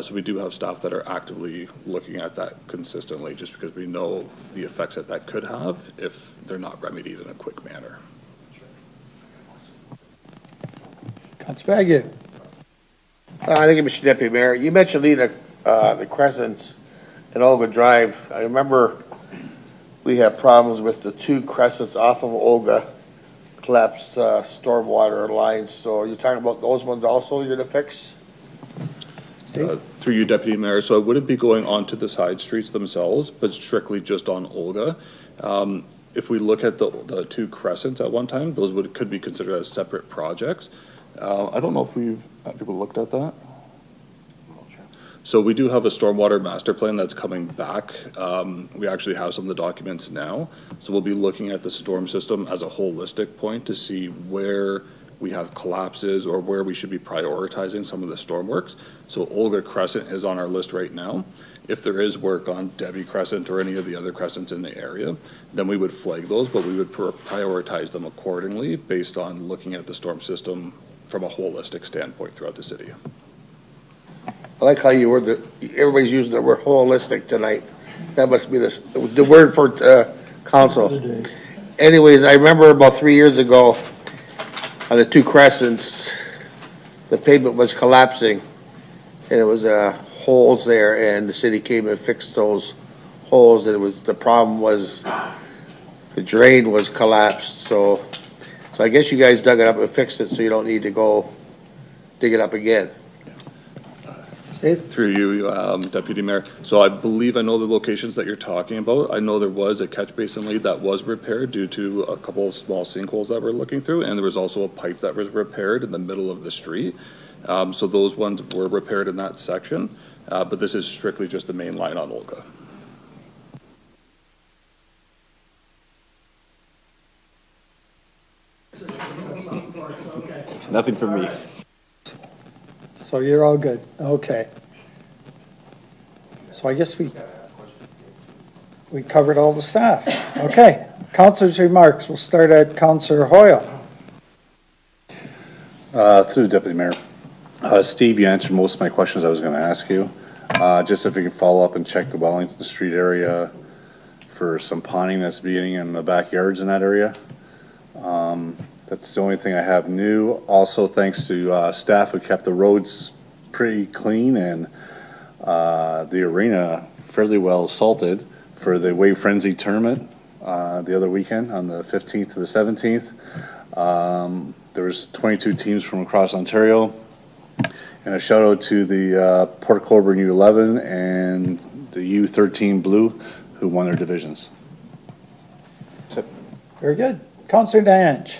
So we do have staff that are actively looking at that consistently, just because we know the effects that that could have if they're not remedied in a quick manner. Councilor Bagu. Thank you, Mr. Deputy Mayor. You mentioned the Crescents and Olga Drive. I remember we had problems with the two crescents off of Olga, collapsed stormwater lines. So you're talking about those ones also you're going to fix? Through you, Deputy Mayor, so I wouldn't be going onto the side streets themselves, but strictly just on Olga. If we look at the two crescents at one time, those could be considered as separate projects. I don't know if people looked at that. So we do have a stormwater master plan that's coming back. We actually have some of the documents now. So we'll be looking at the storm system as a holistic point to see where we have collapses or where we should be prioritizing some of the storm works. So Olga Crescent is on our list right now. If there is work on Debbie Crescent or any of the other crescents in the area, then we would flag those, but we would prioritize them accordingly based on looking at the storm system from a holistic standpoint throughout the city. I like how everybody's using the word holistic tonight. That must be the word for council. Anyways, I remember about 3 years ago on the two crescents, the pavement was collapsing and it was holes there, and the city came and fixed those holes, and the problem was the drain was collapsed. So I guess you guys dug it up and fixed it, so you don't need to go dig it up again. Through you, Deputy Mayor. So I believe I know the locations that you're talking about. I know there was a catch basin lead that was repaired due to a couple of small sinkholes that we're looking through, and there was also a pipe that was repaired in the middle of the street. So those ones were repaired in that section, but this is strictly just the main line on Olga. Nothing from me. So you're all good, okay. So I guess we covered all the staff. Okay, councilors' remarks. We'll start at Councilor Hoyle. Through the Deputy Mayor. Steve, you answered most of my questions I was going to ask you. Just if you can follow up and check the Wellington Street area for some ponding that's beginning in the backyards in that area. That's the only thing I have new. Also, thanks to staff who kept the roads pretty clean and the arena fairly well salted for the Wave Frenzy tournament the other weekend on the 15th to the 17th. There was 22 teams from across Ontario. And a shout out to the Port Colborne U11 and the U13 Blue who won their divisions. That's it. Very good. Councilor Danch.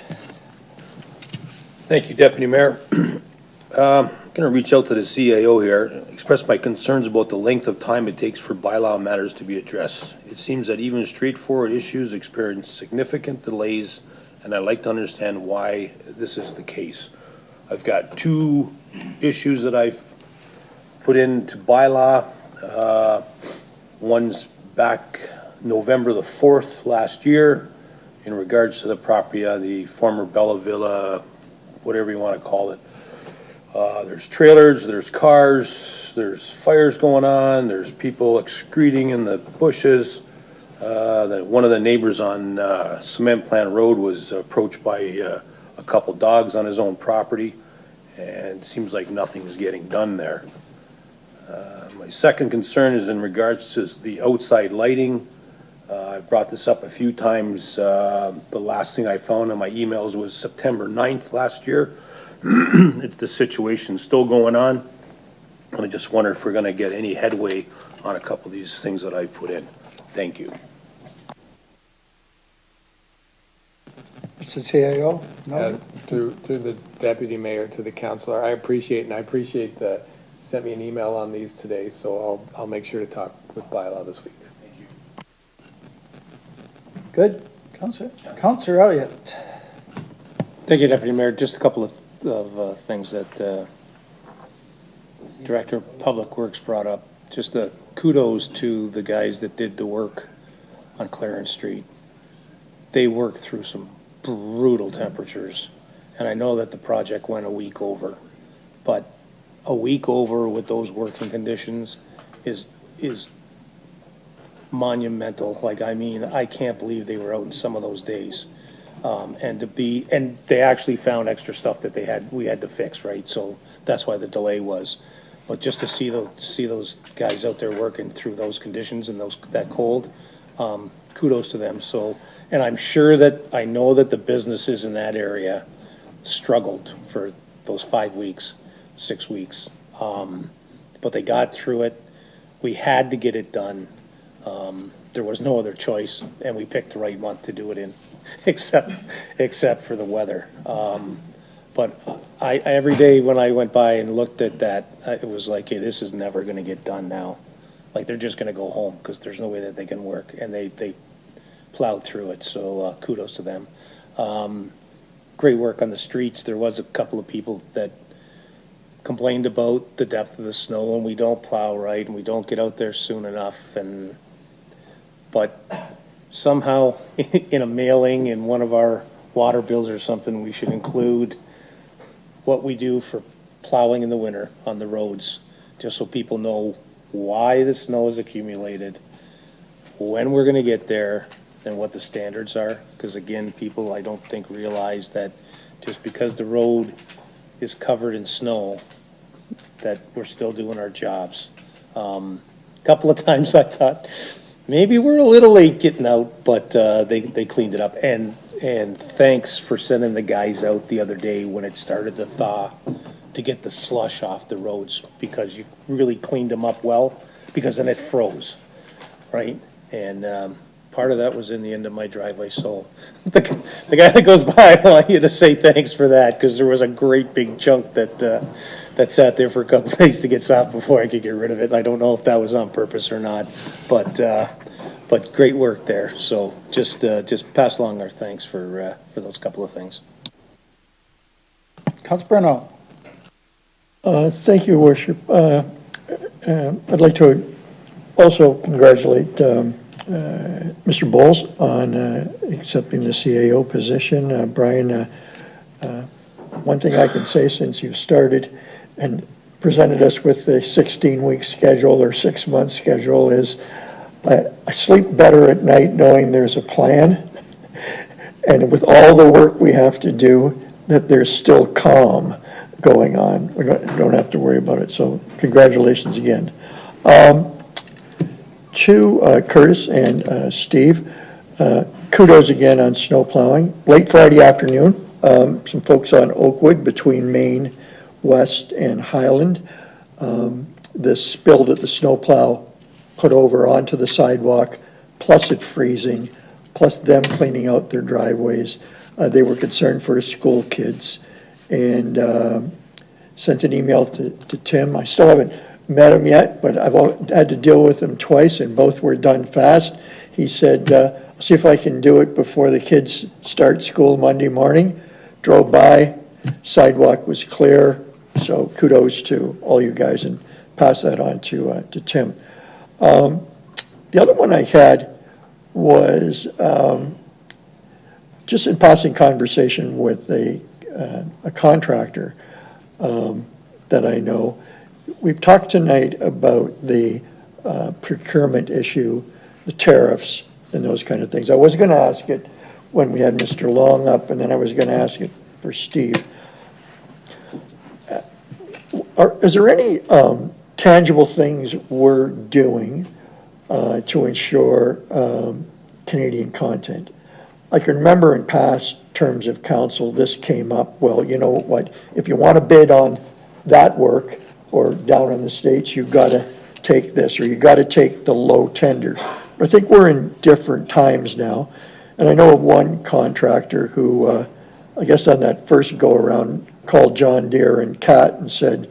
Thank you, Deputy Mayor. I'm going to reach out to the CAO here, express my concerns about the length of time it takes for bylaw matters to be addressed. It seems that even straightforward issues experience significant delays, and I'd like to understand why this is the case. I've got 2 issues that I've put into bylaw. One's back November the 4th last year in regards to the property of the former Bella Villa, whatever you want to call it. There's trailers, there's cars, there's fires going on, there's people excreting in the bushes. One of the neighbors on Cement Plant Road was approached by a couple dogs on his own property, and it seems like nothing's getting done there. My second concern is in regards to the outside lighting. I've brought this up a few times. The last thing I found in my emails was September 9th last year. It's the situation still going on. And I just wonder if we're going to get any headway on a couple of these things that I've put in. Thank you. Mr. CAO? No? Through the deputy mayor to the councilor, I appreciate the, sent me an email on these today, so I'll make sure to talk with bylaw this week. Thank you. Good. Councillor Elliott. Thank you, Deputy Mayor. Just a couple of things that Director of Public Works brought up. Just kudos to the guys that did the work on Clarence Street. They worked through some brutal temperatures, and I know that the project went a week over, but a week over with those working conditions is monumental. Like, I mean, I can't believe they were out in some of those days. And they actually found extra stuff that we had to fix, right? So that's why the delay was. But just to see those guys out there working through those conditions and that cold, kudos to them. So, and I know that the businesses in that area struggled for those 5 weeks, 6 weeks. But they got through it. We had to get it done. There was no other choice, and we picked the right month to do it in, except for the weather. But every day when I went by and looked at that, it was like, hey, this is never going to get done now. Like, they're just going to go home because there's no way that they can work, and they plowed through it. So kudos to them. Great work on the streets. There was a couple of people that complained about the depth of the snow, and we don't plow right, and we don't get out there soon enough. But somehow in a mailing in one of our water bills or something, we should include what we do for plowing in the winter on the roads, just so people know why the snow is accumulated, when we're going to get there, and what the standards are. Because again, people I don't think realize that just because the road is covered in snow, that we're still doing our jobs. A couple of times I thought maybe we're a little late getting out, but they cleaned it up. And thanks for sending the guys out the other day when it started to thaw to get the slush off the roads, because you really cleaned them up well, because then it froze, right? And part of that was in the end of my driveway. So the guy that goes by, I want you to say thanks for that, because there was a great big chunk that sat there for a couple of days to get soft before I could get rid of it. I don't know if that was on purpose or not, but great work there. So just pass along our thanks for those couple of things. Councilor Bruno. Thank you, Worship. I'd like to also congratulate Mr. Bowles on accepting the CAO position. Brian, one thing I can say since you've started and presented us with the 16-week schedule or 6-month schedule is I sleep better at night knowing there's a plan, and with all the work we have to do, that there's still calm going on. We don't have to worry about it. So congratulations again. To Curtis and Steve, kudos again on snow plowing. Late Friday afternoon, some folks on Oakwood between Main West and Highland, the spill that the snowplow put over onto the sidewalk, plus it freezing, plus them cleaning out their driveways. They were concerned for the school kids, and sent an email to Tim. I still haven't met him yet, but I've had to deal with him twice, and both were done fast. He said, I'll see if I can do it before the kids start school Monday morning. Drove by, Sidewalk was clear, so kudos to all you guys, and pass that on to Tim. The other one I had was just in passing conversation with a contractor that I know. We've talked tonight about the procurement issue, the tariffs, and those kind of things. I was going to ask it when we had Mr. Long up, and then I was going to ask it for Steve. Is there any tangible things we're doing to ensure Canadian content? I can remember in past terms of council, this came up, well, you know what, if you want to bid on that work or down in the States, you've got to take this, or you got to take the low tender. But I think we're in different times now. And I know of one contractor who, I guess on that first go-around, called John Deere and Cat and said,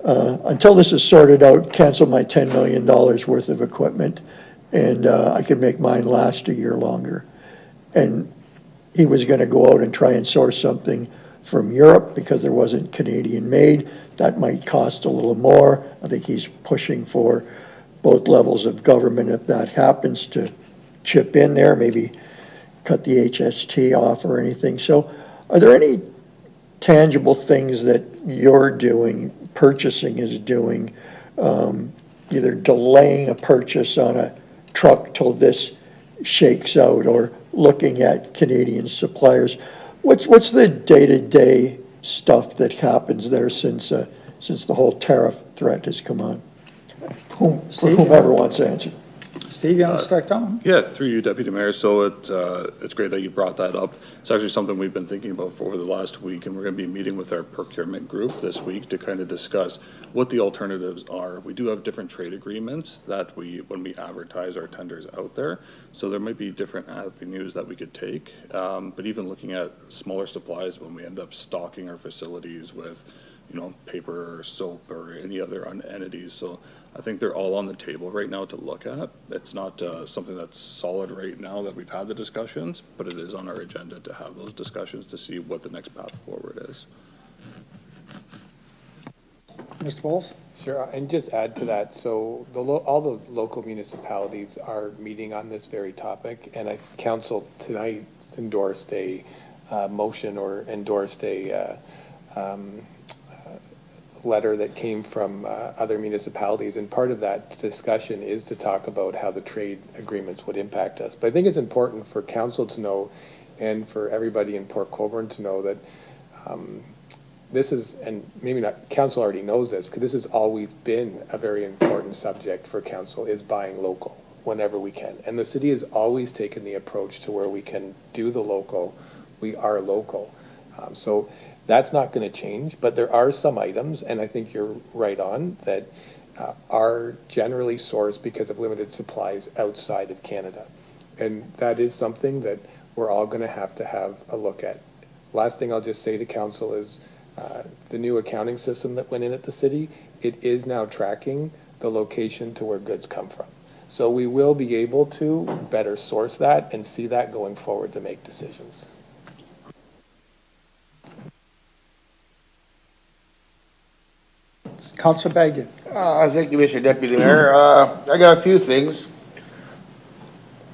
until this is sorted out, cancel my $10 million worth of equipment, and I could make mine last a year longer. And he was going to go out and try and source something from Europe because there wasn't Canadian made. That might cost a little more. I think he's pushing for both levels of government, if that happens, to chip in there, maybe cut the HST off or anything. So are there any tangible things that you're doing, purchasing is doing, either delaying a purchase on a truck till this shakes out, or looking at Canadian suppliers? What's the day-to-day stuff that happens there since the whole tariff threat has come on? Whomever wants to answer. Steve, you want to start, Tom? Yeah, through you, Deputy Mayor. So it's great that you brought that up. It's actually something we've been thinking about for over the last week, and we're going to be meeting with our procurement group this week to kind of discuss what the alternatives are. We do have different trade agreements that when we advertise our tenders out there, so there might be different avenues that we could take. But even looking at smaller supplies when we end up stocking our facilities with, paper or soap or any other entities. So I think they're all on the table right now to look at. It's not something that's solid right now that we've had the discussions, but it is on our agenda to have those discussions to see what the next path forward is. Mr. Bowles? Sure, and just add to that, so all the local municipalities are meeting on this very topic, and council tonight endorsed a motion or endorsed a letter that came from other municipalities, and part of that discussion is to talk about how the trade agreements would impact us. But I think it's important for council to know, and for everybody in Port Colborne to know, that this is, and maybe not, council already knows this, because this has always been a very important subject for council, is buying local whenever we can. And the city has always taken the approach to where we can do the local, we are local. So that's not going to change, but there are some items, and I think you're right on, that are generally sourced because of limited supplies outside of Canada. And that is something that we're all going to have a look at. Last thing I'll just say to council is the new accounting system that went in at the city, it is now tracking the location to where goods come from. So we will be able to better source that and see that going forward to make decisions. Councilor Baggett. Thank you, Mr. Deputy Mayor. I got a few things.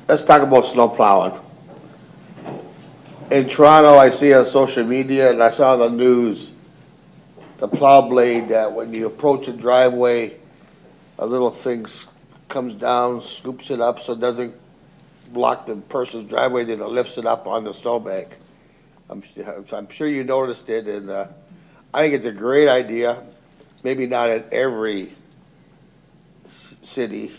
Let's talk about snow plowing. In Toronto, I see on social media, and I saw on the news, the plow blade that when you approach a driveway, a little thing comes down, scoops it up so it doesn't block the person's driveway, then it lifts it up on the snowbank. I'm sure you noticed it, and I think it's a great idea. Maybe not in every city,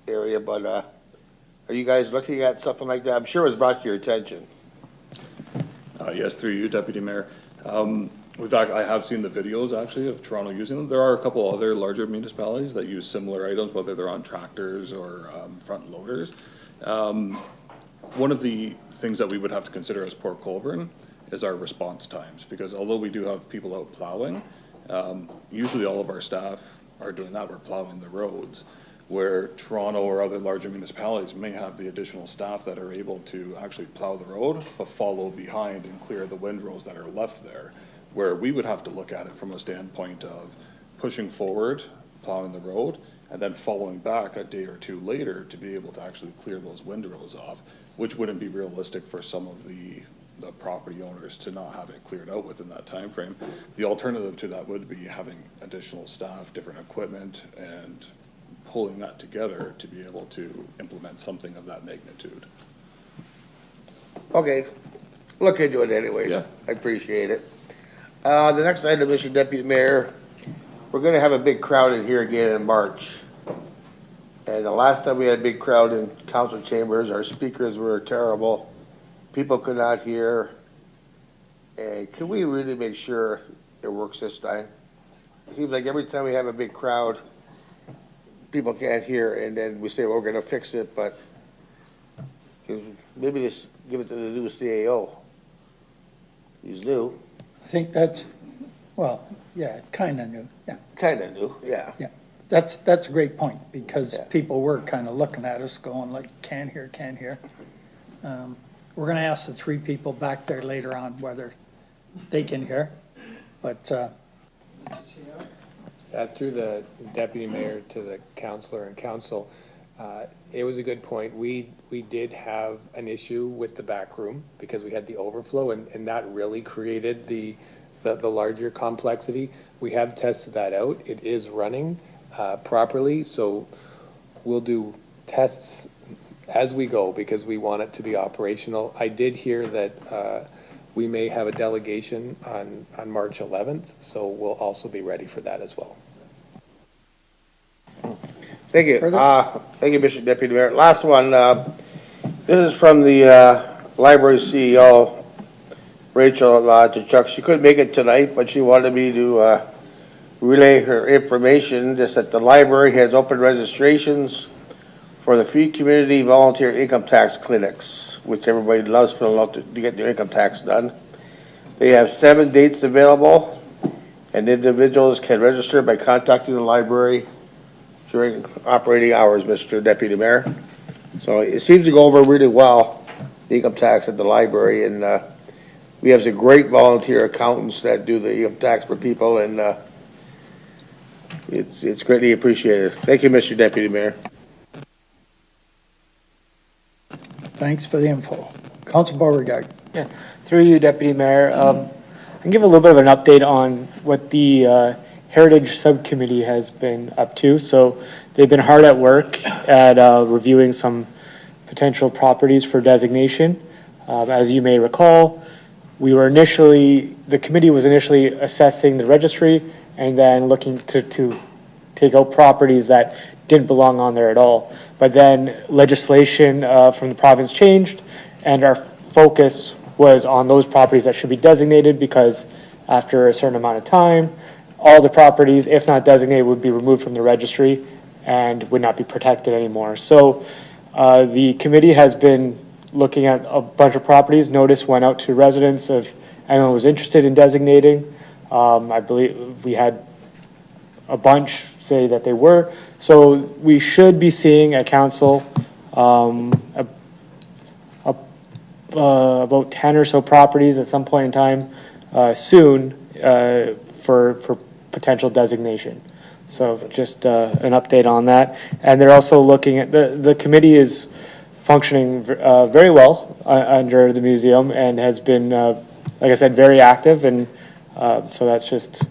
area, but are you guys looking at something like that? I'm sure it was brought to your attention. Yes, through you, Deputy Mayor. I have seen the videos actually of Toronto using them. There are a couple other larger municipalities that use similar items, whether they're on tractors or front loaders. One of the things that we would have to consider as Port Colborne is our response times, because although we do have people out plowing, usually all of our staff are doing that. We're plowing the roads. where Toronto or other larger municipalities may have the additional staff that are able to actually plow the road, but follow behind and clear the windrows that are left there, where we would have to look at it from a standpoint of pushing forward, plowing the road, and then following back a day or two later to be able to actually clear those windrows off, which wouldn't be realistic for some of the property owners to not have it cleared out within that time frame. The alternative to that would be having additional staff, different equipment, and pulling that together to be able to implement something of that magnitude. Okay, look into it anyways. Yeah. I appreciate it. The next item, Mr. Deputy Mayor, we're gonna have a big crowd in here again in March. And the last time we had a big crowd in council chambers, our speakers were terrible. People could not hear. And can we really make sure it works this time? It seems like every time we have a big crowd, people can't hear, and then we say, well, we're gonna fix it, but maybe just give it to the new CAO. He's new. I think that's, well, yeah, kind of new, yeah. Kind of new, yeah. Yeah, that's a great point, because people were kind of looking at us going like, can't hear, can't hear. We're gonna ask the three people back there later on whether they can hear, but, Through the deputy mayor to the councilor and council, it was a good point. We did have an issue with the back room because we had the overflow, and that really created the larger complexity. We have tested that out. It is running properly, so we'll do tests as we go because we want it to be operational. I did hear that we may have a delegation on March 11th, so we'll also be ready for that as well. Thank you. Thank you, Mr. Deputy Mayor. Last one, this is from the library CEO, Rachel Chuck. She couldn't make it tonight, but she wanted me to relay her information just that the library has open registrations for the free community volunteer income tax clinics, which everybody loves to get their income tax done. They have 7 dates available, and individuals can register by contacting the library during operating hours, Mr. Deputy Mayor. So it seems to go over really well, the income tax at the library, and we have some great volunteer accountants that do the income tax for people, and it's greatly appreciated. Thank you, Mr. Deputy Mayor. thanks for the info. Council Beauregard. Yeah, through you, Deputy Mayor. I can give a little bit of an update on what the Heritage Subcommittee has been up to. So they've been hard at work at reviewing some potential properties for designation. As you may recall, the committee was initially assessing the registry and then looking to take out properties that didn't belong on there at all. But then legislation from the province changed, and our focus was on those properties that should be designated, because after a certain amount of time, all the properties, if not designated, would be removed from the registry and would not be protected anymore. So the committee has been looking at a bunch of properties. Notice went out to residents of anyone who was interested in designating. I believe we had a bunch say that they were. So we should be seeing at council about 10 or so properties at some point in time soon for potential designation. So just an update on that. And they're also looking at, the committee is functioning very well under the museum and has been, like I said, very active. And so that's just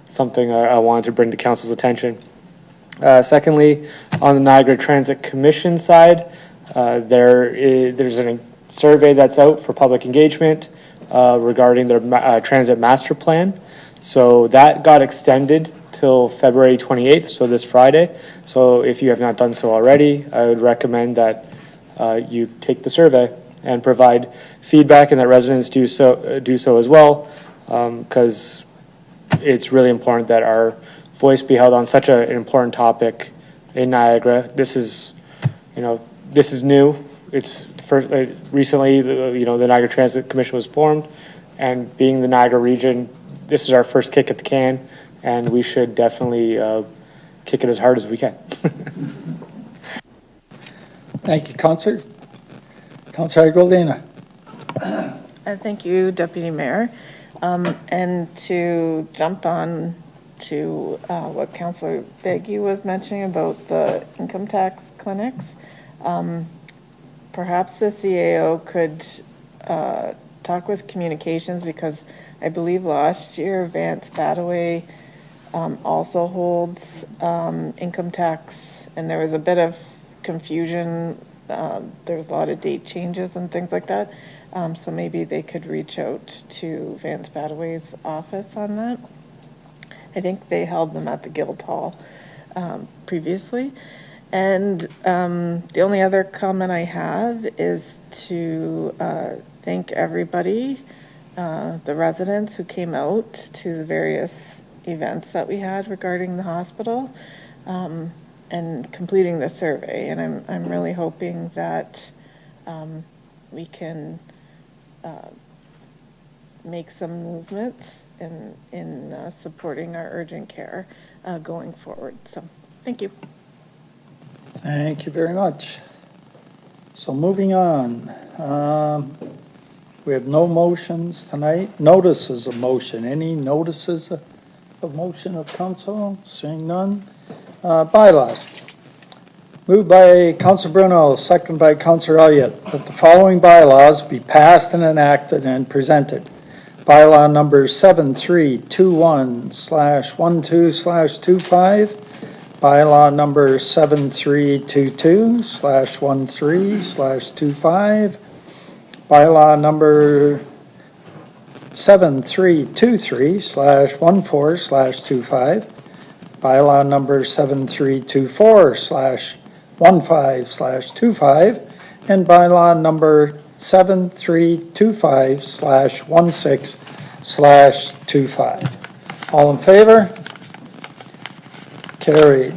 something I wanted to bring to council's attention. Secondly, on the Niagara Transit Commission side, there's a survey that's out for public engagement regarding their transit master plan. So that got extended till February 28th, so this Friday. So if you have not done so already, I would recommend that you take the survey and provide feedback, and that residents do so as well, because it's really important that our voice be held on such an important topic in Niagara. This is new. It's recently, the Niagara Transit Commission was formed, and being the Niagara region, this is our first kick at the can, and we should definitely kick it as hard as we can. Thank you, Councillor. Councillor Goldina. Thank you, Deputy Mayor. And to jump on to what Councillor Beggy was mentioning about the income tax clinics, perhaps the CAO could talk with communications, because I believe last year Vance Badaway also holds income tax, and there was a bit of confusion. There's a lot of date changes and things like that. So maybe they could reach out to Vance Badaway's office on that. I think they held them at the Guildhall previously. And the only other comment I have is to thank everybody, the residents who came out to the various events that we had regarding the hospital, and completing the survey. And I'm really hoping that we can make some movements in supporting our urgent care going forward. So, thank you. Thank you very much. So moving on, we have no motions tonight. Notices of motion. Any notices of motion of council? Seeing none. Bylaws. Moved by Councillor Bruno, seconded by Councillor Elliott, that the following bylaws be passed and enacted and presented. Bylaw number 7321/12/25. Bylaw number 7322/13/25. Bylaw number 7323/14/25. Bylaw number 7324/15/25, and bylaw number 7325/16/25. All in favor? Carried.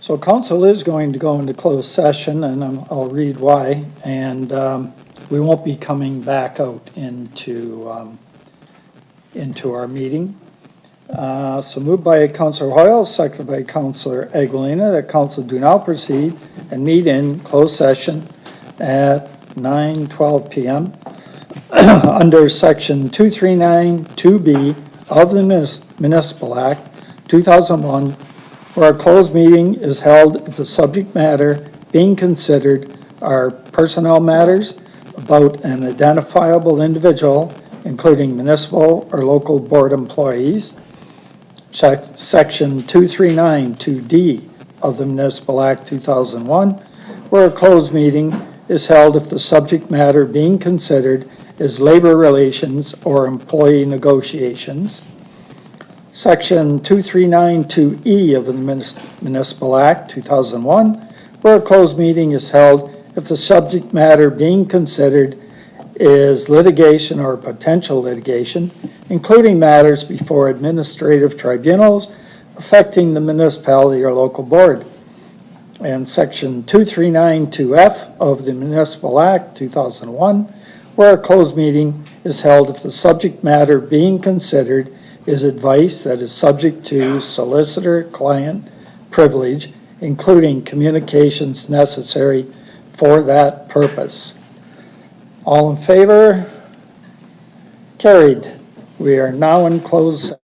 So council is going to go into closed session, and I'll read why, and we won't be coming back out into our meeting. So moved by Councillor Hoyle, seconded by Councillor Aguilina, that council do now proceed and meet in closed session at 9:12 p.m. under section 2392B of the Municipal Act 2001, where a closed meeting is held if the subject matter being considered are personnel matters about an identifiable individual, including municipal or local board employees. Section 2392D of the Municipal Act 2001, where a closed meeting is held if the subject matter being considered is labor relations or employee negotiations. Section 2392E of the Municipal Act 2001, where a closed meeting is held if the subject matter being considered is litigation or potential litigation, including matters before administrative tribunals affecting the municipality or local board. And Section 2392F of the Municipal Act 2001, where a closed meeting is held if the subject matter being considered is advice that is subject to solicitor-client privilege, including communications necessary for that purpose. All in favor? Carried. We are now in closed session.